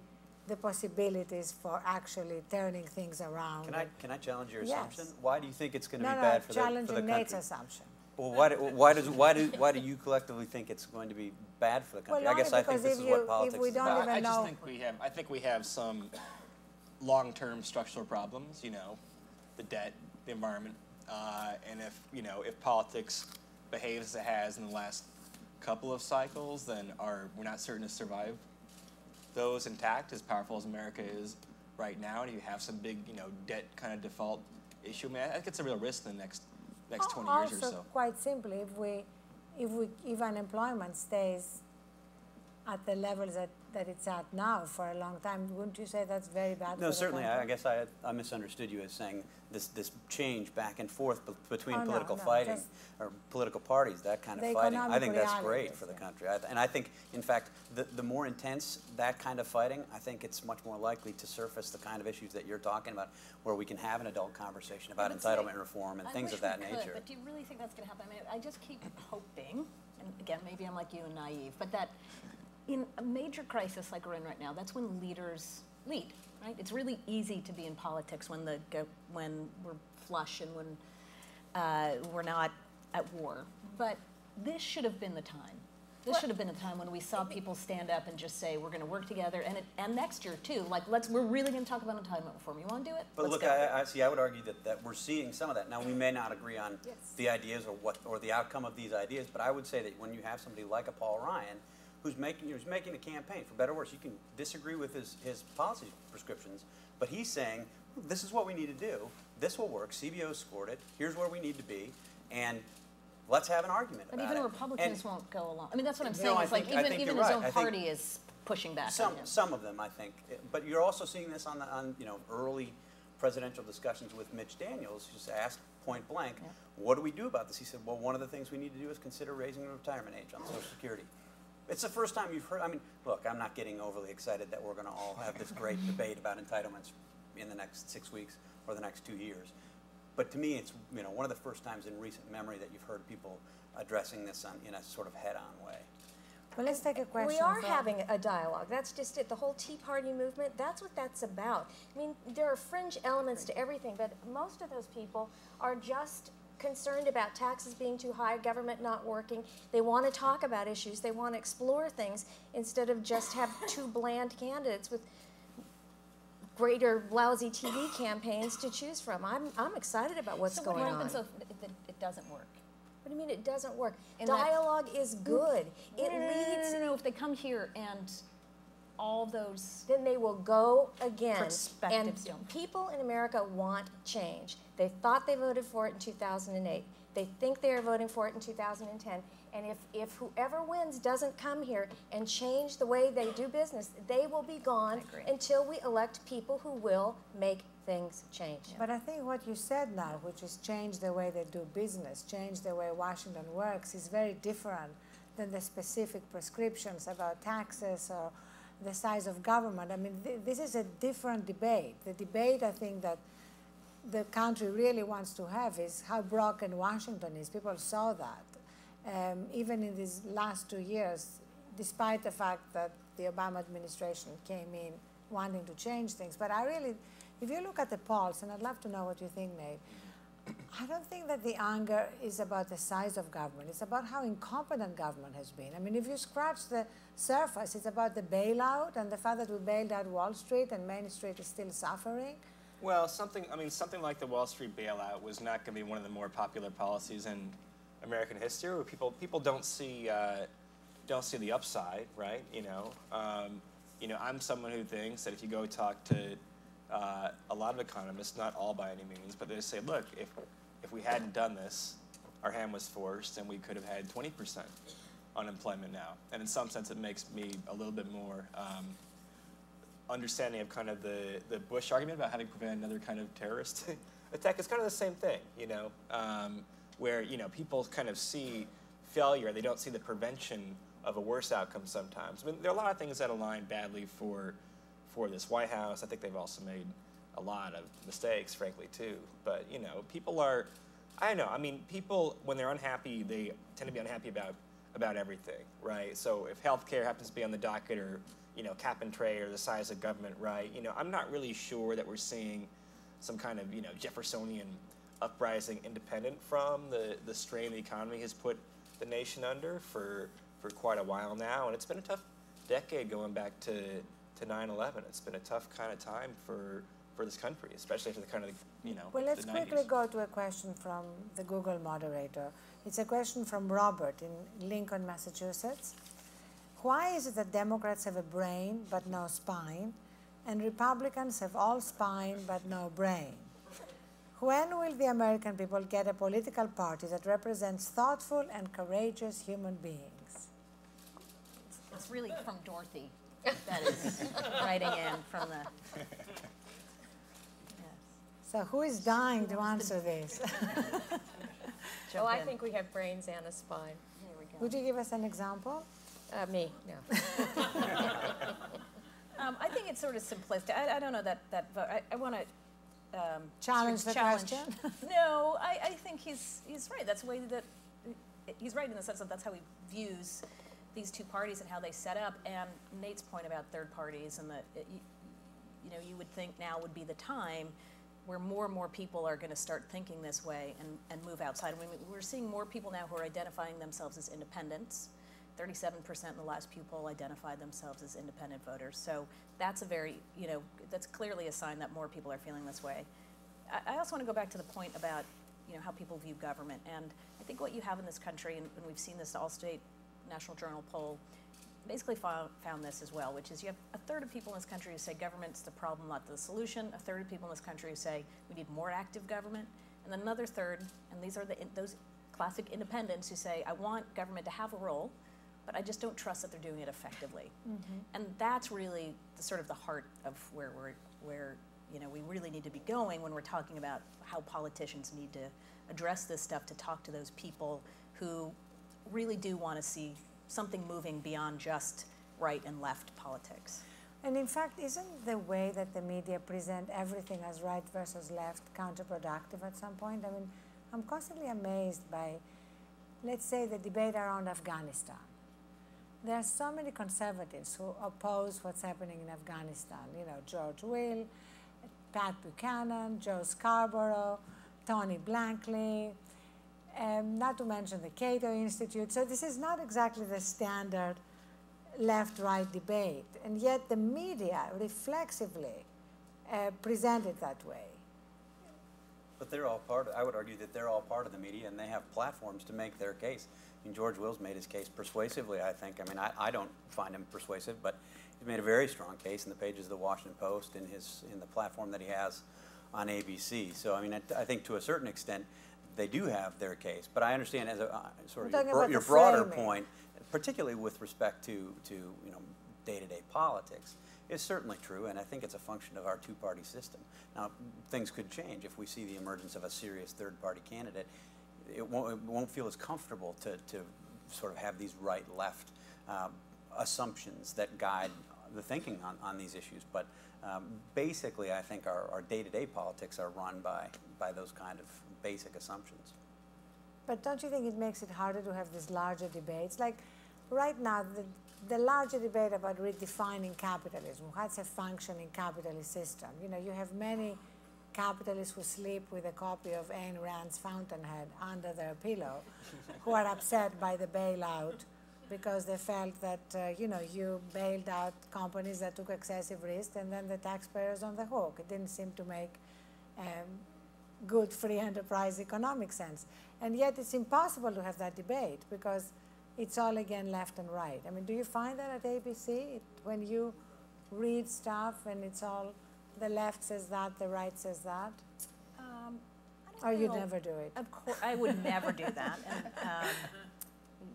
the possibilities for actually turning things around? Can I challenge your Yes. assumption? Why do you think it's going to be No, bad for the challenging country? Nate's assumption. Well, why do you collectively think it's going to be bad for the country? Well, I guess only I think because this if is what you- politics if we is don't about. even I just know- think we have some long-term structural problems. The debt, the environment, and if politics behaves as it has in the last couple of cycles, then we're not certain to survive those intact, as powerful as America is right now. And you have some big, debt kind of default issue. I mean, I think it's a real risk in the next 20 years or so. Also, quite simply, if unemployment stays at the levels that it's at now for a long time, wouldn't you say that's very bad for No, the certainly. country? I guess I misunderstood you as saying this change back and forth between Oh, no, political no, fighting just or political parties, that kind of the fighting. I economic think that's great realities, for the yeah. country. And I think, in fact, the more intense that kind of fighting, I think it's much more likely to surface the kind of issues that you're talking about, where we can have an adult conversation about entitlement reform and things of that nature. But do you really think that's going to happen? I mean, I just keep hoping, and again, maybe I'm like you and naive, but that in a major crisis like we're in right now, that's when leaders lead, right? It's really easy to be in politics when we're flush and when we're not at war. But this should have been the time. This should have been a time when we saw people stand up and just say, we're going to work together, and next year too. Like, we're really going to talk about entitlement reform. You want to do it? But Let's look, go. I would argue that we're seeing some of that. Now, we may not agree on the ideas or the outcome of these ideas, but I would say that when you have somebody like a Paul Ryan who's making a campaign, for better or worse, you can disagree with his policy prescriptions, but he's saying, this is what we need to do. This will work. CBO scored it. Here's where we need to be, and let's have an argument But about even it. Republicans won't go along. I mean, that's what I'm No, saying. I It's like think even you're his right. own I think party is pushing back on him. Some of them, I think, but you're also seeing this on early presidential discussions with Mitch Daniels, who's asked point blank, what do we do about this? He said, well, one of the things we need to do is consider raising the retirement age on Social Security. It's the first time you've heard, I mean, look, I'm not getting overly excited that we're going to all have this great debate about entitlements in the next 6 weeks or the next 2 years. But to me, it's one of the first times in recent memory that you've heard people addressing this in a sort of head-on way. Well, let's take a question. We are having a dialogue. That's just it. The whole Tea Party movement, that's what that's about. I mean, there are fringe elements to everything, but most of those people are just concerned about taxes being too high, government not working. They want to talk about issues. They want to explore things instead of just have two bland candidates with greater lousy TV campaigns to choose from. I'm excited about what's going on. So it doesn't work? What do you mean it doesn't work? Dialogue is good. It leads. No. If they come here and all those, then they will go again. Perspectives and people in America want change. They thought they voted for it in 2008. They think they are voting for it in 2010. And if whoever wins doesn't come here and change the way they do business, they will be gone until we elect people who will make things change. But I think what you said now, which is change the way they do business, change the way Washington works, is very different than the specific prescriptions about taxes or the size of government. I mean, this is a different debate. The debate, I think, that the country really wants to have is how broken Washington is. People saw that. Even in these last 2 years, despite the fact that the Obama administration came in wanting to change things. But I really, if you look at the polls, and I'd love to know what you think, Nate, I don't think that the anger is about the size of government. It's about how incompetent government has been. I mean, if you scratch the surface, it's about the bailout and the fact that we bailed out Wall Street and Main Street is still suffering. Well, something like the Wall Street bailout was not going to be one of the more popular policies in American history, where people don't see the upside, right? I'm someone who thinks that if you go talk to a lot of economists, not all by any means, but they say, look, if we hadn't done this, our hand was forced, and we could have had 20% unemployment now. And in some sense, it makes me a little bit more understanding of kind of the Bush argument about having to prevent another kind of terrorist attack. It's kind of the same thing, where people kind of see failure. They don't see the prevention of a worse outcome sometimes. I mean, there are a lot of things that align badly for this White House. I think they've also made a lot of mistakes, frankly, too. But, people are, I don't know, I mean, people, when they're unhappy, they tend to be unhappy about everything, right? So if healthcare happens to be on the docket, or, cap and trade, or the size of government, right? I'm not really sure that we're seeing some kind of, Jeffersonian uprising independent from the strain the economy has put the nation under for quite a while now. And it's been a tough decade going back to 9/11. It's been a tough kind of time for this country, especially for the kind of, Well, let's the quickly 90s. go to a question from the Google moderator. It's a question from Robert in Lincoln, Massachusetts. Why is it that Democrats have a brain but no spine, and Republicans have all spine but no brain? When will the American people get a political party that represents thoughtful and courageous human beings? It's really from Dorothy that is writing in from the... So who is dying to answer this? Oh, I think we have brains and a spine. There we go. Would you give us an example? Me, no. I think it's sort of simplistic. I don't know that vote. I want to Challenge the question? No, I think he's right. That's the way that he's right in the sense that that's how he views these two parties and how they set up. And Nate's point about third parties and that you would think now would be the time where more and more people are going to start thinking this way and move outside. I mean, we're seeing more people now who are identifying themselves as independents. 37% in the last pew poll identified themselves as independent voters. So that's a very, that's clearly a sign that more people are feeling this way. I also want to go back to the point about, how people view government. And I think what you have in this country, and we've seen this Allstate National Journal poll, basically found this as well, which is you have a third of people in this country who say government's the problem, not the solution. A third of people in this country who say we need more active government. And then another third, and these are those classic independents who say I want government to have a role, but I just don't trust that they're doing it effectively. Mm-hmm. And that's really the heart of where we really need to be going when we're talking about how politicians need to address this stuff, to talk to those people who really do want to see something moving beyond just right and left politics. And in fact, isn't the way that the media present everything as right versus left counterproductive at some point? I mean, I'm constantly amazed by, let's say, the debate around Afghanistan. There are so many conservatives who oppose what's happening in Afghanistan. You know, George Will, Pat Buchanan, Joe Scarborough, Tony Blankley, not to mention the Cato Institute. So this is not exactly the standard left-right debate, and yet the media reflexively present it that way. But they're all I would argue that they're all part of the media, and they have platforms to make their case. I mean, George Will's made his case persuasively, I think. I mean, I don't find him persuasive, but he's made a very strong case in the pages of the Washington Post, in the platform that he has on ABC. So, I mean, I think to a certain extent, they do have their case. But I understand as a sort of your broader point, particularly with respect to day-to-day politics, is certainly true, and I think it's a function of our two-party system. Now, things could change if we see the emergence of a serious third-party candidate. It won't feel as comfortable to sort of have these right-left assumptions that guide the thinking on these issues. But basically, I think our day-to-day politics are run by those kind of basic assumptions. But don't you think it makes it harder to have these larger debates? Like right now, the larger debate about redefining capitalism, what's a functioning capitalist system? You know, you have many capitalists who sleep with a copy of Ayn Rand's Fountainhead under their pillow, who are upset by the bailout because they felt that, you bailed out companies that took excessive risk, and then the taxpayers on the hook. It didn't seem to make good free enterprise economic sense. And yet it's impossible to have that debate because it's all again left and right. I mean, do you find that at ABC when you read stuff and it's all the left says that, the right says that? Or you'd never do it? Of course, I would never do that. And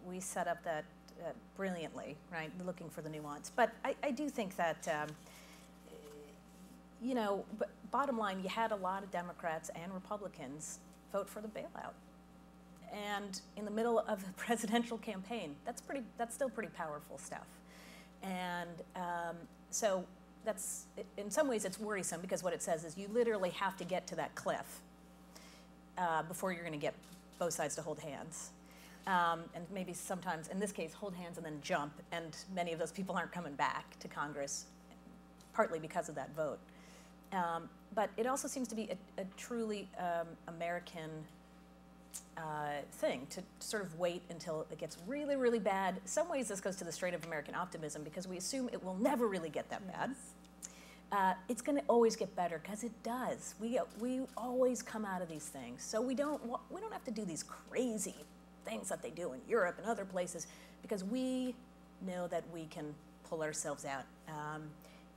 we set up that brilliantly, right, looking for the nuance. But I do think that, but bottom line, you had a lot of Democrats and Republicans vote for the bailout. And in the middle of a presidential campaign, that's still pretty powerful stuff. And so that's, in some ways it's worrisome because what it says is you literally have to get to that cliff before you're going to get both sides to hold hands. And maybe sometimes, in this case, hold hands and then jump, and many of those people aren't coming back to Congress, partly because of that vote. But it also seems to be a truly American thing to sort of wait until it gets really, really bad. In some ways, this goes to the strain of American optimism because we assume it will never really get that bad. It's going to always get better because it does. We always come out of these things, so we don't have to do these crazy things that they do in Europe and other places because we know that we can pull ourselves out.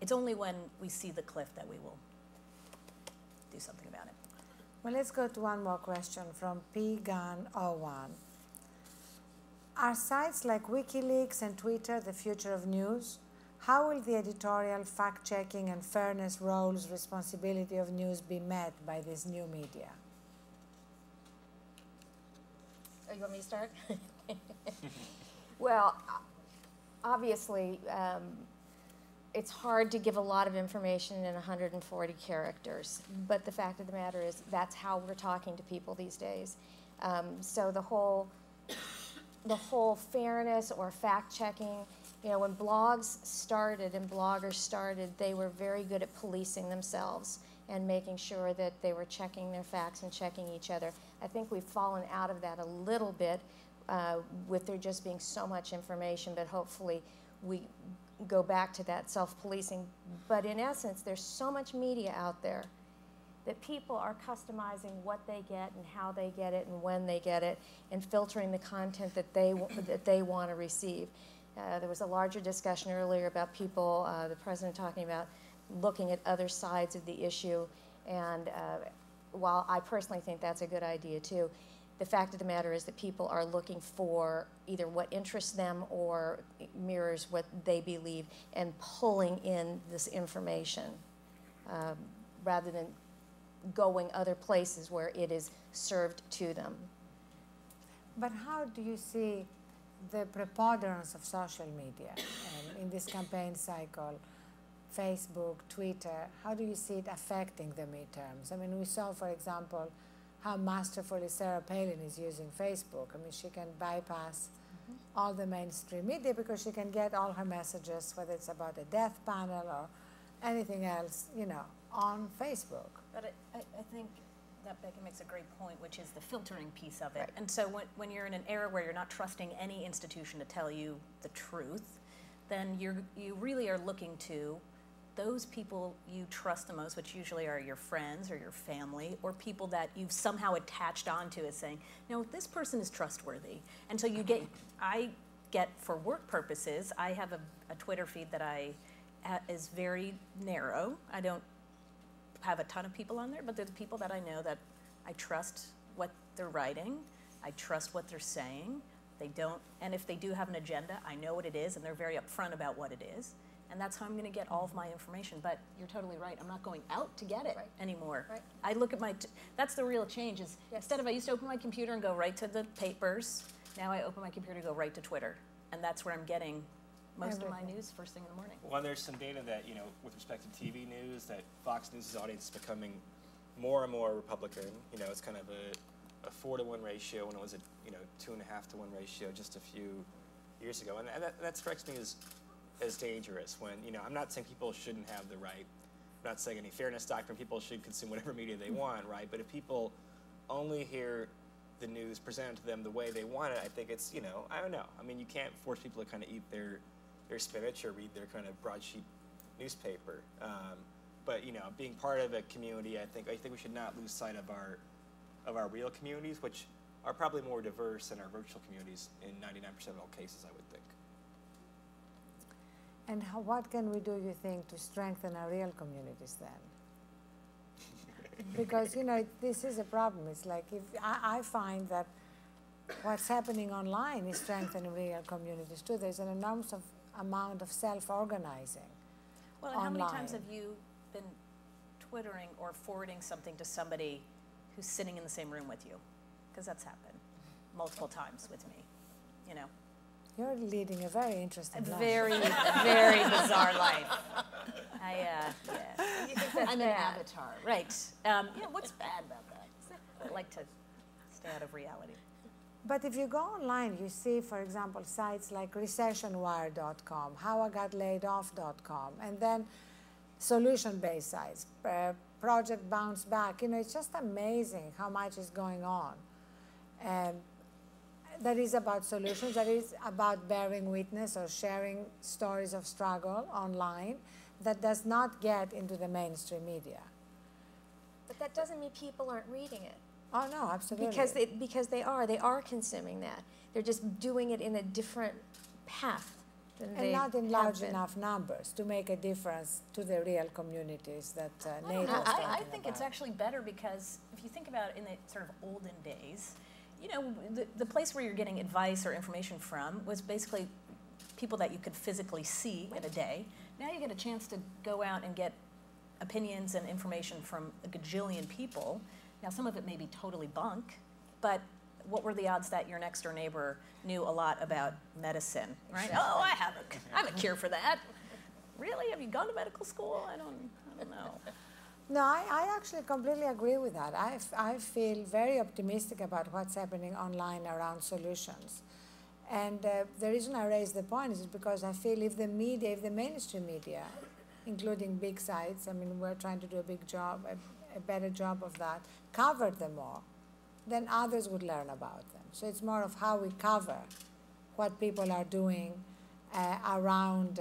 It's only when we see the cliff that we will do something about it. Well, let's go to one more question from pgun01. Are sites like WikiLeaks and Twitter the future of news? How will the editorial, fact-checking, and fairness roles, responsibility of news be met by this new media? Oh, you want me to start? Well, obviously, it's hard to give a lot of information in 140 characters, but the fact of the matter is that's how we're talking to people these days. So the whole fairness or fact-checking, when blogs started and bloggers started, they were very good at policing themselves and making sure that they were checking their facts and checking each other. I think we've fallen out of that a little bit with there just being so much information, but hopefully we go back to that self-policing. But in essence, there's so much media out there that people are customizing what they get and how they get it and when they get it and filtering the content that they want to receive. There was a larger discussion earlier about people, the president talking about looking at other sides of the issue, and while I personally think that's a good idea too, the fact of the matter is that people are looking for either what interests them or mirrors what they believe and pulling in this information. rather than going other places where it is served to them. But how do you see the preponderance of social media in this campaign cycle, Facebook, Twitter? How do you see it affecting the midterms? I mean, we saw, for example, how masterfully Sarah Palin is using Facebook. I mean, she can bypass all the mainstream media because she can get all her messages, whether it's about a death panel or anything else, you know, on Facebook. But I think that Becky makes a great point, which is the filtering piece of it. Right. And so when you're in an era where you're not trusting any institution to tell you the truth, then you really are looking to those people you trust the most, which usually are your friends or your family or people that you've somehow attached onto as saying, no, this person is trustworthy. And so I get for work purposes, I have a Twitter feed that is very narrow. I don't have a ton of people on there, but they're the people that I know that I trust what they're writing. I trust what they're saying. And if they do have an agenda, I know what it is, and they're very upfront about what it is. And that's how I'm going to get all of my information. But you're totally right. I'm not going out to get it anymore. Right. I look at that's the real change is instead of I used to open my computer and go right to the papers, now I open my computer and go right to Twitter. And that's where I'm getting most of my news first thing in the morning. Well, there's some data that, with respect to TV news, that Fox News' audience is becoming more and more Republican. It's kind of a 4-to-1 ratio when it was a 2.5-to-1 ratio just a few years ago. And that strikes me as dangerous when, I'm not saying people shouldn't have the right. I'm not saying any fairness doctrine, people should consume whatever media they want, right? But if people only hear the news presented to them the way they want it, I think it's, I don't know. I mean, you can't force people to kind of eat their spinach or read their kind of broadsheet newspaper. But, being part of a community, I think we should not lose sight of our real communities, which are probably more diverse than our virtual communities in 99% of all cases, I would think. And what can we do, you think, to strengthen our real communities then? Because, this is a problem. It's like if I find that what's happening online is strengthening real communities too. There's an enormous amount of self-organizing. Well, and how many times have you been twittering or forwarding something to somebody who's sitting in the same room with you? Because that's happened multiple times with me, You're leading a very interesting life. Very, very bizarre life. I'm an avatar, right? What's bad about that? I like to stay out of reality. But if you go online, you see, for example, sites like recessionwire.com, howigotlaid.off.com, and then solution-based sites, Project Bounce Back. It's just amazing how much is going on. That is about solutions, that is about bearing witness or sharing stories of struggle online that does not get into the mainstream media. But that doesn't mean people aren't reading it. Oh, no, absolutely. Because they are consuming that. They're just doing it in a different path than they not in have large been. enough numbers to make a difference to the real communities that NATO is talking I think about. it's actually better because if you think about it in the sort of olden days, the place where you're getting advice or information from was basically people that you could physically see in a day. Now you get a chance to go out and get opinions and information from a gajillion people. Now some of it may be totally bunk, but what were the odds that your next door neighbor knew a lot about medicine, right? Oh, I have a cure for that. Really? Have you gone to medical school? I don't know. No, I actually completely agree with that. I feel very optimistic about what's happening online around solutions. And the reason I raise the point is because I feel if the mainstream media, including big sites, I mean, we're trying to do a better job of that, covered them more, then others would learn about them. So it's more of how we cover what people are doing around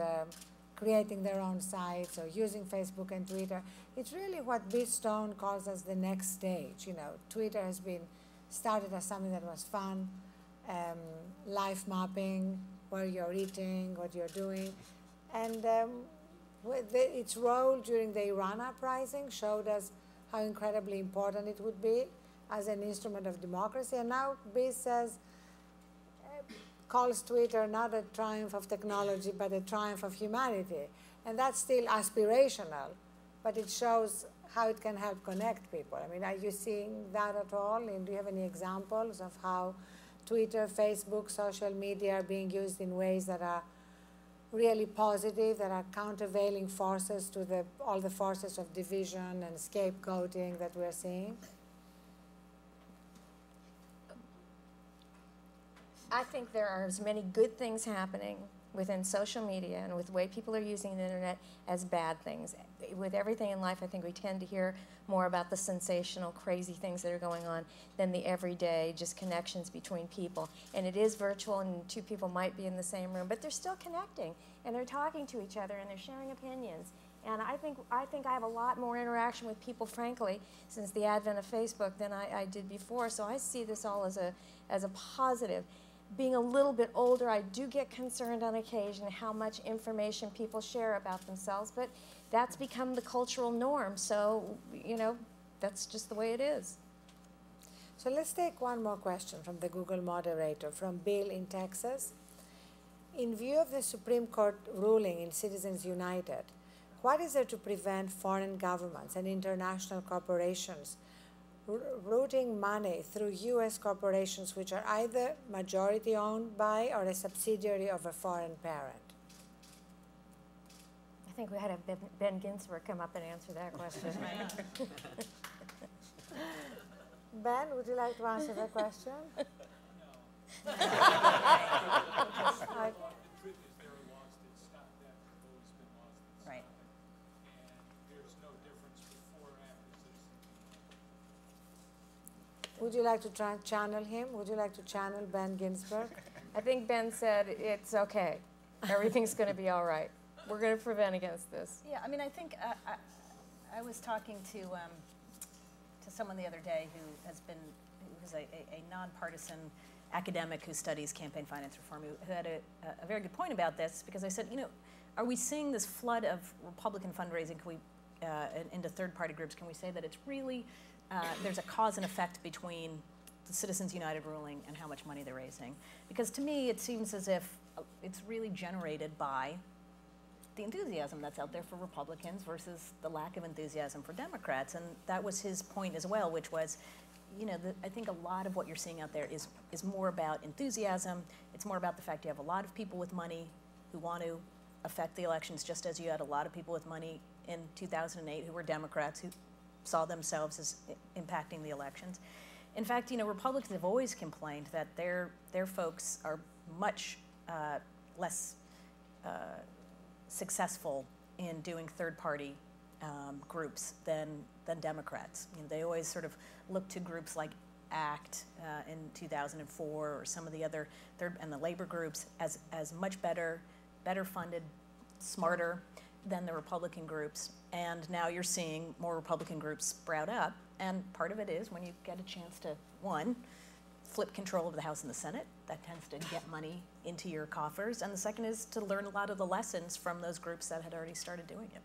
creating their own sites or using Facebook and Twitter. It's really what Bill Stone calls as the next stage. Twitter has been started as something that was fun, life mapping, where you're eating, what you're doing. And its role during the Iran uprising showed us how incredibly important it would be as an instrument of democracy. And now Bill calls Twitter not a triumph of technology, but a triumph of humanity. And that's still aspirational, but it shows how it can help connect people. I mean, are you seeing that at all? And do you have any examples of how Twitter, Facebook, social media are being used in ways that are really positive, that are countervailing forces to all the forces of division and scapegoating that we're seeing? I think there are as many good things happening within social media and with the way people are using the internet as bad things. With everything in life, I think we tend to hear more about the sensational, crazy things that are going on than the everyday, just connections between people. And it is virtual, and two people might be in the same room, but they're still connecting, and they're talking to each other, and they're sharing opinions. And I think I have a lot more interaction with people, frankly, since the advent of Facebook than I did before. So I see this all as a positive. Being a little bit older, I do get concerned on occasion how much information people share about themselves, but that's become the cultural norm. So, you know, that's just the way it is. So let's take one more question from the Google moderator, from Bill in Texas. In view of the Supreme Court ruling in Citizens United, what is there to prevent foreign governments and international corporations routing money through U.S. corporations which are either majority owned by or a subsidiary of a foreign parent? I think we had to have Ben Ginsberg come up and answer that question. Ben, would you like to answer that question? No. Right. Would you like to channel him? Would you like to channel Ben Ginsberg? I think Ben said it's okay. Everything's going to be all right. We're going to prevent against this. Yeah, I mean, I think I was talking to someone the other day who's a nonpartisan academic who studies campaign finance reform, who had a very good point about this, because I said, you know, are we seeing this flood of Republican fundraising into third-party groups? Can we say that it's really there's a cause and effect between the Citizens United ruling and how much money they're raising? Because to me, it seems as if it's really generated by the enthusiasm that's out there for Republicans versus the lack of enthusiasm for Democrats. And that was his point as well, which was, you know, I think a lot of what you're seeing out there is more about enthusiasm. It's more about the fact you have a lot of people with money who want to affect the elections, just as you had a lot of people with money in 2008 who were Democrats who saw themselves as impacting the elections. In fact, you know, Republicans have always complained that their folks are much less successful in doing third-party groups than Democrats. You know, they always sort of look to groups like ACT in 2004 or some of the other and the labor groups as much better funded, smarter than the Republican groups. And now you're seeing more Republican groups sprout up. And part of it is when you get a chance to, one, flip control of the House and the Senate. That tends to get money into your coffers. And the second is to learn a lot of the lessons from those groups that had already started doing it.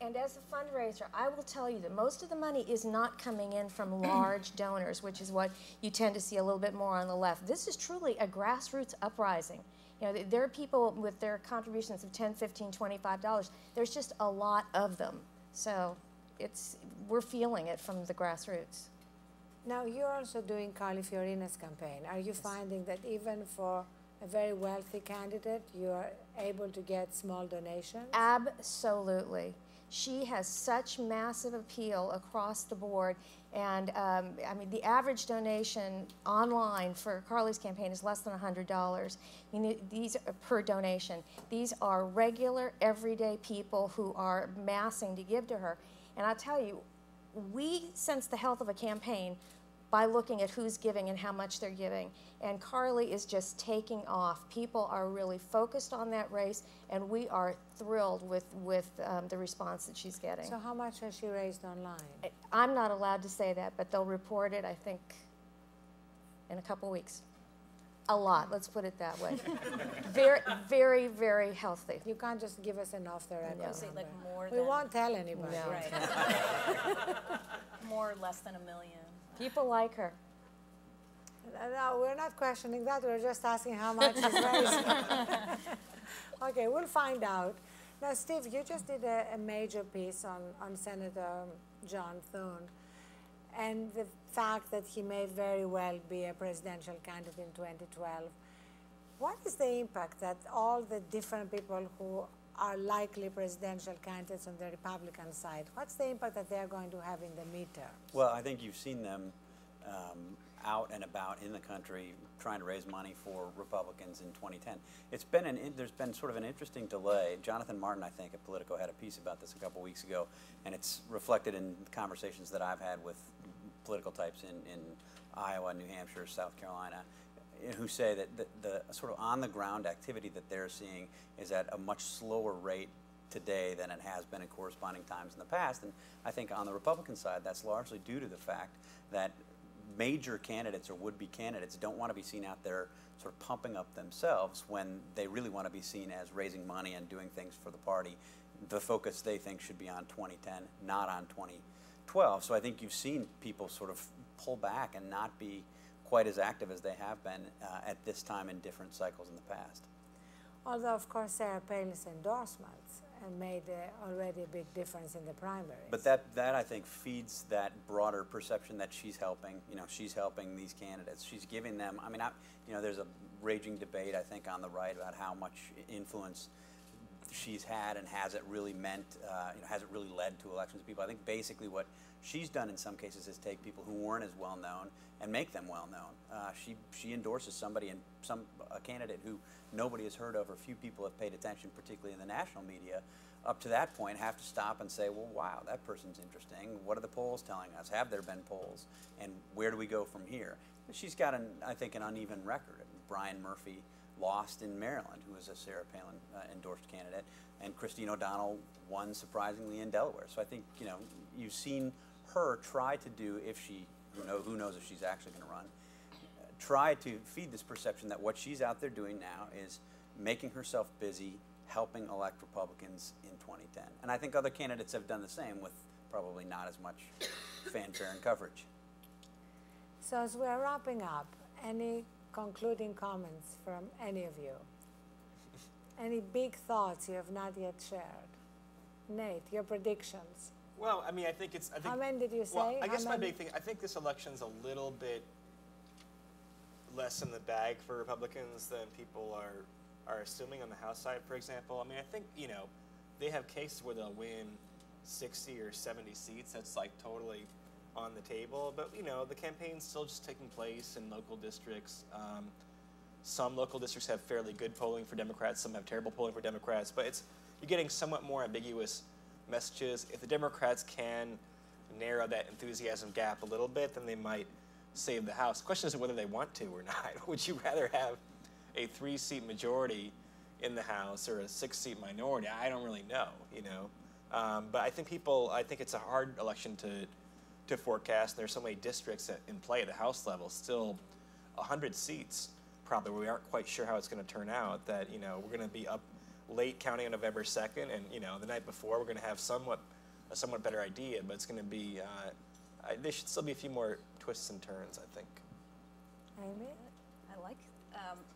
And as a fundraiser, I will tell you that most of the money is not coming in from large donors, which is what you tend to see a little bit more on the left. This is truly a grassroots uprising. You know, there are people with their contributions of $10, $15, $25. There's just a lot of them. So we're feeling it from the grassroots. Now, you're also doing Carly Fiorina's campaign. Are you finding that even for a very wealthy candidate, you are able to get small donations? Absolutely. She has such massive appeal across the board. And I mean, the average donation online for Carly's campaign is less than $100. I mean, these are per donation. These are regular, everyday people who are massing to give to her. And I'll tell you, we sense the health of a campaign by looking at who's giving and how much they're giving. And Carly is just taking off. People are really focused on that race, and we are thrilled with the response that she's getting. So how much has she raised online? I'm not allowed to say that, but they'll report it, I think, in a couple weeks. A lot, let's put it that way. Very, very, very healthy. You can't just give us an off-the-record No. Say like more We than, won't tell anybody. No. right. More or less than $1 million. People like her. No, we're not questioning that. We're just asking how much is raised. Okay, we'll find out. Now, Steve, you just did a major piece on Senator John Thune, and the fact that he may very well be a presidential candidate in 2012. What is the impact that all the different people who are likely presidential candidates on the Republican side, what's the impact that they're going to have in the midterms? Well, I think you've seen them out and about in the country trying to raise money for Republicans in 2010. It's been there's been sort of an interesting delay. Jonathan Martin, I think, at Politico had a piece about this a couple weeks ago, and it's reflected in conversations that I've had with political types in Iowa, New Hampshire, South Carolina, who say that the sort of on-the-ground activity that they're seeing is at a much slower rate today than it has been in corresponding times in the past. And I think on the Republican side, that's largely due to the fact that major candidates or would-be candidates don't want to be seen out there sort of pumping up themselves when they really want to be seen as raising money and doing things for the party. The focus, they think, should be on 2010, not on 2012. So I think you've seen people sort of pull back and not be quite as active as they have been at this time in different cycles in the past. Although, of course, Sarah Palin's endorsements made already a big difference in the primaries. But that I think feeds that broader perception that she's helping. You know, she's helping these candidates. She's giving them. I mean, you know, there's a raging debate I think on the right about how much influence she's had and has it really meant, you know, has it really led to elections of people. I think basically what she's done in some cases is take people who weren't as well known and make them well known. She endorses somebody and a candidate who nobody has heard of or few people have paid attention, particularly in the national media. Up to that point, have to stop and say, well, wow, that person's interesting. What are the polls telling us? Have there been polls? And where do we go from here? She's got, I think, an uneven record. Brian Murphy lost in Maryland, who was a Sarah Palin endorsed candidate, and Christine O'Donnell won surprisingly in Delaware. So I think, you know, you've seen her try to do, if she, who knows if she's actually going to run, try to feed this perception that what she's out there doing now is making herself busy, helping elect Republicans in 2010. And I think other candidates have done the same with probably not as much fanfare and coverage. So as we're wrapping up, any concluding comments from any of you? Any big thoughts you have not yet shared? Nate, your predictions. Well, I mean, I think how many did you say? Well, I guess my big thing, I think this election's a little bit less in the bag for Republicans than people are assuming on the House side, for example. I mean, I think, you know, they have cases where they'll win 60 or 70 seats. That's like totally on the table. But, you know, the campaign's still just taking place in local districts. Some local districts have fairly good polling for Democrats. Some have terrible polling for Democrats. But you're getting somewhat more ambiguous messages. If the Democrats can narrow that enthusiasm gap a little bit, then they might save the House. The question isn't whether they want to or not. Would you rather have a 3-seat majority in the House or a 6-seat minority? I don't really know, you know. But I think it's a hard election to forecast. There's so many districts in play at the House level, still 100 seats probably where we aren't quite sure how it's going to turn out, that, you know, we're going to be up late counting on November 2nd, and, you know, the night before we're going to have a somewhat better idea, but it's going to be, there should still be a few more twists and turns, I think. Amy?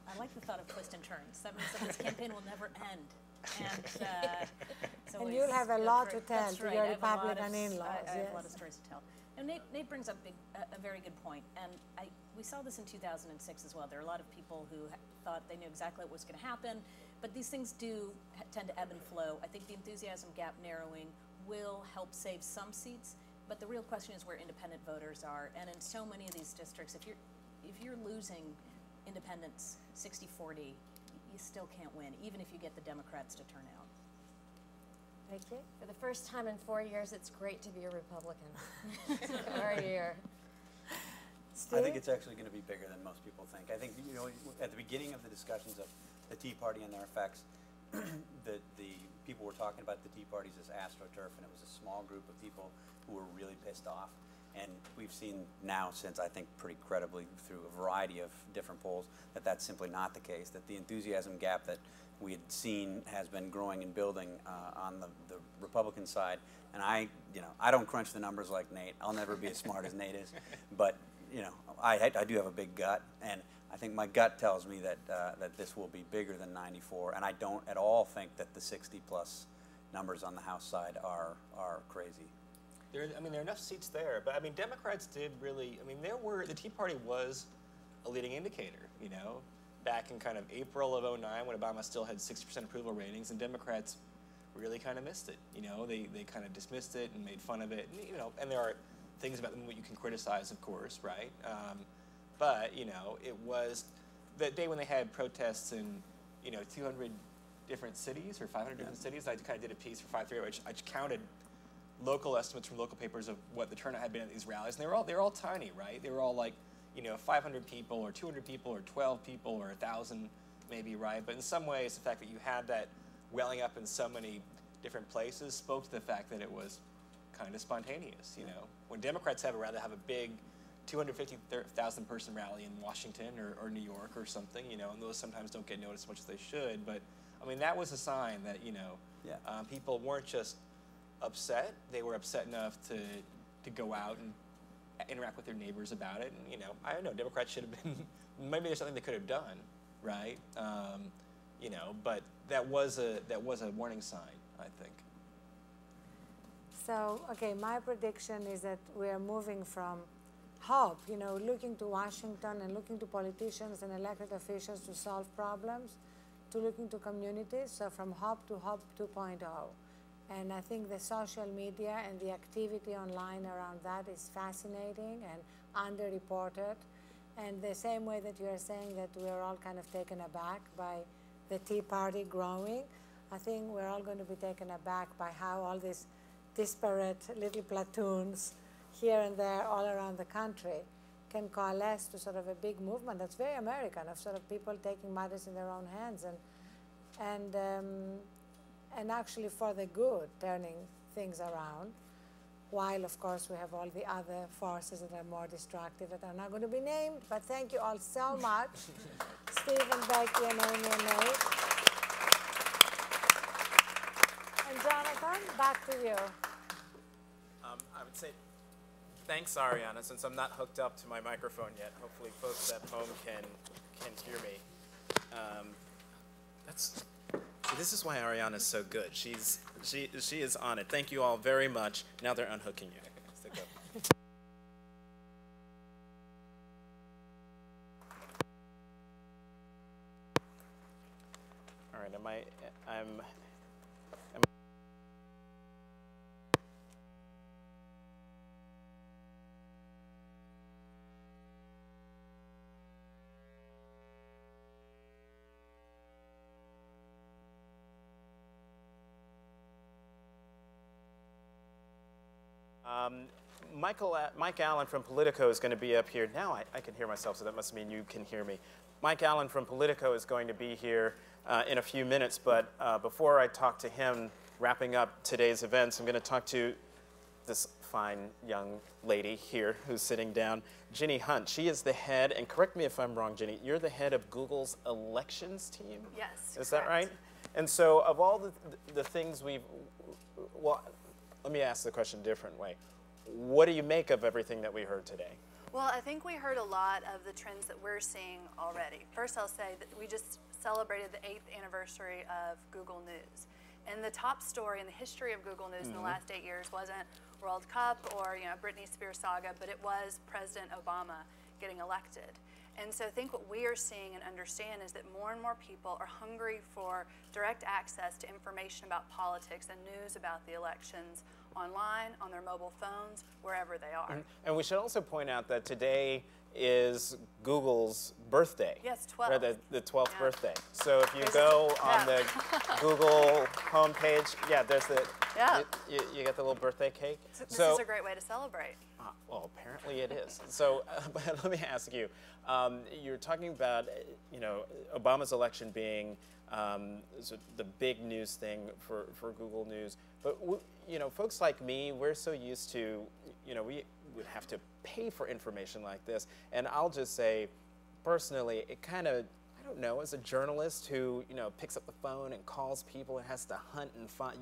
I like the thought of twists and turns. That means that this campaign will never end. And you'll have a lot to tell to your Republican in-laws. I have a lot of stories to tell. And Nate brings up a very good point. And we saw this in 2006 as well. There are a lot of people who thought they knew exactly what was going to happen. But these things do tend to ebb and flow. I think the enthusiasm gap narrowing will help save some seats. But the real question is where independent voters are. And in so many of these districts, if you're losing independents 60-40, you still can't win, even if you get the Democrats to turn out. Okay. For the first time in 4 years, it's great to be a Republican. For a year. Steve? I think it's actually going to be bigger than most people think. I think, you know, at the beginning of the discussions of the Tea Party and their effects, the people were talking about the Tea Parties as AstroTurf, and it was a small group of people who were really pissed off. And we've seen now, since I think pretty credibly through a variety of different polls, that that's simply not the case, that the enthusiasm gap that we had seen has been growing and building on the Republican side. And I don't crunch the numbers like Nate. I'll never be as smart as Nate is. But, you know, I do have a big gut, and I think my gut tells me that this will be bigger than 94, and I don't at all think that the 60-plus numbers on the House side are crazy. I mean, there are enough seats there, but I mean, Democrats did really. I mean, the Tea Party was a leading indicator. You know, back in kind of April of '09, when Obama still had 60% approval ratings, and Democrats really kind of missed it. You know, they kind of dismissed it and made fun of it. And, you know, and there are things about them that you can criticize, of course, right? But you know, it was that day when they had protests in 200 different cities or 500 different cities. I kind of did a piece for 538, which I counted local estimates from local papers of what the turnout had been at these rallies, and they were all tiny, right? They were all like 500 people or 200 people or 12 people or 1,000 maybe, right? But in some ways, the fact that you had that welling up in so many different places spoke to the fact that it was kind of spontaneous. You know, when Democrats have a rally, they have a big 250,000 person rally in Washington or New York or something, and those sometimes don't get noticed as much as they should. But I mean, that was a sign that people weren't just upset; they were upset enough to go out and interact with their neighbors about it. And I don't know, Democrats should have been. Maybe there's something they could have done, right? But that was a warning sign, I think. So, okay, my prediction is that we are moving from hope, looking to Washington and looking to politicians and elected officials to solve problems, to looking to communities, so from hope to hope 2.0. And I think the social media and the activity online around that is fascinating and underreported. And the same way that you are saying that we're all kind of taken aback by the Tea Party growing, I think we're all going to be taken aback by how all these disparate little platoons here and there all around the country can coalesce to sort of a big movement that's very American, of sort of people taking matters in their own hands and actually for the good, turning things around, while of course we have all the other forces that are more destructive that are not going to be named. But thank you all so much, Stephen, Becky, and Amy, and Nate. And Jonathan, back to you. I would say thanks, Ariana, since I'm not hooked up to my microphone yet. Hopefully folks at home can hear me. This is why Ariana is so good. She is on it. Thank you all very much. Now they're unhooking you. Stick up. All right, Mike Allen from Politico is going to be up here. Now I can hear myself, so that must mean you can hear me. Mike Allen from Politico is going to be here in a few minutes, but before I talk to him, wrapping up today's events, I'm going to talk to this fine young lady here who's sitting down, Ginny Hunt. She is the head, and correct me if I'm wrong, Ginny, you're the head of Google's elections team? Yes, Is that right? And so of all the things well, let me ask the question a different way. What do you make of everything that we heard today? Well, I think we heard a lot of the trends that we're seeing already. First, I'll say that we just celebrated the 8th anniversary of Google News. And the top story in the history of Google News in the last 8 years wasn't World Cup or Britney Spears saga, but it was President Obama getting elected. And so I think what we are seeing and understand is that more and more people are hungry for direct access to information about politics and news about the elections online, on their mobile phones, wherever they are. And we should also point out that today is Google's birthday. Yes, 12th. Right, the 12th birthday. So if you go on the Google homepage, there's you get the little birthday cake. This is a great way to celebrate. Well, apparently it is. So but let me ask you, you're talking about Obama's election being the big news thing for Google News, but folks like me, we're so used to, we would have to pay for information like this, and I'll just say, personally, it kind of, I don't know, as a journalist who picks up the phone and calls people and has to hunt and find,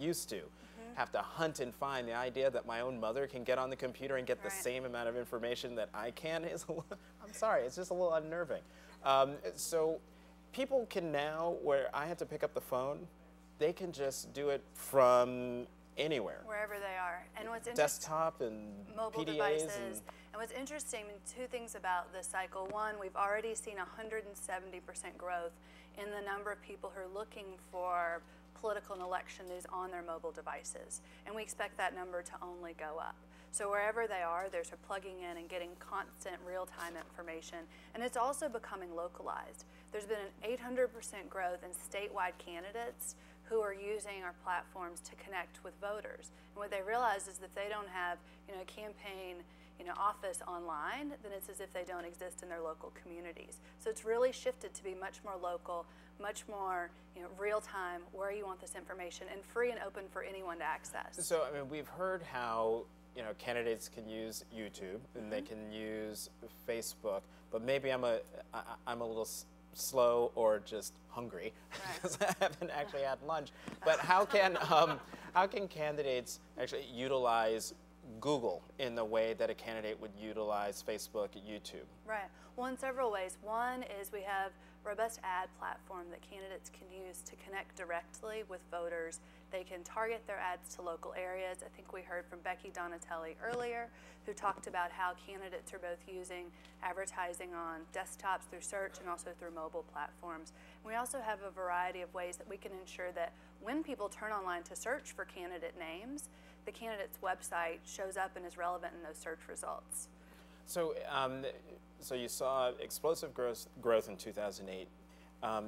have to hunt and find, the idea that my own mother can get on the computer and get the same amount of information that I can is, I'm sorry, it's just a little unnerving. So people can now, where I had to pick up the phone, they can just do it from anywhere. Wherever they are. And what's interesting, Desktop and mobile PDAs devices. And what's interesting, two things about this cycle. One, we've already seen 170% growth in the number of people who are looking for political and election news on their mobile devices. And we expect that number to only go up. So wherever they are, they're sort of plugging in and getting constant real-time information. And it's also becoming localized. There's been an 800% growth in statewide candidates who are using our platforms to connect with voters. And what they realize is that if they don't have, a campaign, office online, then it's as if they don't exist in their local communities. So it's really shifted to be much more local, much more, real time, where you want this information, and free and open for anyone to access. So, I mean, we've heard how, candidates can use YouTube and they can use Facebook, but maybe I'm a little slow or just hungry because I haven't actually had lunch. But how can candidates actually utilize Google in the way that a candidate would utilize Facebook, YouTube? Right. Well, in several ways. One is we have a robust ad platform that candidates can use to connect directly with voters. They can target their ads to local areas. I think we heard from Becky Donatelli earlier, who talked about how candidates are both using advertising on desktops through search and also through mobile platforms. And we also have a variety of ways that we can ensure that when people turn online to search for candidate names, the candidate's website shows up and is relevant in those search results. So, so you saw explosive growth in 2008.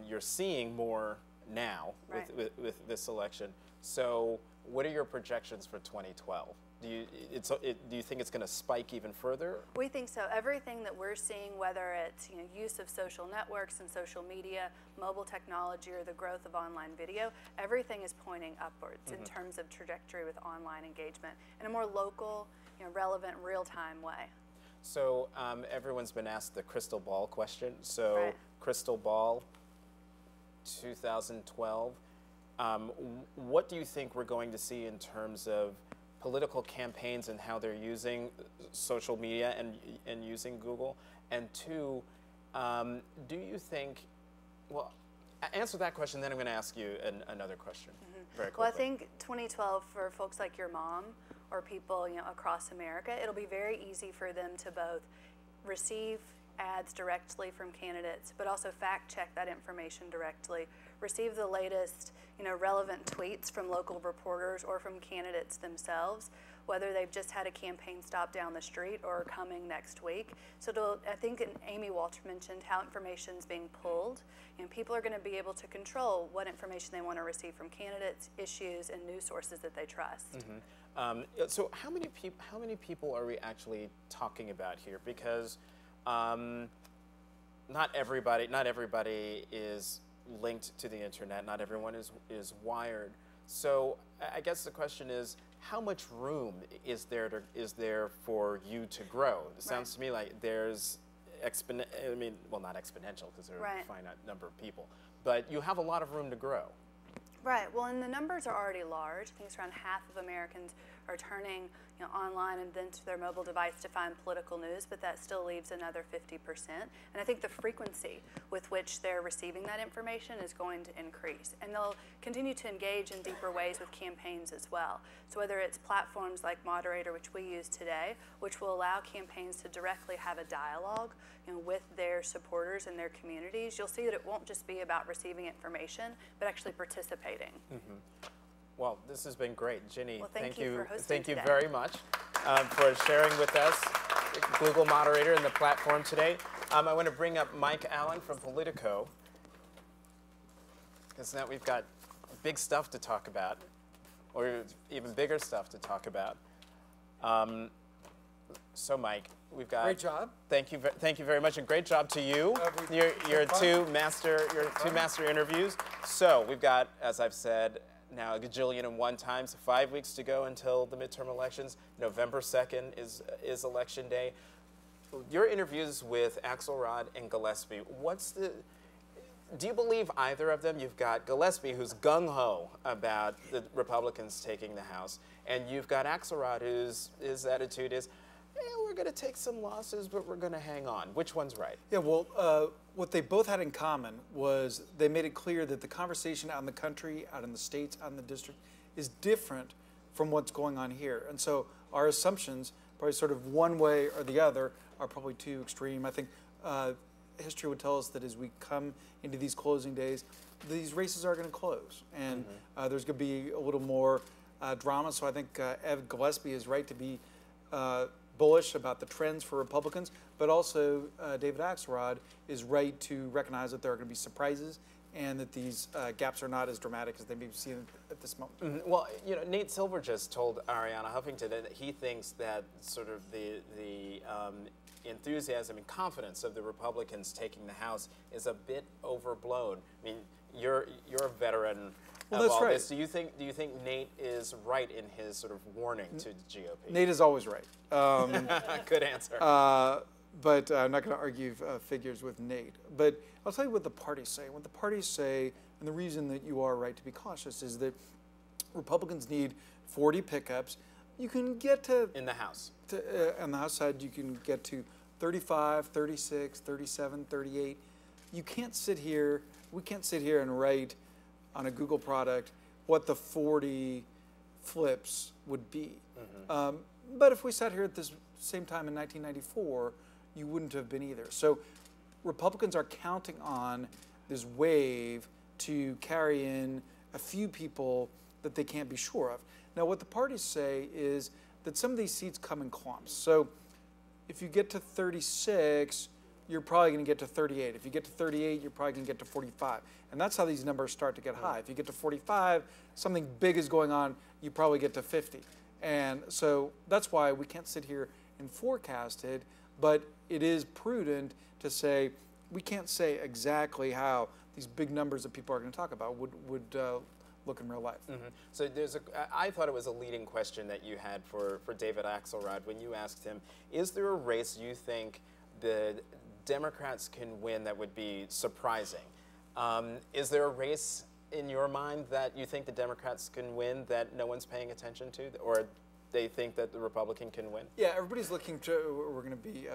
You're seeing more now with this election. So, what are your projections for 2012? Do you think it's going to spike even further? We think so. Everything that we're seeing, whether it's use of social networks and social media, mobile technology, or the growth of online video, everything is pointing upwards in terms of trajectory with online engagement in a more local, relevant, real-time way. So everyone's been asked the crystal ball question. So crystal ball, 2012. What do you think we're going to see in terms of political campaigns and how they're using social media and using Google? And two, do you think, well, answer that question, then I'm going to ask you another question very quickly. Well, I think 2012 for folks like your mom or people across America, it'll be very easy for them to both receive ads directly from candidates, but also fact check that information directly, receive the latest relevant tweets from local reporters or from candidates themselves, whether they've just had a campaign stop down the street or are coming next week. So I think Amy Walter mentioned how information's being pulled. People are going to be able to control what information they want to receive from candidates, issues, and news sources that they trust. So how many people are we actually talking about here? Because not everybody is linked to the internet. Not everyone is wired. So I guess the question is, how much room is there for you to grow? It sounds to me like there's not exponential because there are a finite number of people, but you have a lot of room to grow. Right. Well, and the numbers are already large. I think it's around half of Americans are turning online and then to their mobile device to find political news, but that still leaves another 50%. And I think the frequency with which they're receiving that information is going to increase. And they'll continue to engage in deeper ways with campaigns as well. So whether it's platforms like Moderator, which we use today, which will allow campaigns to directly have a dialogue with their supporters and their communities, you'll see that it won't just be about receiving information, but actually participating. Well, this has been great. Ginny, well, thank you for hosting today. Very much for sharing with us Google Moderator and the platform today. I want to bring up Mike Allen from Politico, because now we've got big stuff to talk about, or even bigger stuff to talk about. So, Mike, we've got great job. Thank you very much, and great job to you. Your two master interviews. So we've got, as I've said, now a gajillion and one times, 5 weeks to go until the midterm elections. November 2nd is election day. Your interviews with Axelrod and Gillespie, do you believe either of them? You've got Gillespie, who's gung-ho about the Republicans taking the House, and you've got Axelrod, his attitude is, we're going to take some losses, but we're going to hang on. Which one's right? Yeah, well, what they both had in common was they made it clear that the conversation out in the country, out in the states, out in the district is different from what's going on here. And so our assumptions, probably sort of one way or the other, are probably too extreme. I think history would tell us that as we come into these closing days, these races are going to close, and there's going to be a little more drama. So I think Ed Gillespie is right to be bullish about the trends for Republicans, but also David Axelrod is right to recognize that there are going to be surprises and that these gaps are not as dramatic as they may be seen at this moment. Well, you know, Nate Silver just told Ariana Huffington that he thinks that sort of the enthusiasm and confidence of the Republicans taking the House is a bit overblown. I mean, you're a veteran Well, of that's all right. this. Do you think Nate is right in his sort of warning to the GOP? Nate is always right. Good answer. But I'm not going to argue figures with Nate. But I'll tell you what the parties say. What the parties say, and the reason that you are right to be cautious, is that Republicans need 40 pickups. You can get to... in the House. On the House side, you can get to 35, 36, 37, 38. You can't sit here, we can't sit here and write on a Google product what the 40 flips would be. But if we sat here at this same time in 1994, you wouldn't have been either. So Republicans are counting on this wave to carry in a few people that they can't be sure of. Now, what the parties say is that some of these seats come in clumps. So if you get to 36, you're probably going to get to 38. If you get to 38, you're probably going to get to 45. And that's how these numbers start to get high. If you get to 45, something big is going on, you probably get to 50. And so that's why we can't sit here and forecast it, but it is prudent to say we can't say exactly how these big numbers that people are going to talk about would look in real life. So I thought it was a leading question that you had for David Axelrod when you asked him, is there a race you think the Democrats can win that would be surprising? Is there a race in your mind that you think the Democrats can win that no one's paying attention to, or they think that the Republican can win? Yeah, everybody's looking to, we're going to be,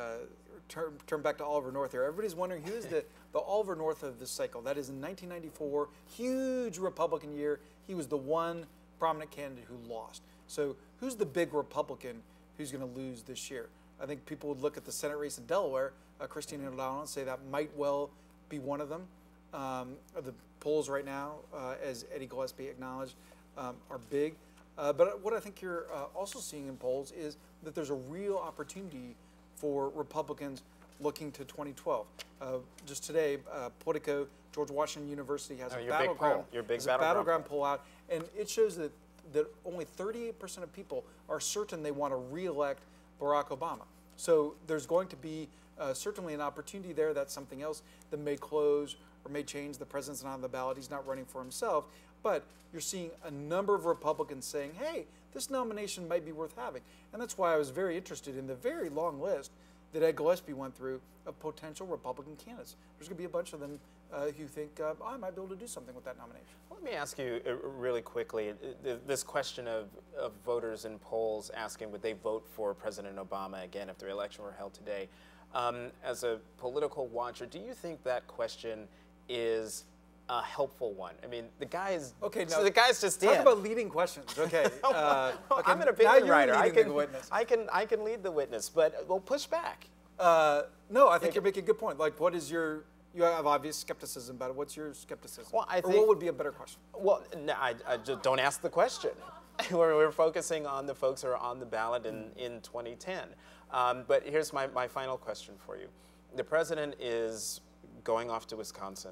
turn back to Oliver North here. Everybody's wondering who is the Oliver North of this cycle. That is in 1994, huge Republican year. He was the one prominent candidate who lost. So who's the big Republican who's going to lose this year? I think people would look at the Senate race in Delaware, Christine O'Donnell, and say that might well be one of them. The polls right now, as Eddie Gillespie acknowledged, are big. But what I think you're also seeing in polls is that there's a real opportunity for Republicans looking to 2012. Just today, Politico, George Washington University has a battleground poll out, and it shows that only 38% of people are certain they want to re-elect Barack Obama. So there's going to be certainly an opportunity there. That's something else that may close or may change. The president's not on the ballot. He's not running for himself. But you're seeing a number of Republicans saying, hey, this nomination might be worth having. And that's why I was very interested in the very long list that Ed Gillespie went through of potential Republican candidates. There's going to be a bunch of them who think, I might be able to do something with that nomination. Let me ask you really quickly, this question of voters in polls asking would they vote for President Obama again if the election were held today. As a political watcher, do you think that question is a helpful one? I mean, the guy's okay. Now so the guy's just talk in. about leading questions. Okay, okay. I'm an opinion writer. I can lead the witness, but we'll push back. No, I think you're making a good point. Like, what is your? You have obvious skepticism about it. What's your skepticism? Well, I think, or what would be a better question? Well, no, I just don't ask the question. We're focusing on the folks who are on the ballot in 2010. But here's my final question for you. The president is going off to Wisconsin,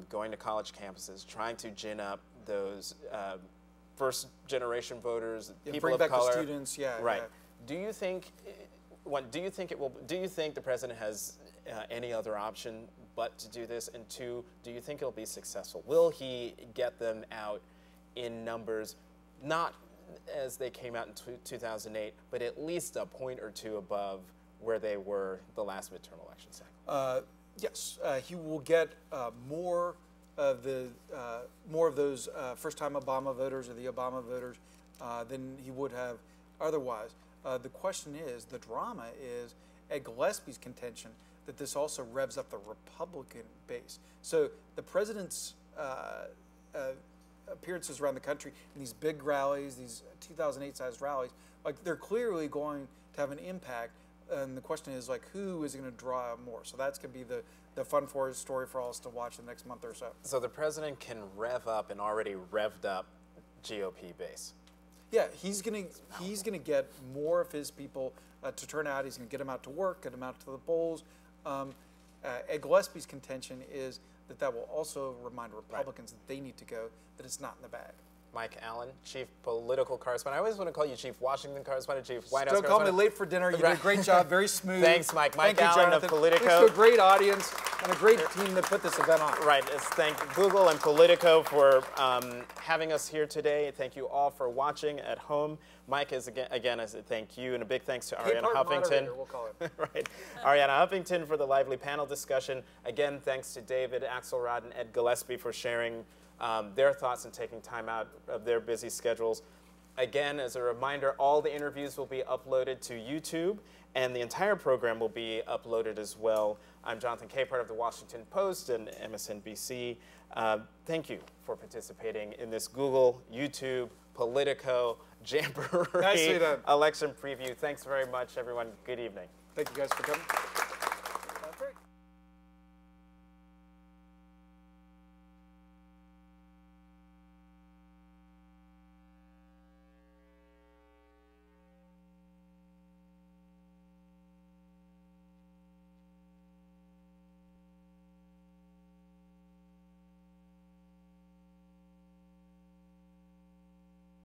going to college campuses, trying to gin up those first-generation voters, people bring of back color. the students. Yeah, right. Yeah. Do you think? Do you think it will? Do you think the president has any other option but to do this? And two, do you think it'll be successful? Will he get them out in numbers, not as they came out in 2008, but at least a point or two above where they were the last midterm election cycle? Yes, he will get more of those first-time Obama voters or the Obama voters than he would have otherwise. The question is, the drama is Ed Gillespie's contention that this also revs up the Republican base. So the president's appearances around the country and these big rallies, these 2008-sized rallies, like they're clearly going to have an impact. And the question is, like, who is going to draw more? So that's going to be the fun story for all us to watch the next month or so. So the president can rev up an already revved up GOP base. Yeah, he's gonna get more of his people to turn out. He's gonna get them out to work, get them out to the polls. Ed Gillespie's contention is that will also remind Republicans that they need to go, that it's not in the bag. Mike Allen, Chief Political Correspondent. I always want to call you Chief Washington Correspondent, Chief White House Don't call me Correspondent. late for dinner. You did a great job, very smooth. Thanks, Mike. Mike Thank you, Allen Jonathan. of Politico. Thanks to a great audience and a great team that put this event on. Right. Let's thank Google and Politico for having us here today. Thank you all for watching at home. Mike, again, as a thank you, and a big thanks to Ariana Huffington. We'll call it. Right. Ariana Huffington for the lively panel discussion. Again, thanks to David Axelrod and Ed Gillespie for sharing their thoughts and taking time out of their busy schedules. Again, as a reminder, all the interviews will be uploaded to YouTube, and the entire program will be uploaded as well. I'm Jonathan Capehart of the Washington Post and MSNBC. Thank you for participating in this Google, YouTube, Politico, Jamboree election preview. Thanks very much, everyone. Good evening. Thank you guys for coming.